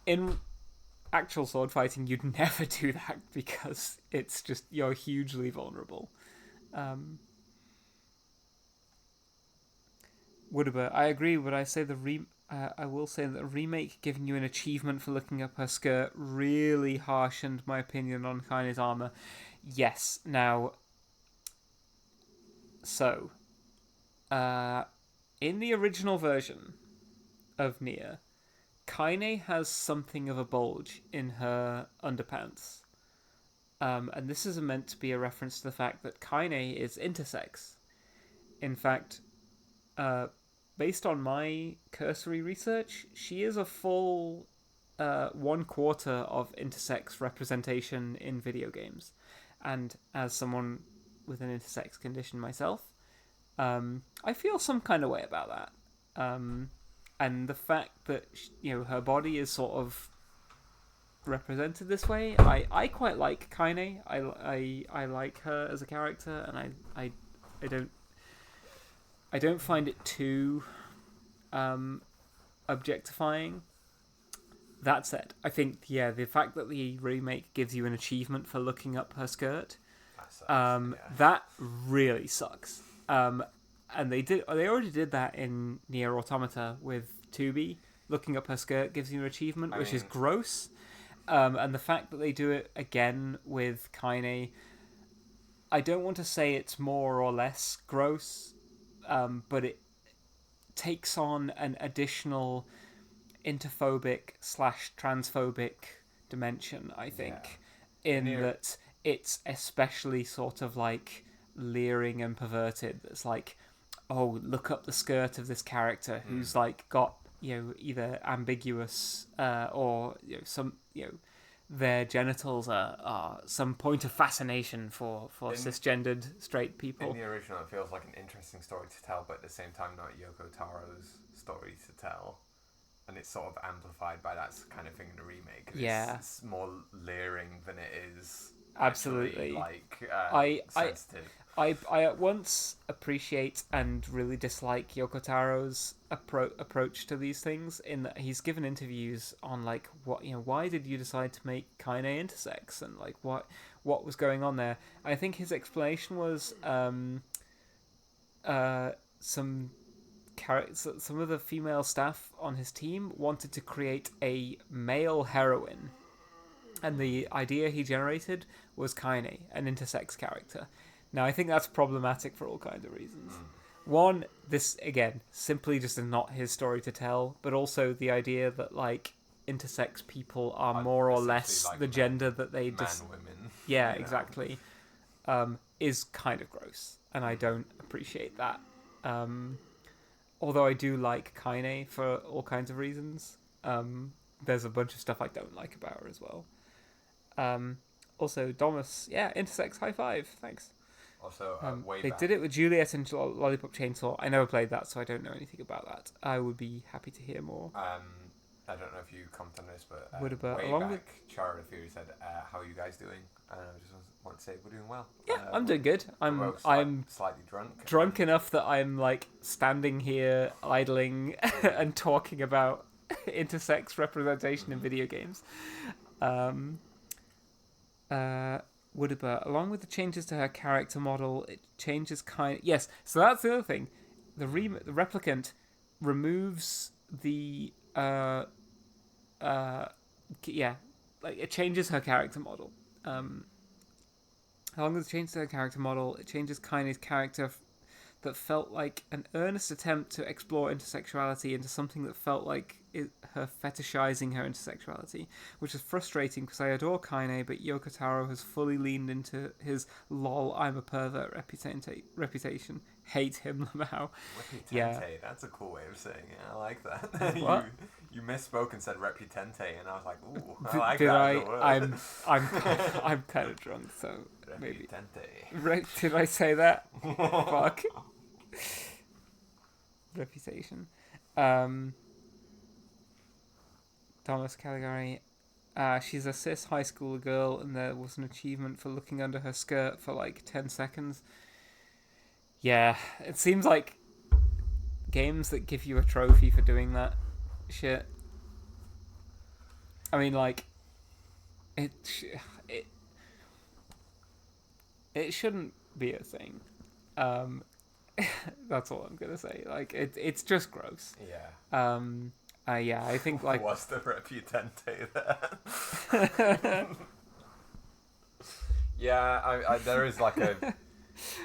In actual sword fighting, you'd never do that because it's just, you're hugely vulnerable. Woodable, I agree, but I say I will say that the remake giving you an achievement for looking up her skirt really harshened my opinion on Kaine's armor. Yes, now, so, in the original version of Nier, Kaine has something of a bulge in her underpants. And this is meant to be a reference to the fact that Kaine is intersex. In fact, based on my cursory research, she is a full 1/4 of intersex representation in video games. And as someone with an intersex condition myself, I feel some kind of way about that. And the fact that, you know, her body is sort of represented this way, I quite like Kaine. I like her as a character, and I don't find it too objectifying. That said, I think, the fact that the remake gives you an achievement for looking up her skirt, that really sucks. And they already did that in Nier Automata with 2B. Looking up her skirt gives you an achievement, which is gross. And the fact that they do it again with Kaine, I don't want to say it's more or less gross, but it takes on an additional interphobic/transphobic dimension, I think, that it's especially sort of like leering and perverted. It's like, oh, look up the skirt of this character who's like got, you know, either ambiguous or, you know, some, you know, their genitals are some point of fascination for cisgendered straight people. In the original, it feels like an interesting story to tell, but at the same time, not Yoko Taro's story to tell. And it's sort of amplified by that kind of thing in the remake. Yeah. It's more leering than it is absolutely sensitive. I at once appreciate and really dislike Yoko Taro's approach to these things, in that he's given interviews on like, what, why did you decide to make Kaine intersex, and like what was going on there. I think his explanation was some of the female staff on his team wanted to create a male heroine, and the idea he generated was Kaine, an intersex character. Now, I think that's problematic for all kinds of reasons. One, this, again, simply just is not his story to tell, but also the idea that, like, intersex people are more or less like the gender that they women. Yeah, exactly. Is kind of gross, and I don't appreciate that. Although I do like Kaine for all kinds of reasons. There's a bunch of stuff I don't like about her as well. Also, Domus, intersex, high five, thanks. Also, they did it with Juliet and Lollipop Chainsaw. I never played that, so I don't know anything about that. I would be happy to hear more. I don't know if you commented on this, but Chara the Fury said, "How are you guys doing?" And I just want to say we're doing well. Yeah, I'm doing good. I'm slightly drunk. Drunk enough that I'm like standing here idling and talking about intersex representation in video games. Woodaba, along with the changes to her character model, it changes Yes, so that's the other thing. The replicant removes the it changes her character model. Along with the changes to her character model, it changes Kaine's character that felt like an earnest attempt to explore intersexuality into something that felt like her fetishizing her intersexuality, which is frustrating because I adore Kaine, but Yoko Taro has fully leaned into his "lol, I'm a pervert" reputation. Hate him, Lamau. Yeah, that's a cool way of saying it. I like that. What? You misspoke and said reputente, and I was like, ooh, I like that. I'm kind of drunk, so maybe. Reputente. Did I say that? Fuck. Reputation. Thomas Caligari. She's a cis high school girl, and there was an achievement for looking under her skirt for like 10 seconds. Yeah, it seems like games that give you a trophy for doing that shit. I mean, like, it shouldn't be a thing. That's all I'm gonna say. Like, it's just gross. Yeah. I think like. What's the reputente there? Yeah, there is like a.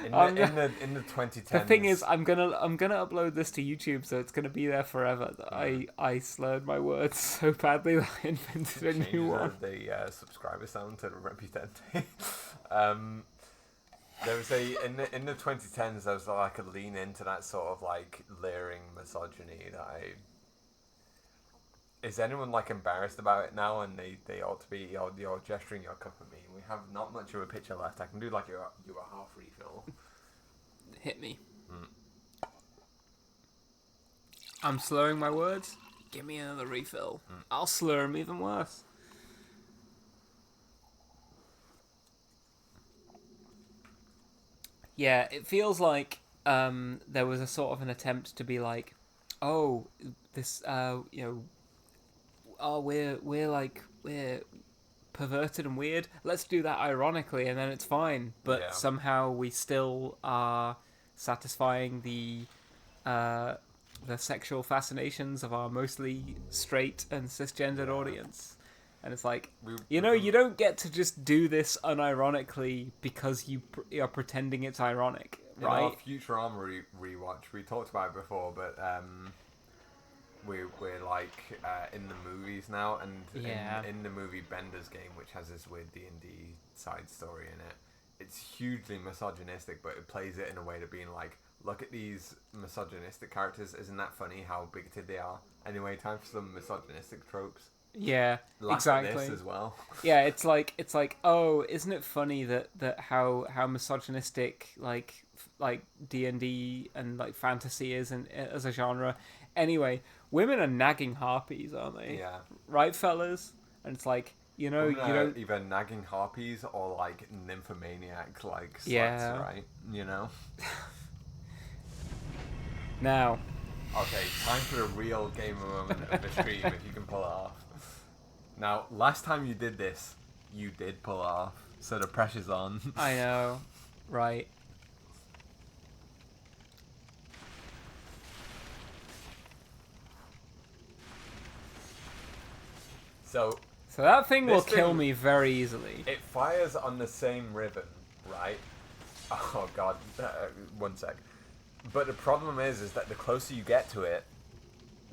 In the 2010s. The thing is, I'm gonna upload this to YouTube, so it's gonna be there forever. That I slurred my words so badly that I invented a new one. The subscriber sound to the reputente. There was in the 2010s. There was like a lean into that sort of like leering misogyny that Is anyone like embarrassed about it now? And they ought to be. You're gesturing your cup at me. We have not much of a picture left. I can do like your half refill. Hit me. I'm slurring my words. Give me another refill. I'll slur them even worse. Yeah, it feels like there was a sort of an attempt to be like, oh, this, we're perverted and weird. Let's do that ironically, and then it's fine. But somehow we still are satisfying the sexual fascinations of our mostly straight and cisgendered audience. And it's like, you don't get to just do this unironically because you are pretending it's ironic, right? In our Futurama rewatch, we talked about it before, but we're like in the movies now, and in the movie Bender's Game, which has this weird D&D side story in it, it's hugely misogynistic, but it plays it in a way to being like, look at these misogynistic characters, isn't that funny how bigoted they are? Anyway, time for some misogynistic tropes. Yeah, exactly. This as well. Yeah, it's like, oh, isn't it funny that how misogynistic like D&D and like fantasy is as a genre, Anyway, women are nagging harpies, aren't they? Yeah. Right, fellas? And it's like, you know, Women you are don't... either nagging harpies or like nymphomaniacs, like sluts, Yeah. right? You know? Now. Okay, time for the real gamer moment of the stream, if you can pull it off. Now, last time you did this, you did pull it off, so the pressure's on. I know. Right. So that thing will this kill thing- me very easily. it fires on the same rhythm, right? Oh god, one sec. But the problem is that the closer you get to it,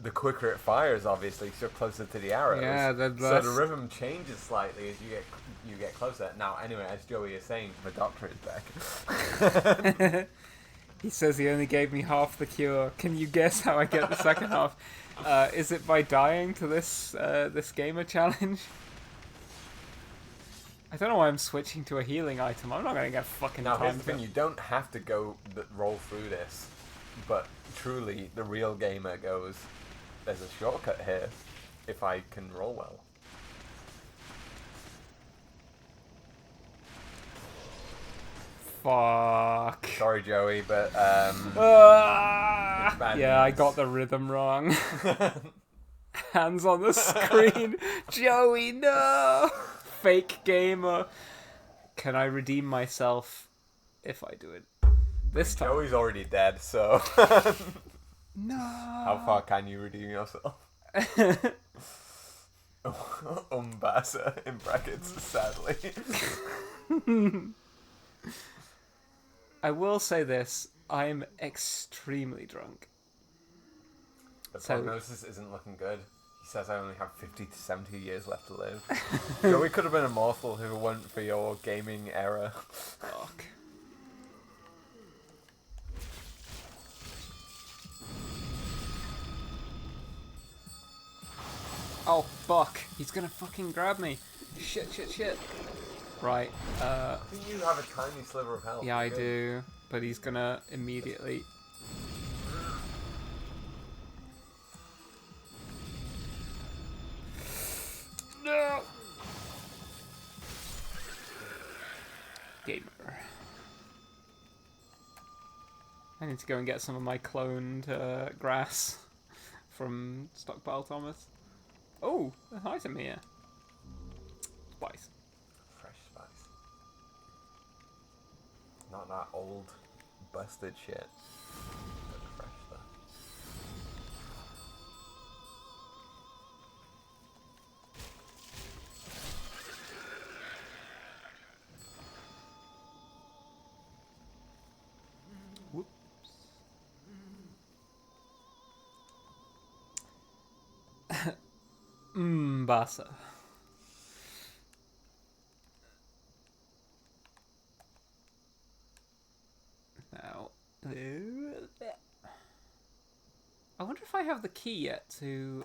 the quicker it fires. Obviously, 'cause you're closer to the arrows. Yeah, so that's... the rhythm changes slightly as you get closer. Now, anyway, as Joey is saying, the doctor is back. He says he only gave me half the cure. Can you guess how I get the second half? Is it by dying to this gamer challenge? I don't know why I'm switching to a healing item. I'm not gonna get fucking Now, here's time the thing: you don't have to roll through this, but truly, the real gamer goes, "There's a shortcut here, if I can roll well." Fuck. Sorry, Joey, but Ah! bad Yeah, I news. got the rhythm wrong. Hands on the screen. Joey, no! Fake gamer. Can I redeem myself if I do it this time? Joey's already dead, so No. how far can you redeem yourself? Umbasa in brackets, sadly. I will say this. I'm extremely drunk. The So- prognosis isn't looking good. He says I only have 50 to 70 years left to live. Joey could have been immortal if it weren't for your gaming era. Fuck. Oh, fuck. He's gonna fucking grab me. Shit. Right, I think you have a tiny sliver of health. yeah, I You're good. do. But he's gonna immediately... No! Gamer. I need to go and get some of my cloned grass from Stockpile Thomas. Oh, an item here. Spice. Fresh spice. Not that old, busted shit. But the fresh stuff. Basa. Now, I wonder if I have the key yet to...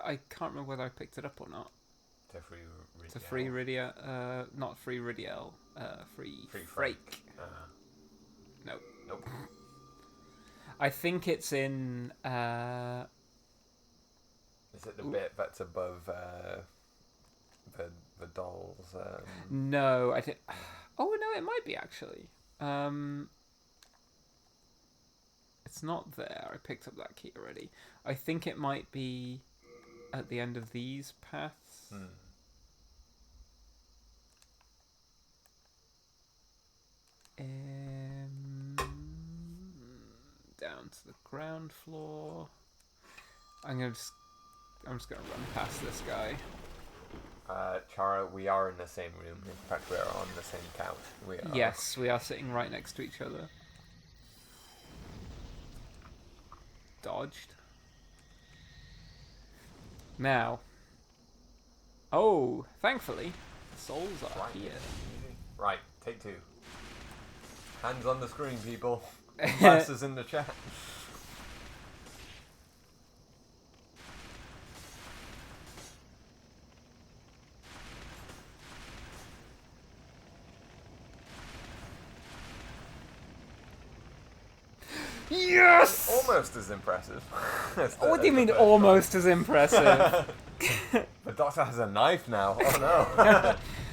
I can't remember whether I picked it up or not. To free Ridiel. To free Ridiel, not free Ridiel, free Frake. Nope. Nope. I think it's in, Is it the bit that's above the dolls? No, I think... Oh, no, it might be, actually. It's not there. I picked up that key already. I think it might be at the end of these paths. Down to the ground floor. I'm just gonna run past this guy. Chara, we are in the same room. In fact, we are on the same couch. We are. Yes, we are sitting right next to each other. Dodged. Now. Oh, thankfully, the souls are Right. here. Right, take two. Hands on the screen, people. Classes in the chat. Yes! almost as impressive. What do you mean almost as impressive? The Doctor has a knife now. Oh no.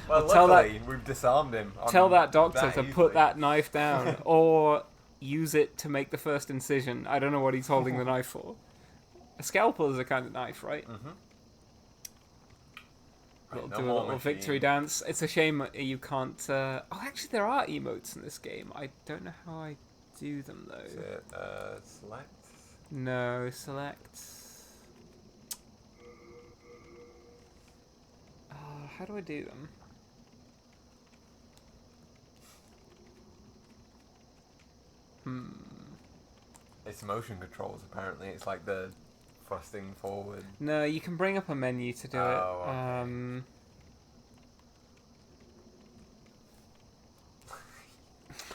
Well, tell luckily, we've disarmed him. Tell that Doctor to easily. put that knife down, or use it to make the first incision. I don't know what he's holding the knife for. A scalpel is a kind of knife, right? Mm-hmm. Do a little victory dance. It's a shame you can't... Oh, actually, there are emotes in this game. I don't know how I do them, though. Is it, select? No, select... how do I do them? It's motion controls, apparently. It's like the thrusting forward. No, you can bring up a menu to do it. Okay.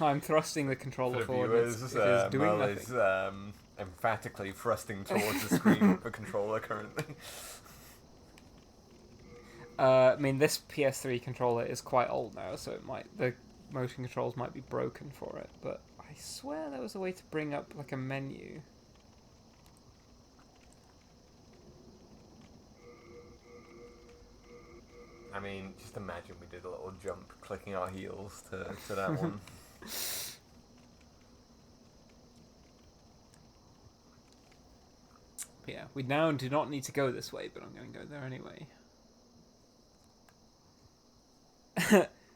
I'm thrusting the controller forward. Viewers, it is doing Merle nothing. is emphatically thrusting towards the screen of the controller currently. I mean, this PS3 controller is quite old now, so the motion controls might be broken for it. But I swear there was a way to bring up like a menu. I mean, just imagine we did a little jump, clicking our heels to that one. But yeah, we now do not need to go this way, but I'm going to go there anyway.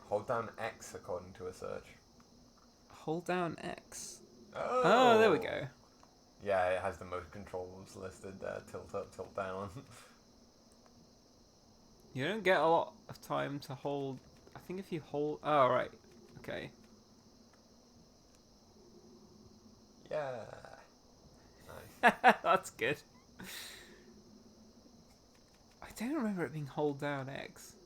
Hold down X according to a search. Hold down X. Oh, there we go. Yeah, it has the motion controls listed there. Tilt up, tilt down. You don't get a lot of time to hold... I think if you hold... Oh, right. Okay. Yeah. Nice. That's good. I don't remember it being hold down X.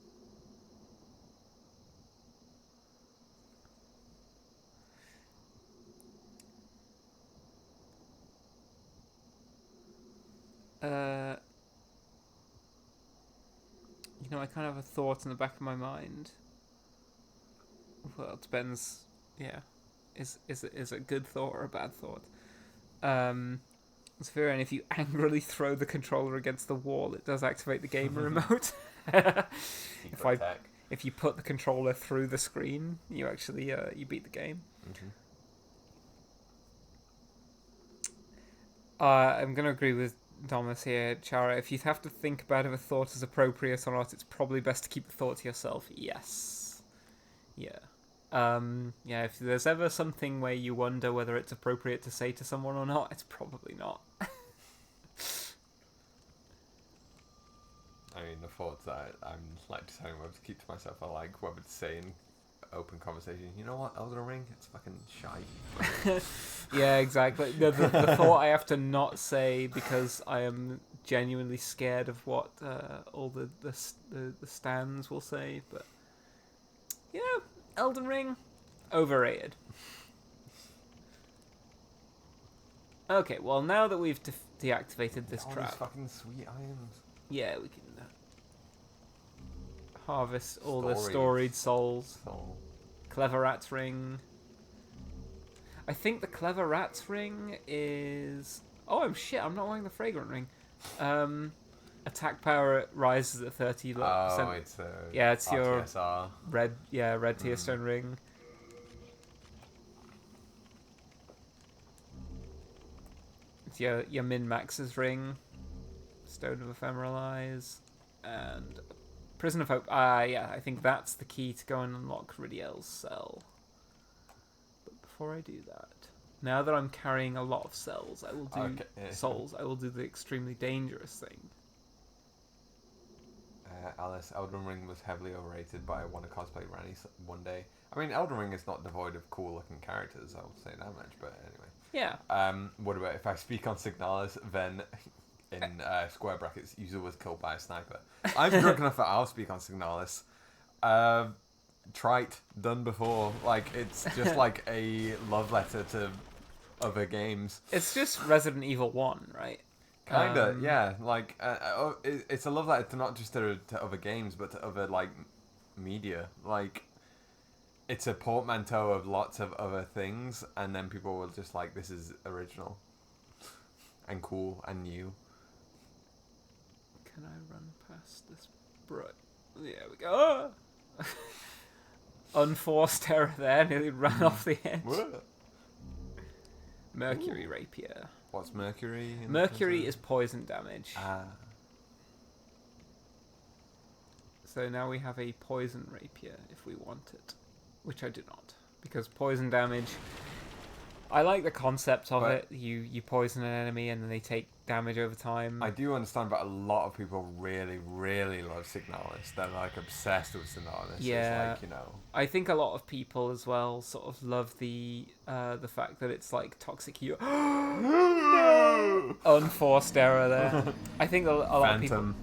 You know, I kind of have a thought in the back of my mind. Well, it depends. Yeah, is it a good thought or a bad thought? It's fair, and if you angrily throw the controller against the wall, it does activate the game remote. If you put the controller through the screen, you actually you beat the game. Mm-hmm. I'm gonna agree with Thomas here, Chara. If you have to think about if a thought is appropriate or not, it's probably best to keep the thought to yourself. Yes. Yeah. Yeah, if there's ever something where you wonder whether it's appropriate to say to someone or not, it's probably not. I mean, the thoughts that I'm like deciding whether to keep to myself are like whether to say in open conversation, you know what, Elden Ring, it's fucking shite. Yeah, exactly. The thought I have to not say because I am genuinely scared of what all the stands will say, but you know, Elden Ring, overrated. Okay, well now that we've deactivated this trap, these fucking sweet items. Yeah, we can harvest all the storied souls. Clever Rat's Ring. I think the Clever Rat's Ring is... Oh, I'm not wearing the Fragrant Ring. Attack power rises at 30%. Oh, it's it's your RTSR. red Tearstone ring. It's your min-max's ring. Stone of Ephemeral Eyes. And Prison of Hope. Yeah, I think that's the key to go and unlock Ridiel's cell. But before I do that, now that I'm carrying a lot of cells, I will do souls. I will do the extremely dangerous thing. Alice, Elden Ring was heavily overrated, but I want to cosplay Ranni one day. I mean, Elden Ring is not devoid of cool-looking characters, I will say that much, but anyway. Yeah. What about if I speak on Signalis, then in square brackets, user was killed by a sniper. I'm drunk enough that I'll speak on Signalis. Trite, done before. Like, it's just like a love letter to other games. It's just Resident Evil 1, right? Kinda, yeah. Like, it's a love letter to not just to other games, but to other, like, media. Like, it's a portmanteau of lots of other things, and then people will just like, this is original. and cool and new. Can I run past this bright? There we go. Unforced error there, nearly ran off the edge. What? Mercury Rapier. What's Mercury? Mercury is poison damage. Ah. So now we have a poison rapier if we want it, which I do not, because poison damage. I like the concept of it. You poison an enemy and then they take damage over time. I do understand, but a lot of people really, really love Signalis. They're like obsessed with Signalis. Yeah, it's like, I think a lot of people as well sort of love the fact that it's like toxic. Unforced error there. I think a lot of people.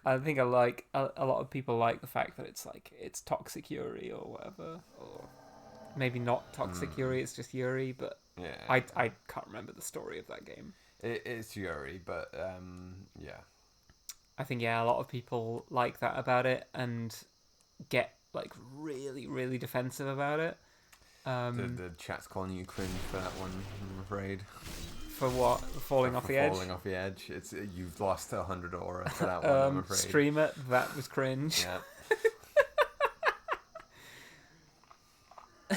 I think a lot of people like the fact that it's toxic Yuri or whatever, or maybe not toxic Yuri. It's just Yuri, but yeah, I can't remember the story of that game. It's Yuri, but yeah. I think a lot of people like that about it and get like really, really defensive about it. The chat's calling you cringe for that one, I'm afraid. For what? Falling off the edge? Falling off the edge. You've lost 100 aura for that one, I'm afraid. Streamer, that was cringe. Yeah.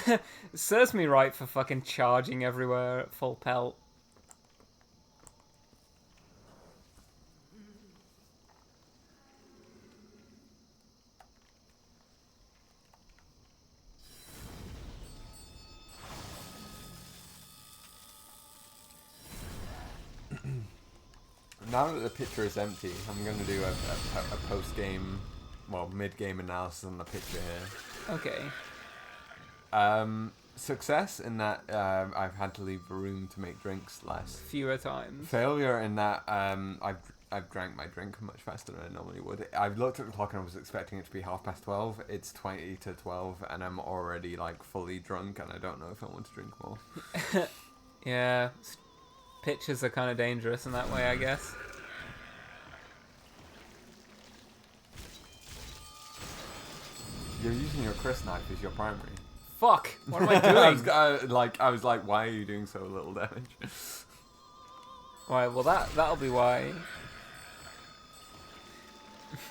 It serves me right for fucking charging everywhere at full pelt. Now that the picture is empty, I'm going to do a post-game, mid-game analysis on the picture here. Okay. Success in that I've had to leave the room to make drinks less. Fewer times. Failure in that I've drank my drink much faster than I normally would. I've looked at the clock and I was expecting it to be 12:30. It's 20 to 12 and I'm already like fully drunk and I don't know if I want to drink more. Yeah. Pitchers are kind of dangerous in that way, I guess. You're using your Chris knife as your primary. Fuck! What am I doing? I was like, why are you doing so little damage? Right, well that'll be why.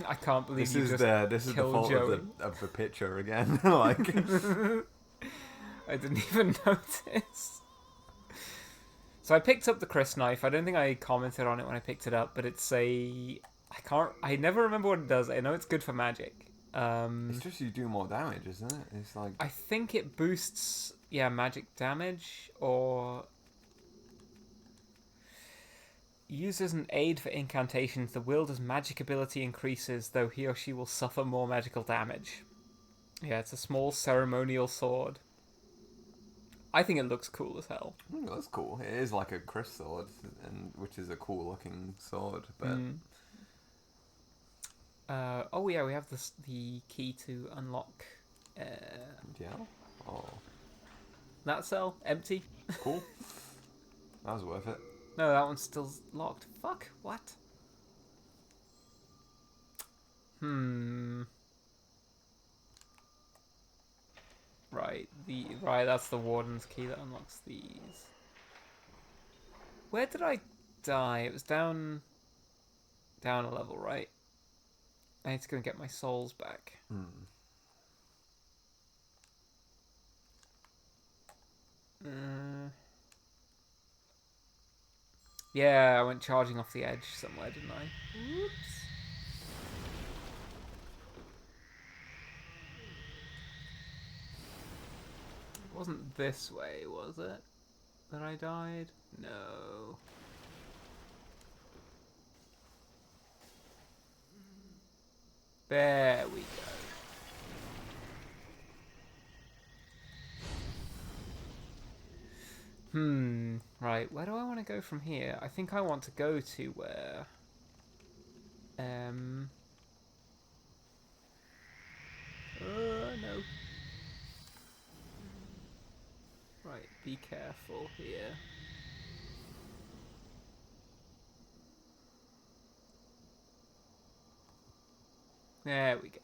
I can't believe this you is just the fault of the pitcher again. Like, I didn't even notice. So I picked up the Chris knife. I don't think I commented on it when I picked it up, but I never remember what it does. I know it's good for magic. It's just you do more damage, isn't it? It's like, I think it boosts magic damage, or used as an aid for incantations, the wielder's magic ability increases, though he or she will suffer more magical damage. Yeah, it's a small ceremonial sword. I think it looks cool as hell. That's cool. It is like a Chris sword, which is a cool looking sword. But oh yeah, we have the key to unlock. Yeah. Oh. That cell empty. Cool. That was worth it. No, that one's still locked. Fuck. What? Right, that's the warden's key that unlocks these. Where did I die? It was down a level, right? I need to go and get my souls back. Yeah, I went charging off the edge somewhere, didn't I? Oops. It wasn't this way, was it? That I died? No. There we go. Right, where do I want to go from here? I think I want to go to where... no. Right, be careful here. There we go.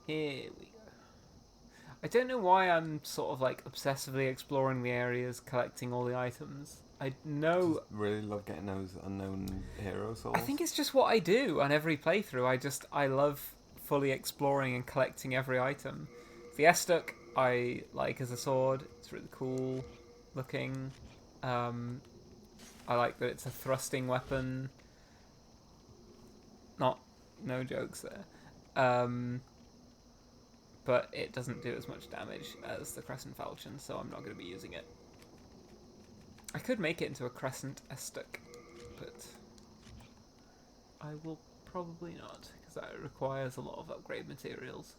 Here we go. I don't know why I'm sort of like obsessively exploring the areas, collecting all the items. I know. Just really love getting those unknown hero souls. I think it's just what I do on every playthrough. I love fully exploring and collecting every item. The Estuk I like as a sword. It's really cool looking. I like that it's a thrusting weapon. No jokes there. But it doesn't do as much damage as the Crescent Falchion, so I'm not going to be using it. I could make it into a Crescent Estuk, but I will probably not, because that requires a lot of upgrade materials.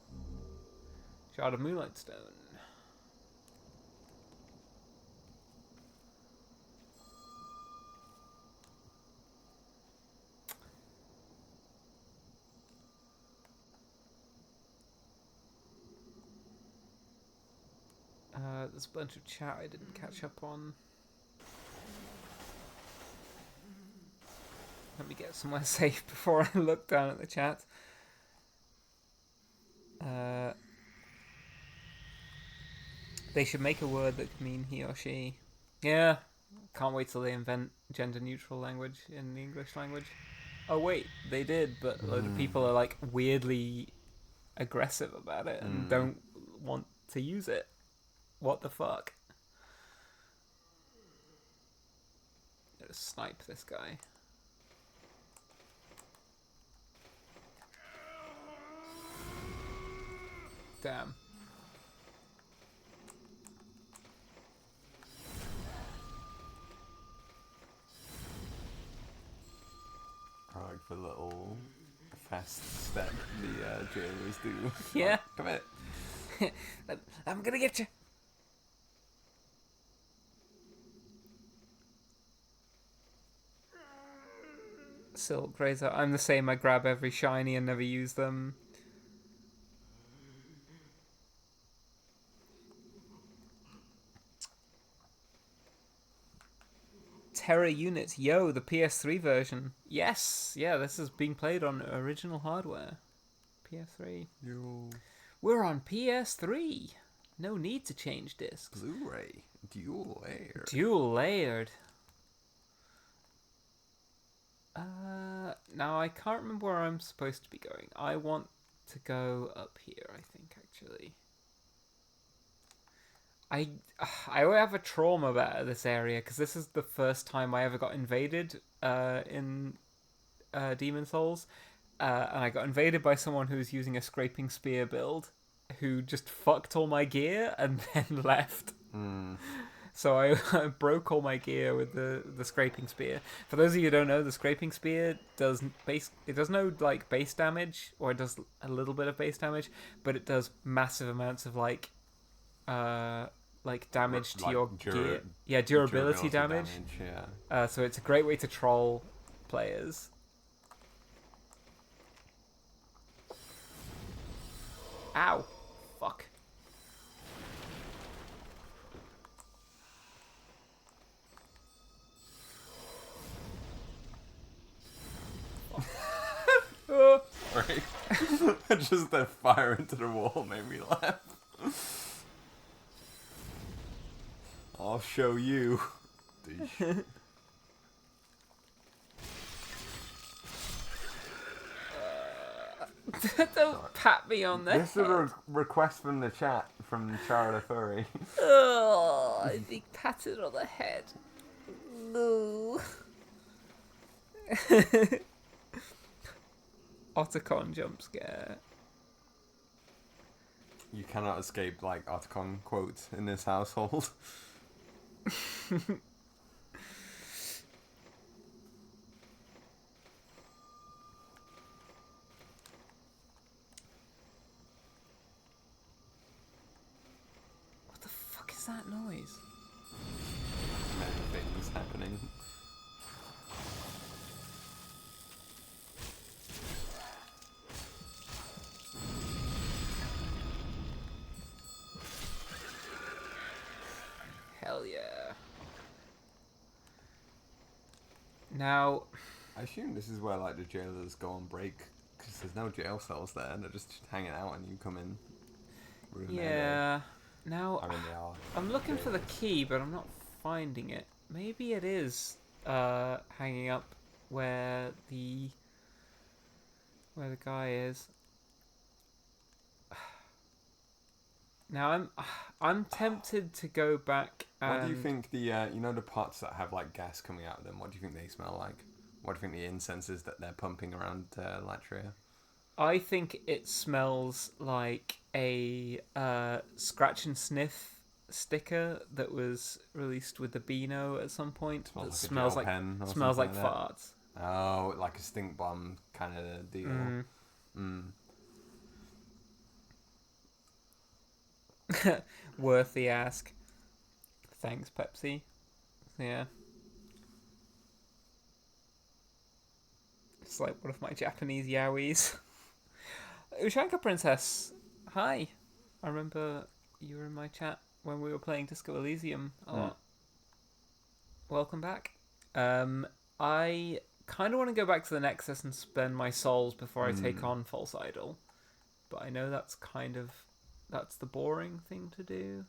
Shard of Moonlight Stone. There's a bunch of chat I didn't catch up on. Let me get somewhere safe before I look down at the chat. They should make a word that could mean he or she. Yeah, can't wait till they invent gender-neutral language in the English language. Oh wait, they did, but a load of people are like weirdly aggressive about it and don't want to use it. What the fuck? Gotta snipe this guy. Damn. I like the little fast step the jailers do. Yeah. Come here. I'm gonna get you. Silk Razor. I'm the same. I grab every shiny and never use them. Terra Units. Yo, the PS3 version. Yes. Yeah, this is being played on original hardware. PS3. Yo. We're on PS3. No need to change discs. Blu-ray. Dual layered. Dual layered. Now I can't remember where I'm supposed to be going. I want to go up here, I think, actually. I have a trauma about this area, because this is the first time I ever got invaded in Demon Souls. And I got invaded by someone who was using a scraping spear build, who just fucked all my gear and then left. So I broke all my gear with the scraping spear. For those of you who don't know, the scraping spear does no like base damage, or it does a little bit of base damage, but it does massive amounts of like damage to your gear. Yeah, durability damage. Yeah. So it's a great way to troll players. Ow. Fuck. Sorry. Just that fire into the wall made me laugh. I'll show you. Don't pat me on the This is a request from the chat from Charlotte Furry. Oh, I'd be patted on the head. No. Otacon jump scare. You cannot escape like Otacon quotes in this household. What the fuck is that noise? Many things happening. Hell yeah. Now, I assume this is where like the jailers go on break, because there's no jail cells there, and they're just hanging out and you come in. Yeah. Now, I mean, they are. I'm looking for the key, but I'm not finding it. Maybe it is hanging up where the guy is. Now I'm tempted to go back. And What do you think the the pots that have like gas coming out of them? What do you think they smell like? What do you think the incense is that they're pumping around Latria? I think it smells like a scratch and sniff sticker that was released with the Beano at some point. Smells like smells like farts. Oh, like a stink bomb kind of deal. Worth the ask. Thanks, Pepsi. Yeah. It's like one of my Japanese yaois. Ushanka Princess, hi. I remember you were in my chat when we were playing Disco Elysium a lot. Welcome back. I kind of want to go back to the Nexus and spend my souls before I take on False Idol. But I know that's the boring thing to do.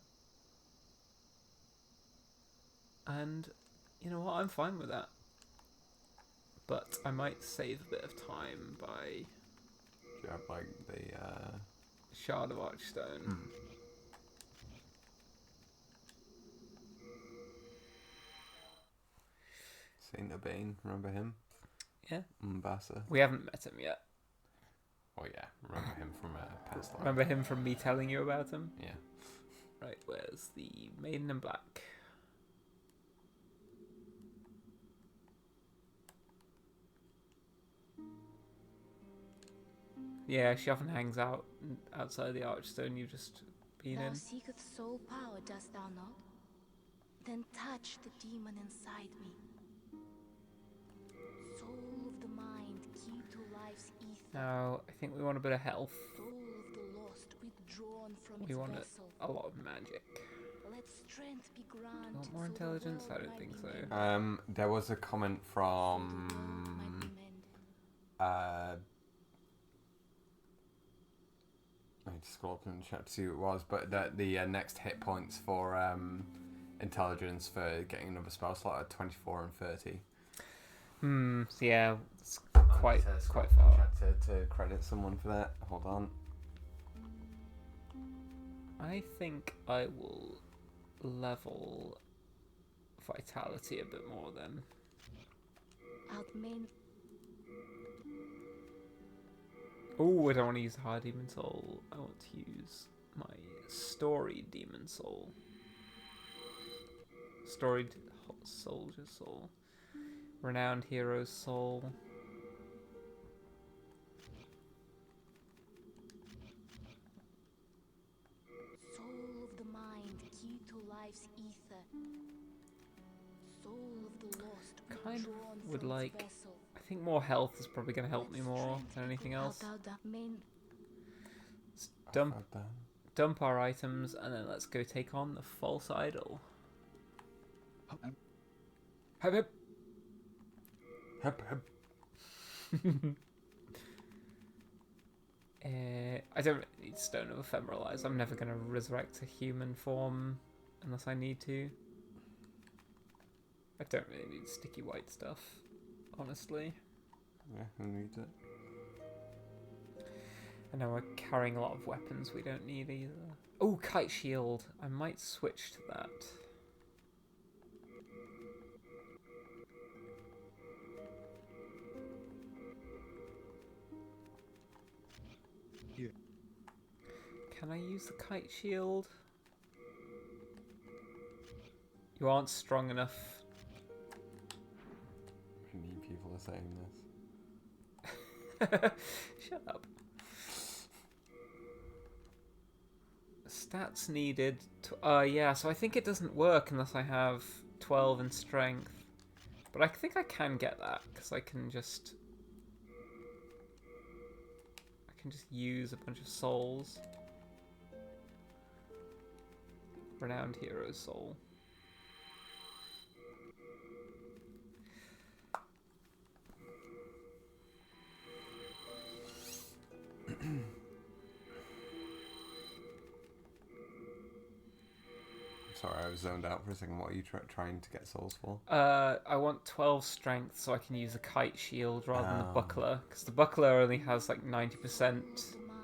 And you know what? I'm fine with that. But I might save a bit of time by... Do you have like the... Shard of Archstone. Saint Urbane, remember him? Yeah. Mombasa. We haven't met him yet. Oh yeah, remember him from past life. Remember him from me telling you about him? Yeah. Right, where's the Maiden in Black? Yeah, she often hangs out outside the Archstone you've just been in. Thou seeketh soul power, dost thou not? Then touch the demon inside me. Soul of the mind, key to life's ether. Now, I think we want a bit of health. Soul of the lost, withdrawn from We its want vessel. a lot of magic. Let strength be granted. Want more so the intelligence? I world don't think might be so. mended. There was a comment from... So the world might be mended. I need to scroll up in the chat to see who it was, but the next hit points for intelligence for getting another spell slot are 24 and 30. So yeah, it's quite far. To credit someone for that. Hold on. I think I will level vitality a bit more then. Outmain. Oh, I don't want to use Hard Demon Soul. I want to use my Storied Demon Soul. Storied Soldier Soul. Renowned Hero's Soul. Soul of the mind, key to life's ether. Soul of the lost, Kind of withdrawn would from its like... vessel. I think more health is probably going to help me more than anything else. Dump our items and then let's go take on the False Idol. Hip hip. Hip hip. I don't need Stone of Ephemeralize. I'm never going to resurrect a human form unless I need to. I don't really need sticky white stuff, honestly. Yeah, who needs it? I know we're carrying a lot of weapons we don't need either. Oh, Kite Shield. I might switch to that. Yeah. Can I use the Kite Shield? You aren't strong enough. Many people are saying this. Shut up. Stats needed. Yeah, so I think it doesn't work unless I have 12 in strength. But I think I can get that, because I can just use a bunch of souls. Renowned Hero's Soul. Sorry, I was zoned out for a second. What are you trying to get souls for? I want 12 strength so I can use a kite shield rather than the buckler, because the buckler only has like 90%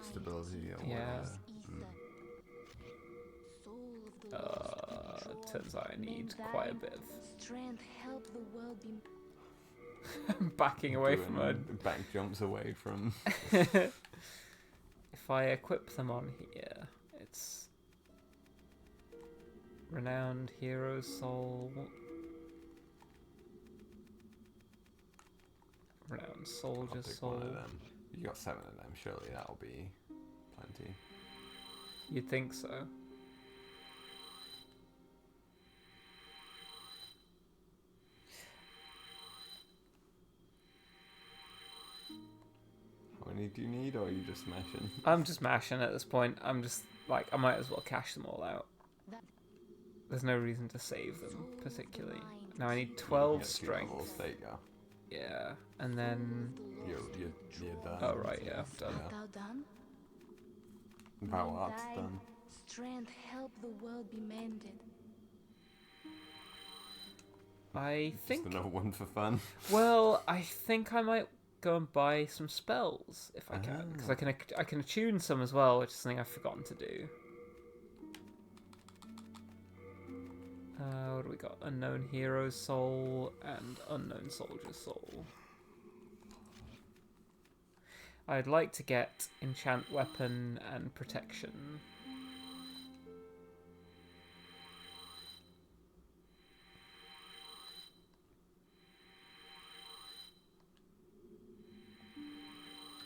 stability. Or yeah. Whatever. Turns out I need quite a bit of Strength help the world be backing away from her. Back jumps away from. If I equip them on here, it's renowned hero soul, renowned soldier soul. One of them. You got 7 of them. Surely that'll be plenty. You'd think so. How many do you need, or are you just mashing? I'm just mashing at this point. I'm just like, I might as well cash them all out. There's no reason to save them particularly. Now I need 12 strength. There you go. Yeah, and then You're done. oh right, yeah, I'm done. thou done? Power art's done. Strength help the world be mended. I think. Just another one for fun. Well, I think I might go and buy some spells if I can, because I can attune some as well, which is something I've forgotten to do. What do we got? Unknown Hero Soul and Unknown Soldier Soul. I'd like to get Enchant Weapon and Protection.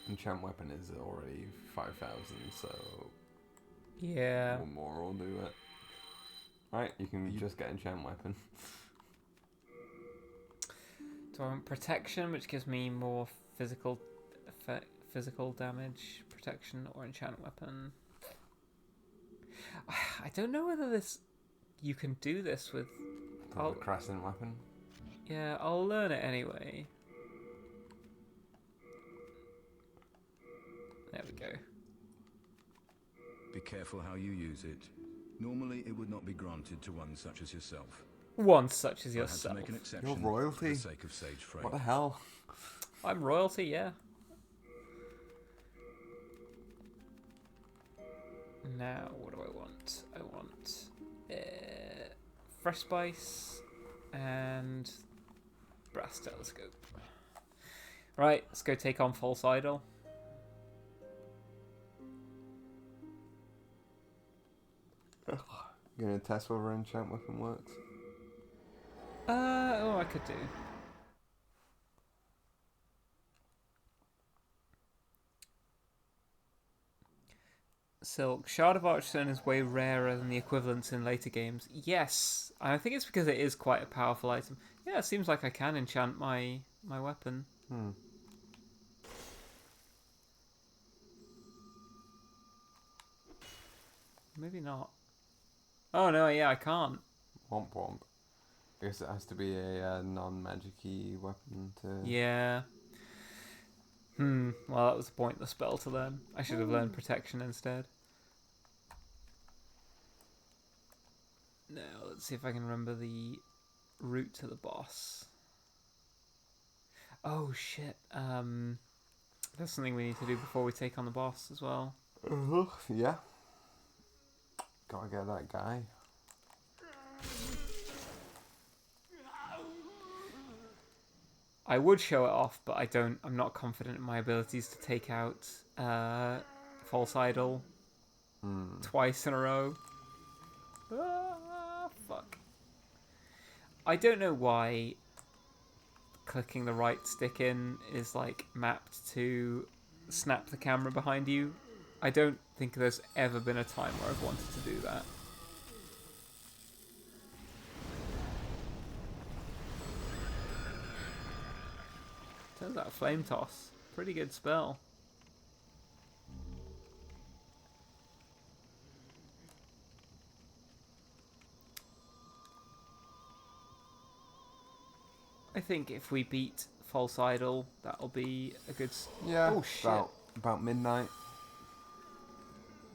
Enchant Weapon is already 5,000, so yeah, one more will do it. Right, you can just get Enchant Weapon. Do I want Protection, which gives me more physical effect, physical damage, protection, or Enchant Weapon? I don't know whether you can do this with. The Crescent Weapon. Yeah, I'll learn it anyway. There we go. Be careful how you use it. Normally, it would not be granted to one such as yourself. One such as I had yourself. to make an exception You're royalty. for the sake of Sage Frey. What the hell? I'm royalty, yeah. Now, what do I want? I want fresh spice and brass telescope. Right, let's go take on False Idol. You gonna test whether Enchant Weapon works? Oh, I could do. Silk. Shard of Archstone is way rarer than the equivalents in later games. Yes, I think it's because it is quite a powerful item. Yeah, it seems like I can enchant my weapon. Maybe not. Oh no, yeah, I can't. Womp womp. I guess it has to be a non-magic-y weapon to... Yeah. Well, that was a pointless spell to learn. I should have learned protection instead. Now, let's see if I can remember the route to the boss. Oh, shit. There's something we need to do before we take on the boss as well. Yeah. Gotta get that guy. I would show it off, but I'm not confident in my abilities to take out False Idol twice in a row. Fuck. I don't know why clicking the right stick in is like mapped to snap the camera behind you. I don't think there's ever been a time where I've wanted to do that. Turns out Flame Toss. Pretty good spell. I think if we beat False Idol, that'll be a good... Yeah, oh, shit. About midnight.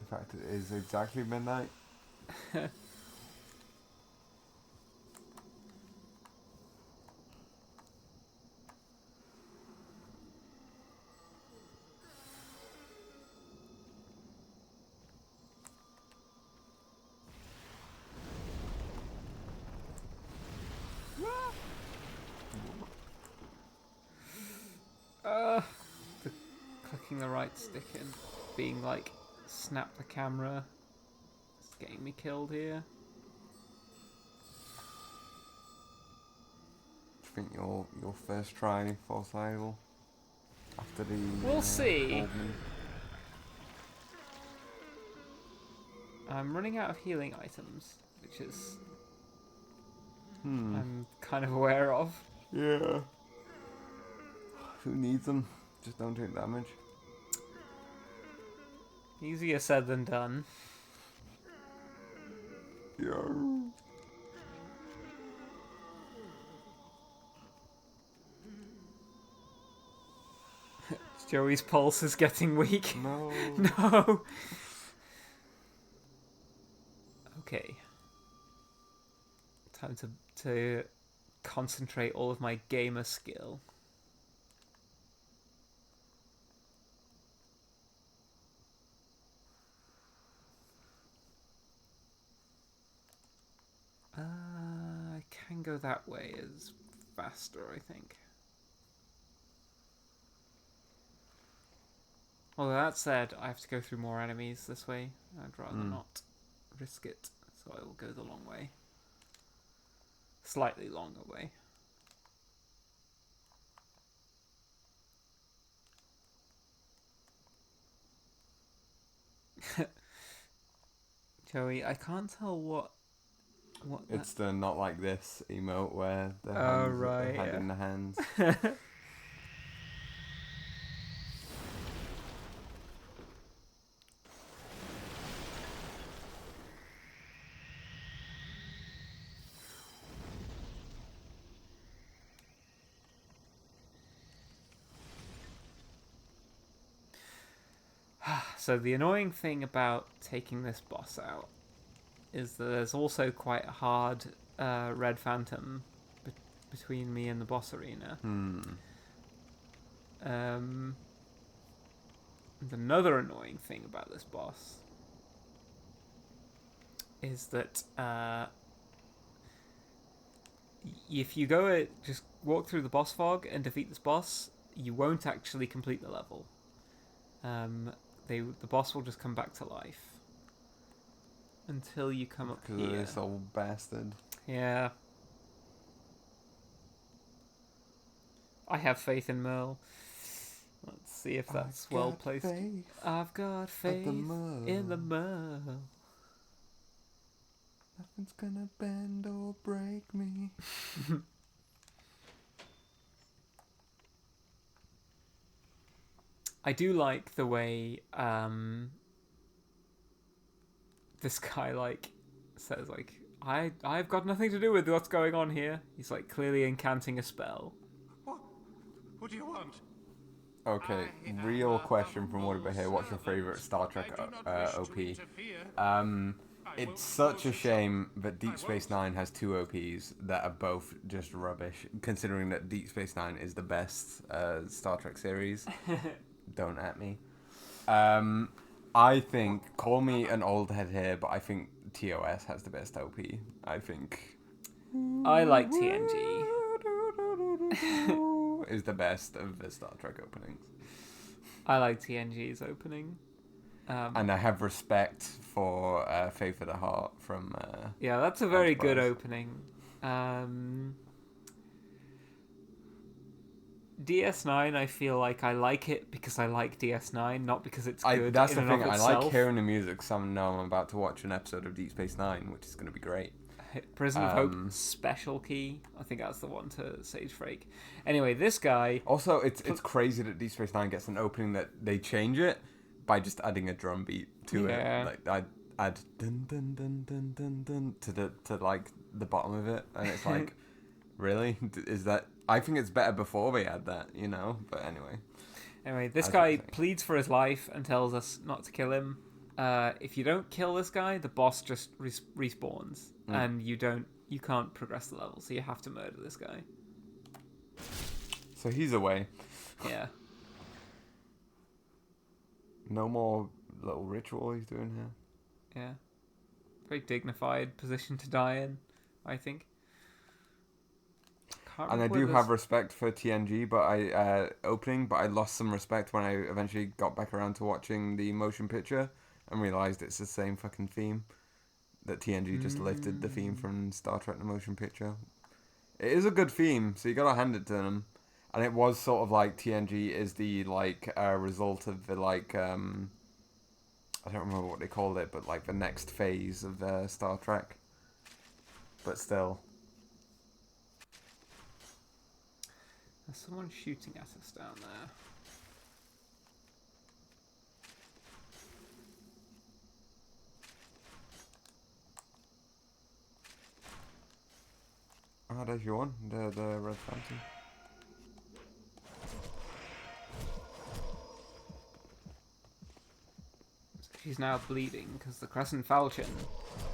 In fact, it is exactly midnight. sticking the right stick in. Being like, snap the camera. It's getting me killed here. Do you think your first try false idol after the? We'll see. Oldman? I'm running out of healing items, which is I'm kind of aware of. Yeah. Who needs them? Just don't take damage. Easier said than done. Yeah. Joey's pulse is getting weak. No. No. Okay. Time to concentrate all of my gamer skill. I can go that way as faster, I think. Although that said, I have to go through more enemies this way. I'd rather not risk it, so I will go the long way. Slightly longer way. Joey, I can't tell what It's the not like this emote where the hand in the hands. So the annoying thing about taking this boss out is that there's also quite a hard red phantom between me and the boss arena. And another annoying thing about this boss is that if you just walk through the boss fog and defeat this boss, you won't actually complete the level. The boss will just come back to life until you come up here. Because of this old bastard. Yeah. I have faith in Merle. Let's see if that's well placed. I've got faith in the Merle. Nothing's gonna bend or break me. I do like the way this guy says I've got nothing to do with what's going on here. He's clearly incanting a spell. What do you want? Okay, real question from what about here. What's your favorite Star Trek OP? It's such a shame that Deep Space Nine has two OPs that are both just rubbish, considering that Deep Space Nine is the best Star Trek series. Don't at me. I think, call me an old head here, but I think TOS has the best OP. I think. I like TNG. Is the best of the Star Trek openings. I like TNG's opening. And I have respect for Faith of the Heart from... yeah, that's a very good opening. DS9, I feel like I like it because I like DS9, not because it's good. That's the in thing, and of I itself. like hearing the music, so I know I'm about to watch an episode of Deep Space Nine, which is going to be great. Prison of Hope Special Key. I think that's the one to Sage Frake. Anyway, this guy... Also, it's crazy that Deep Space Nine gets an opening that they change it by just adding a drum beat to it. Like, I add dun dun dun dun dun dun to the bottom of it, and it's like, really? Is that... I think it's better before they add that, you know? But anyway. Anyway, this guy pleads for his life and tells us not to kill him. If you don't kill this guy, the boss just respawns, and you can't progress the level, so you have to murder this guy. So he's away. Yeah. No more little ritual he's doing here. Yeah. Very dignified position to die in, I think. And I do have respect for TNG, but opening, but I lost some respect when I eventually got back around to watching the motion picture and realized it's the same fucking theme. That TNG just lifted the theme from Star Trek the motion picture. It is a good theme, so you gotta hand it to them. And it was sort of like TNG is the result of the I don't remember what they called it, but like the next phase of Star Trek. But still. There's someone shooting at us down there. Ah, there's your one, the Red Phantom. She's now bleeding because the Crescent Falchion,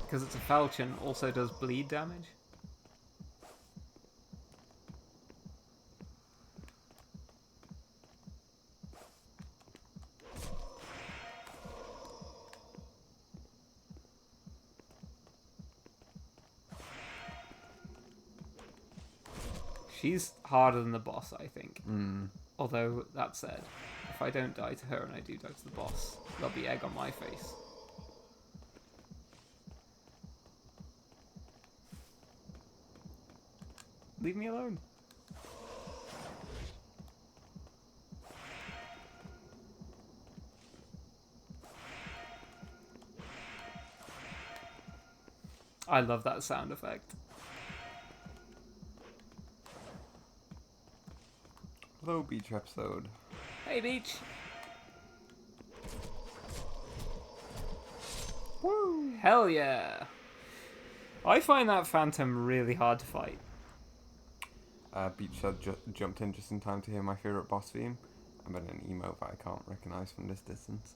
because it's a Falchion, also does bleed damage. She's harder than the boss, I think. Although, that said, if I don't die to her and I do die to the boss, there'll be egg on my face. Leave me alone. I love that sound effect. Hello, Beach episode. Hey, Beach. Woo! Hell yeah. I find that Phantom really hard to fight. Beach said jumped in just in time to hear my favourite boss theme. I'm in an emote that I can't recognise from this distance.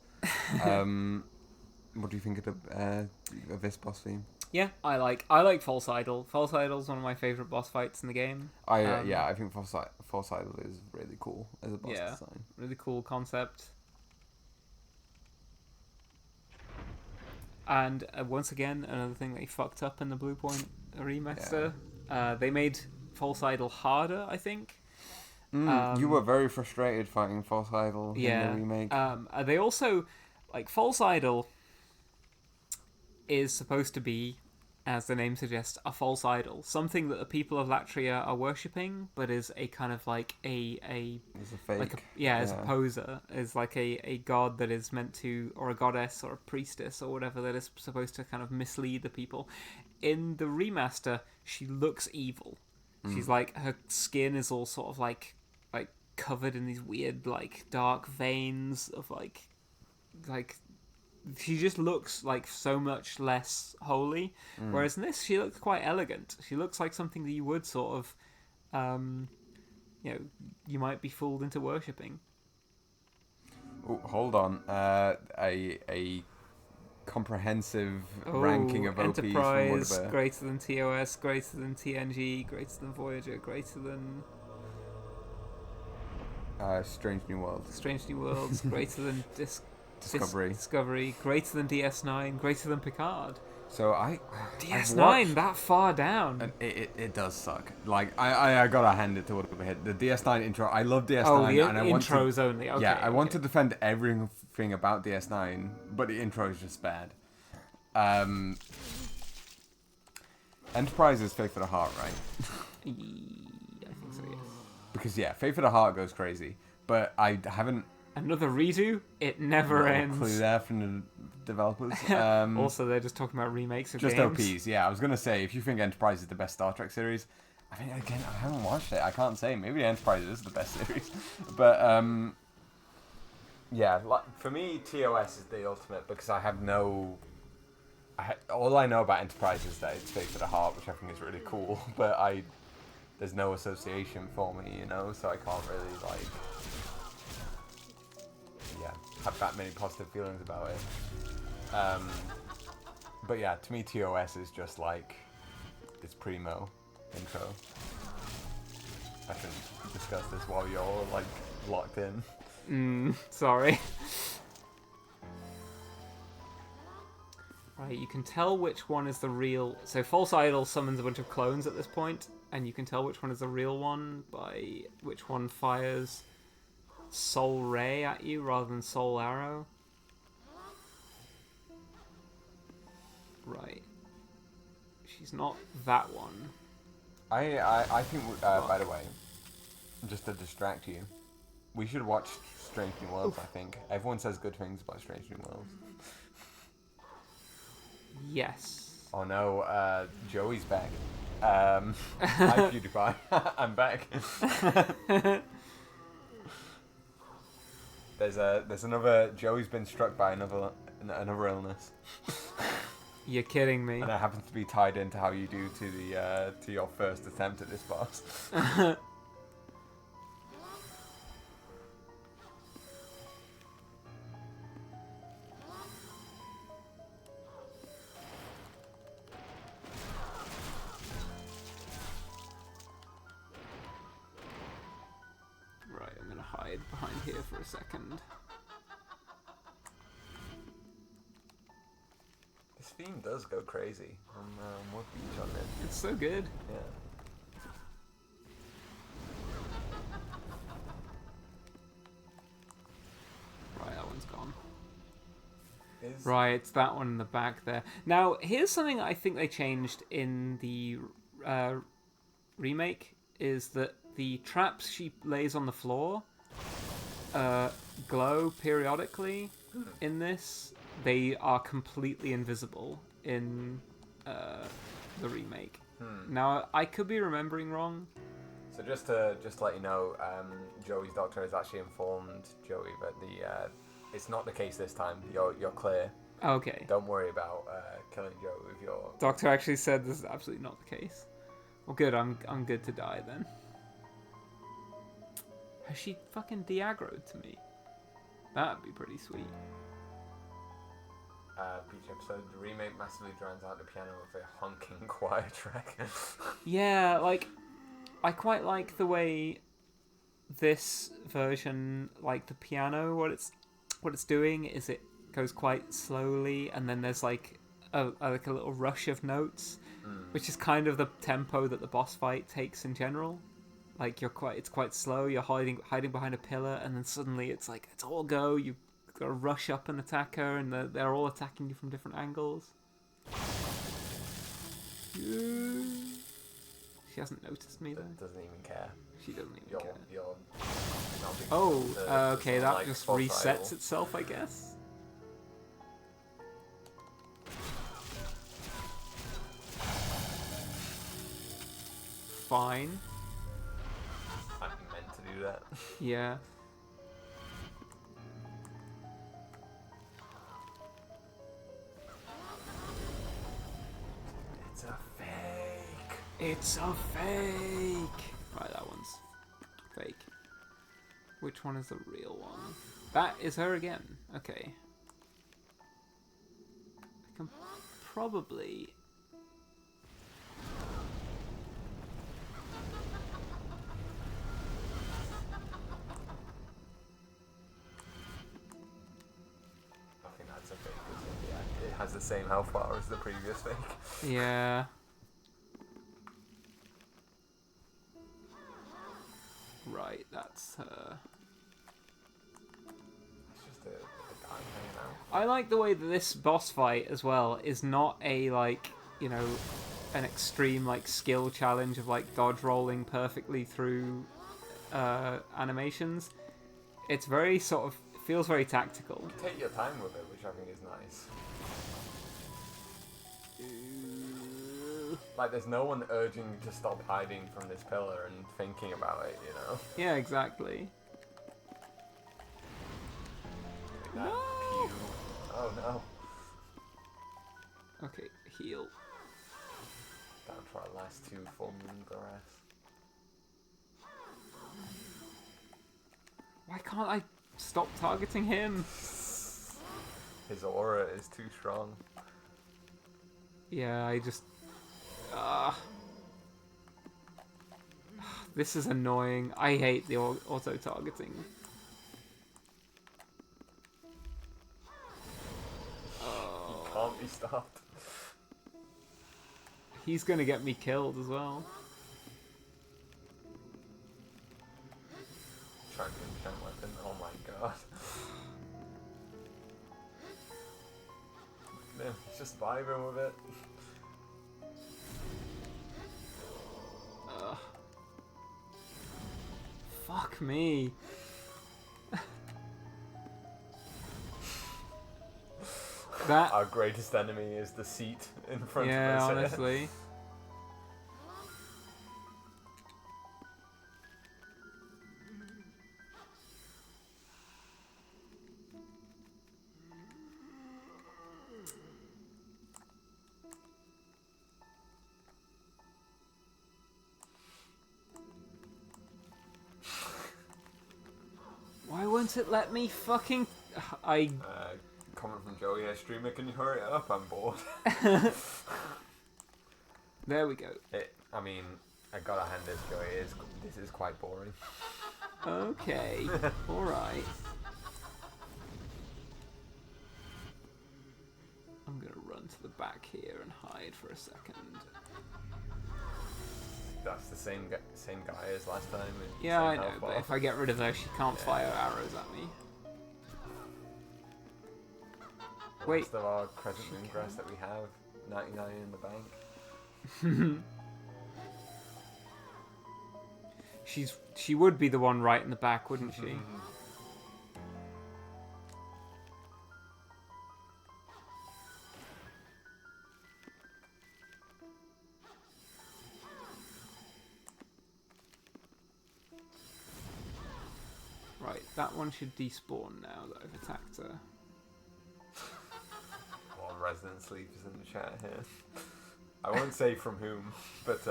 What do you think of this boss theme? Yeah, I like False Idol. False Idol's one of my favourite boss fights in the game. I think False Idol is really cool as a boss design. Really cool concept. And once again, another thing they fucked up in the Blue Point remaster. Yeah. They made False Idol harder, I think. You were very frustrated fighting False Idol in the remake. They also, False Idol is supposed to be, as the name suggests, a false idol. Something that the people of Latria are worshipping, but is a kind of It's a fake. Is a poser. Is like a god that is meant to, or a goddess, or a priestess, or whatever, that is supposed to kind of mislead the people. In the remaster, she looks evil. She's her skin is all sort of covered in these weird dark veins of she just looks so much less holy, whereas in this she looks quite elegant. She looks like something that you would sort of, you might be fooled into worshipping. Oh, hold on. A comprehensive ranking of OPs Enterprise, from greater than TOS, greater than TNG, greater than Voyager, greater than Strange New Worlds. Strange New Worlds, greater than Discovery, greater than DS9, greater than Picard. So DS9 that far down. And it does suck. I gotta hand it to Whatever. The DS9 intro. I love DS9. Oh, the and intros only. Okay, I want to defend everything about DS9, but the intro is just bad. Enterprise is Faith of the Heart, right? I think so, yes. Because Faith of the Heart goes crazy, but I haven't. Another redo? It never ends. Clue there from the developers. Also, they're just talking about remakes of games. Just OPs, yeah. I was going to say, if you think Enterprise is the best Star Trek series, I mean, again, I haven't watched it. I can't say. Maybe Enterprise is the best series. But, for me, TOS is the ultimate because I have no... all I know about Enterprise is that it's Faith of the Heart, which I think is really cool, but there's no association for me, so I can't really, have that many positive feelings about it. But yeah, to me TOS is just it's primo intro. I shouldn't discuss this while you're locked in. Sorry. Right, you can tell which one is the real... So False Idol summons a bunch of clones at this point, and you can tell which one is the real one by which one fires Soul Ray at you rather than Soul Arrow. Right. She's not that one. I think, by the way, just to distract you, we should watch Strange New Worlds, I think. Everyone says good things about Strange New Worlds. Yes. Oh no, Joey's back. Hi PewDiePie, I'm back. There's another, Joey's been struck by another illness. You're kidding me. And it happens to be tied into how you do to your first attempt at this boss. Right, I'm gonna hide behind here for a second. This theme does go crazy. I'm with you on it. It's so good. Yeah. Right, that one's gone. Is... Right, it's that one in the back there. Now, here's something I think they changed in the remake, is that the traps she lays on the floor glow periodically in this. They are completely invisible in the remake. Now, I could be remembering wrong. So just to let you know, Joey's doctor has actually informed Joey that it's not the case this time. You're clear. Okay. Don't worry about killing Joey with your... Doctor actually said this is absolutely not the case. Well, good. I'm good to die then. Has she fucking de-aggroed to me? That'd be pretty sweet. Each episode, the remake massively drowns out the piano with a honking choir track. Yeah, like, I quite like the way this version, like the piano, what it's doing is it goes quite slowly, and then there's like a little rush of notes, which is kind of the tempo that the boss fight takes in general. Like it's quite slow. You're hiding behind a pillar, and then suddenly it's like it's all go. You gotta rush up and attack her, and they're all attacking you from different angles. She hasn't noticed me though. Doesn't even care. She doesn't even care. Oh, okay, that just resets itself, I guess. Fine. I meant to do that. Yeah. It's a fake. It's a fake. Right, that one's fake. Which one is the real one? That is her again. Okay. I can probably... I think that's a fake, isn't it? Yeah, it has the same health bar as the previous fake. Yeah. Right, that's her. It's just a guy hanging out. I like the way that this boss fight as well is not a, like, you know, an extreme, like, skill challenge of, like, dodge rolling perfectly through animations. It's very sort of, feels very tactical. You take your time with it, which I think is nice. Like, there's no one urging you to stop hiding from this pillar and thinking about it, you know? Yeah, exactly. Like that pew. Oh no. Okay, heal. Down to our last two full moon grass. Why can't I stop targeting him? His aura is too strong. Yeah, I just... This is annoying. I hate the auto-targeting. You can't be stopped. He's gonna get me killed as well. Trying to enchant weapon. Oh my god. Look at him. He's just vibing with it. Fuck me. That. Our greatest enemy is the seat in front of us. Yeah, honestly. Why won't it let me fucking... Comment from Joey, hey streamer, can you hurry up? I'm bored. There we go. I mean, I gotta hand this Joey, this is quite boring. Okay, alright. I'm gonna run to the back here and hide for a second. That's the same guy as last time. Yeah, I know, but if I get rid of her, she can't fire arrows at me. Wait. Rest of our Crescent Moon Grass that we have, 99 in the bank. She would be the one right in the back, wouldn't she? Right, that one should despawn now that I've attacked her. Well, Resident Sleep is in the chat here. I won't say from whom, but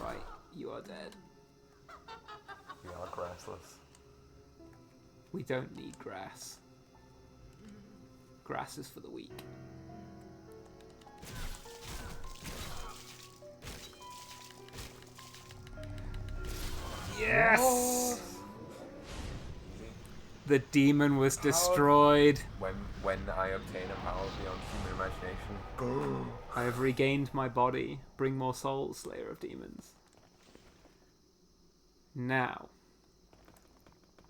Right, you are dead. We are grassless. We don't need grass. Grass is for the weak. Yes! Oh. The demon was destroyed. When I obtain a power beyond human imagination. I have regained my body. Bring more souls, Slayer of Demons. Now.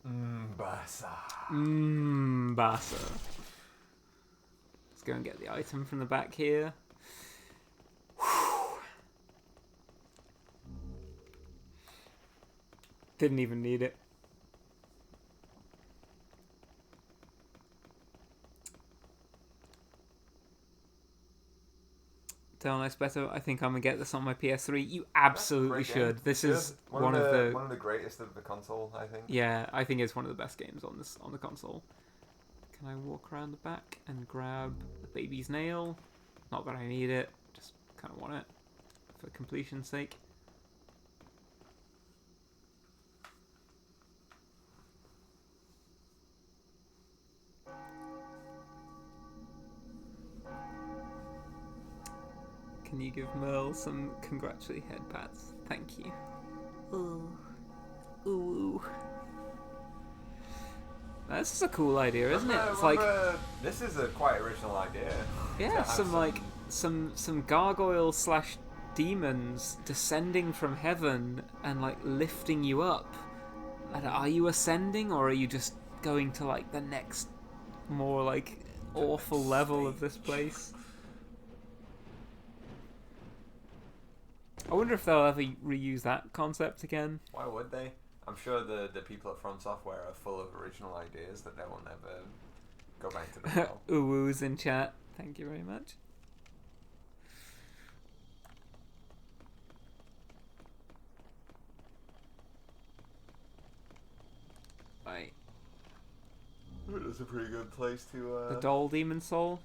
Basa. Basa. Let's go and get the item from the back here. Didn't even need it. Tell Nice better. I think I'm gonna get this on my PS3. You absolutely should. This is one of the greatest of the console, I think. Yeah, I think it's one of the best games on the console. Can I walk around the back and grab the baby's nail? Not that I need it. Just kind of want it for completion's sake. Can you give Merle some congratulatory head pats? Thank you. Ooh. Ooh. This is a cool idea, isn't it? It's like this is a quite original idea. Yeah, some gargoyle / demons descending from heaven and like lifting you up. And are you ascending or are you just going to like the next more like awful level of this place? I wonder if they'll ever reuse that concept again. Why would they? I'm sure the people at From Software are full of original ideas that they will never go back to the well. Ooh-woo's in chat. Thank you very much. Right. That's a pretty good place to... The Doll Demon Soul.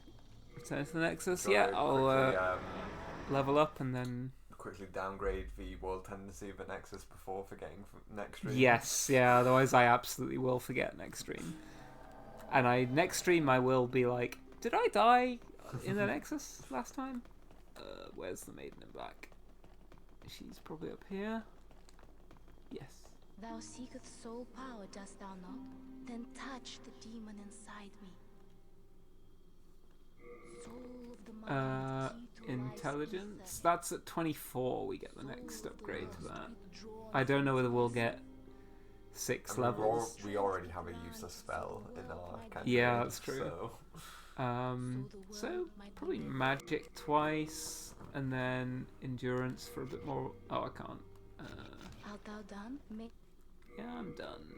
Return to the Nexus. So yeah, I'll level up and then... quickly downgrade the world tendency of the Nexus before forgetting next stream. Yes, yeah, otherwise I absolutely will forget next stream. And next stream I will be like, did I die in the Nexus last time? Where's the Maiden in Black? She's probably up here. Yes. Thou seekest soul power, dost thou not? Then touch the demon inside me. Soul of the mind, key to Intelligence. life's ether. That's at 24. We get the next upgrade to that. I don't know whether we'll get 6 levels. We already have a useless spell in our campaign. Yeah, that's true. So. So probably magic twice, and then endurance for a bit more. Oh, I can't. Art thou done? Yeah, I'm done.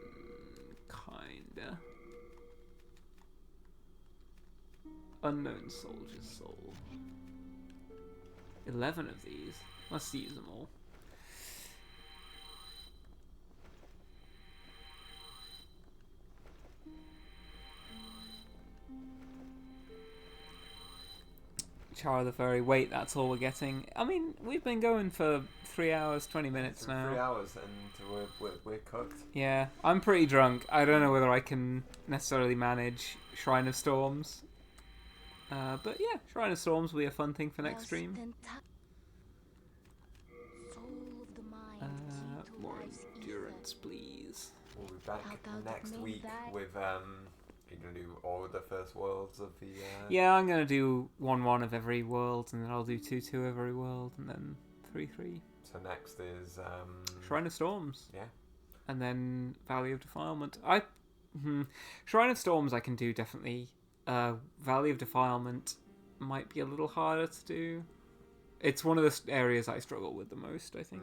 Kinda. Unknown Soldier's Soul. 11 of these. Let's use them all. Char the Fairy. Wait, that's all we're getting. I mean, we've been going for 3 hours, 20 minutes now. 3 hours and we're cooked. Yeah, I'm pretty drunk. I don't know whether I can necessarily manage Shrine of Storms. But yeah, Shrine of Storms will be a fun thing for next stream. More endurance, please. We'll be back next week with are you gonna do all the first worlds of the Yeah, I'm gonna do 1-1 of every world, and then I'll do 2-2 of every world, and then 3-3. So next is Shrine of Storms. Yeah. And then Valley of Defilement. Shrine of Storms I can do definitely. Valley of Defilement might be a little harder to do. It's one of the areas I struggle with the most, I think.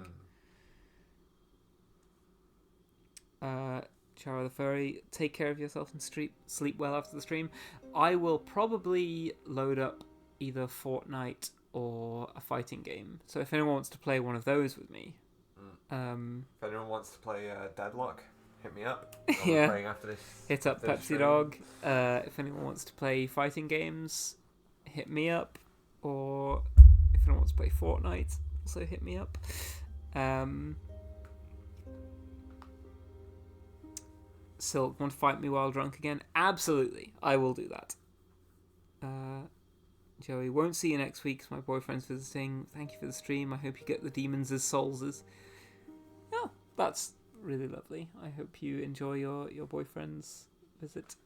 Chara the Furry, take care of yourself and sleep well after the stream. I will probably load up either Fortnite or a fighting game. So if anyone wants to play one of those with me, if anyone wants to play Deadlock, hit me up. I'll yeah, be playing after this. Hit up Pepsi stream. Dog. If anyone wants to play fighting games, hit me up. Or if anyone wants to play Fortnite, also hit me up. Silk, want to fight me while drunk again? Absolutely, I will do that. Joey, won't see you next week because my boyfriend's visiting. Thank you for the stream. I hope you get the demons as souls. Oh, that's really lovely. I hope you enjoy your boyfriend's visit,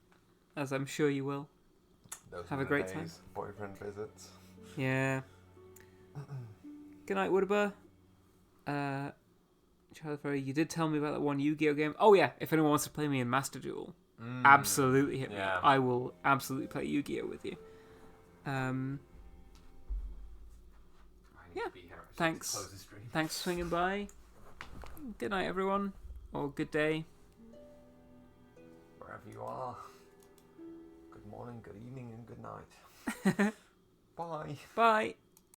as I'm sure you will. Have a great time. Boyfriend visits. Yeah. Good night, Woodaba. Charlie, you did tell me about that one Yu-Gi-Oh game. Oh yeah, if anyone wants to play me in Master Duel, absolutely hit me up. I will absolutely play Yu-Gi-Oh with you. Yeah. Thanks for swinging by. Good night, everyone, or good day. Wherever you are. Good morning, good evening, and good night. Bye. Bye.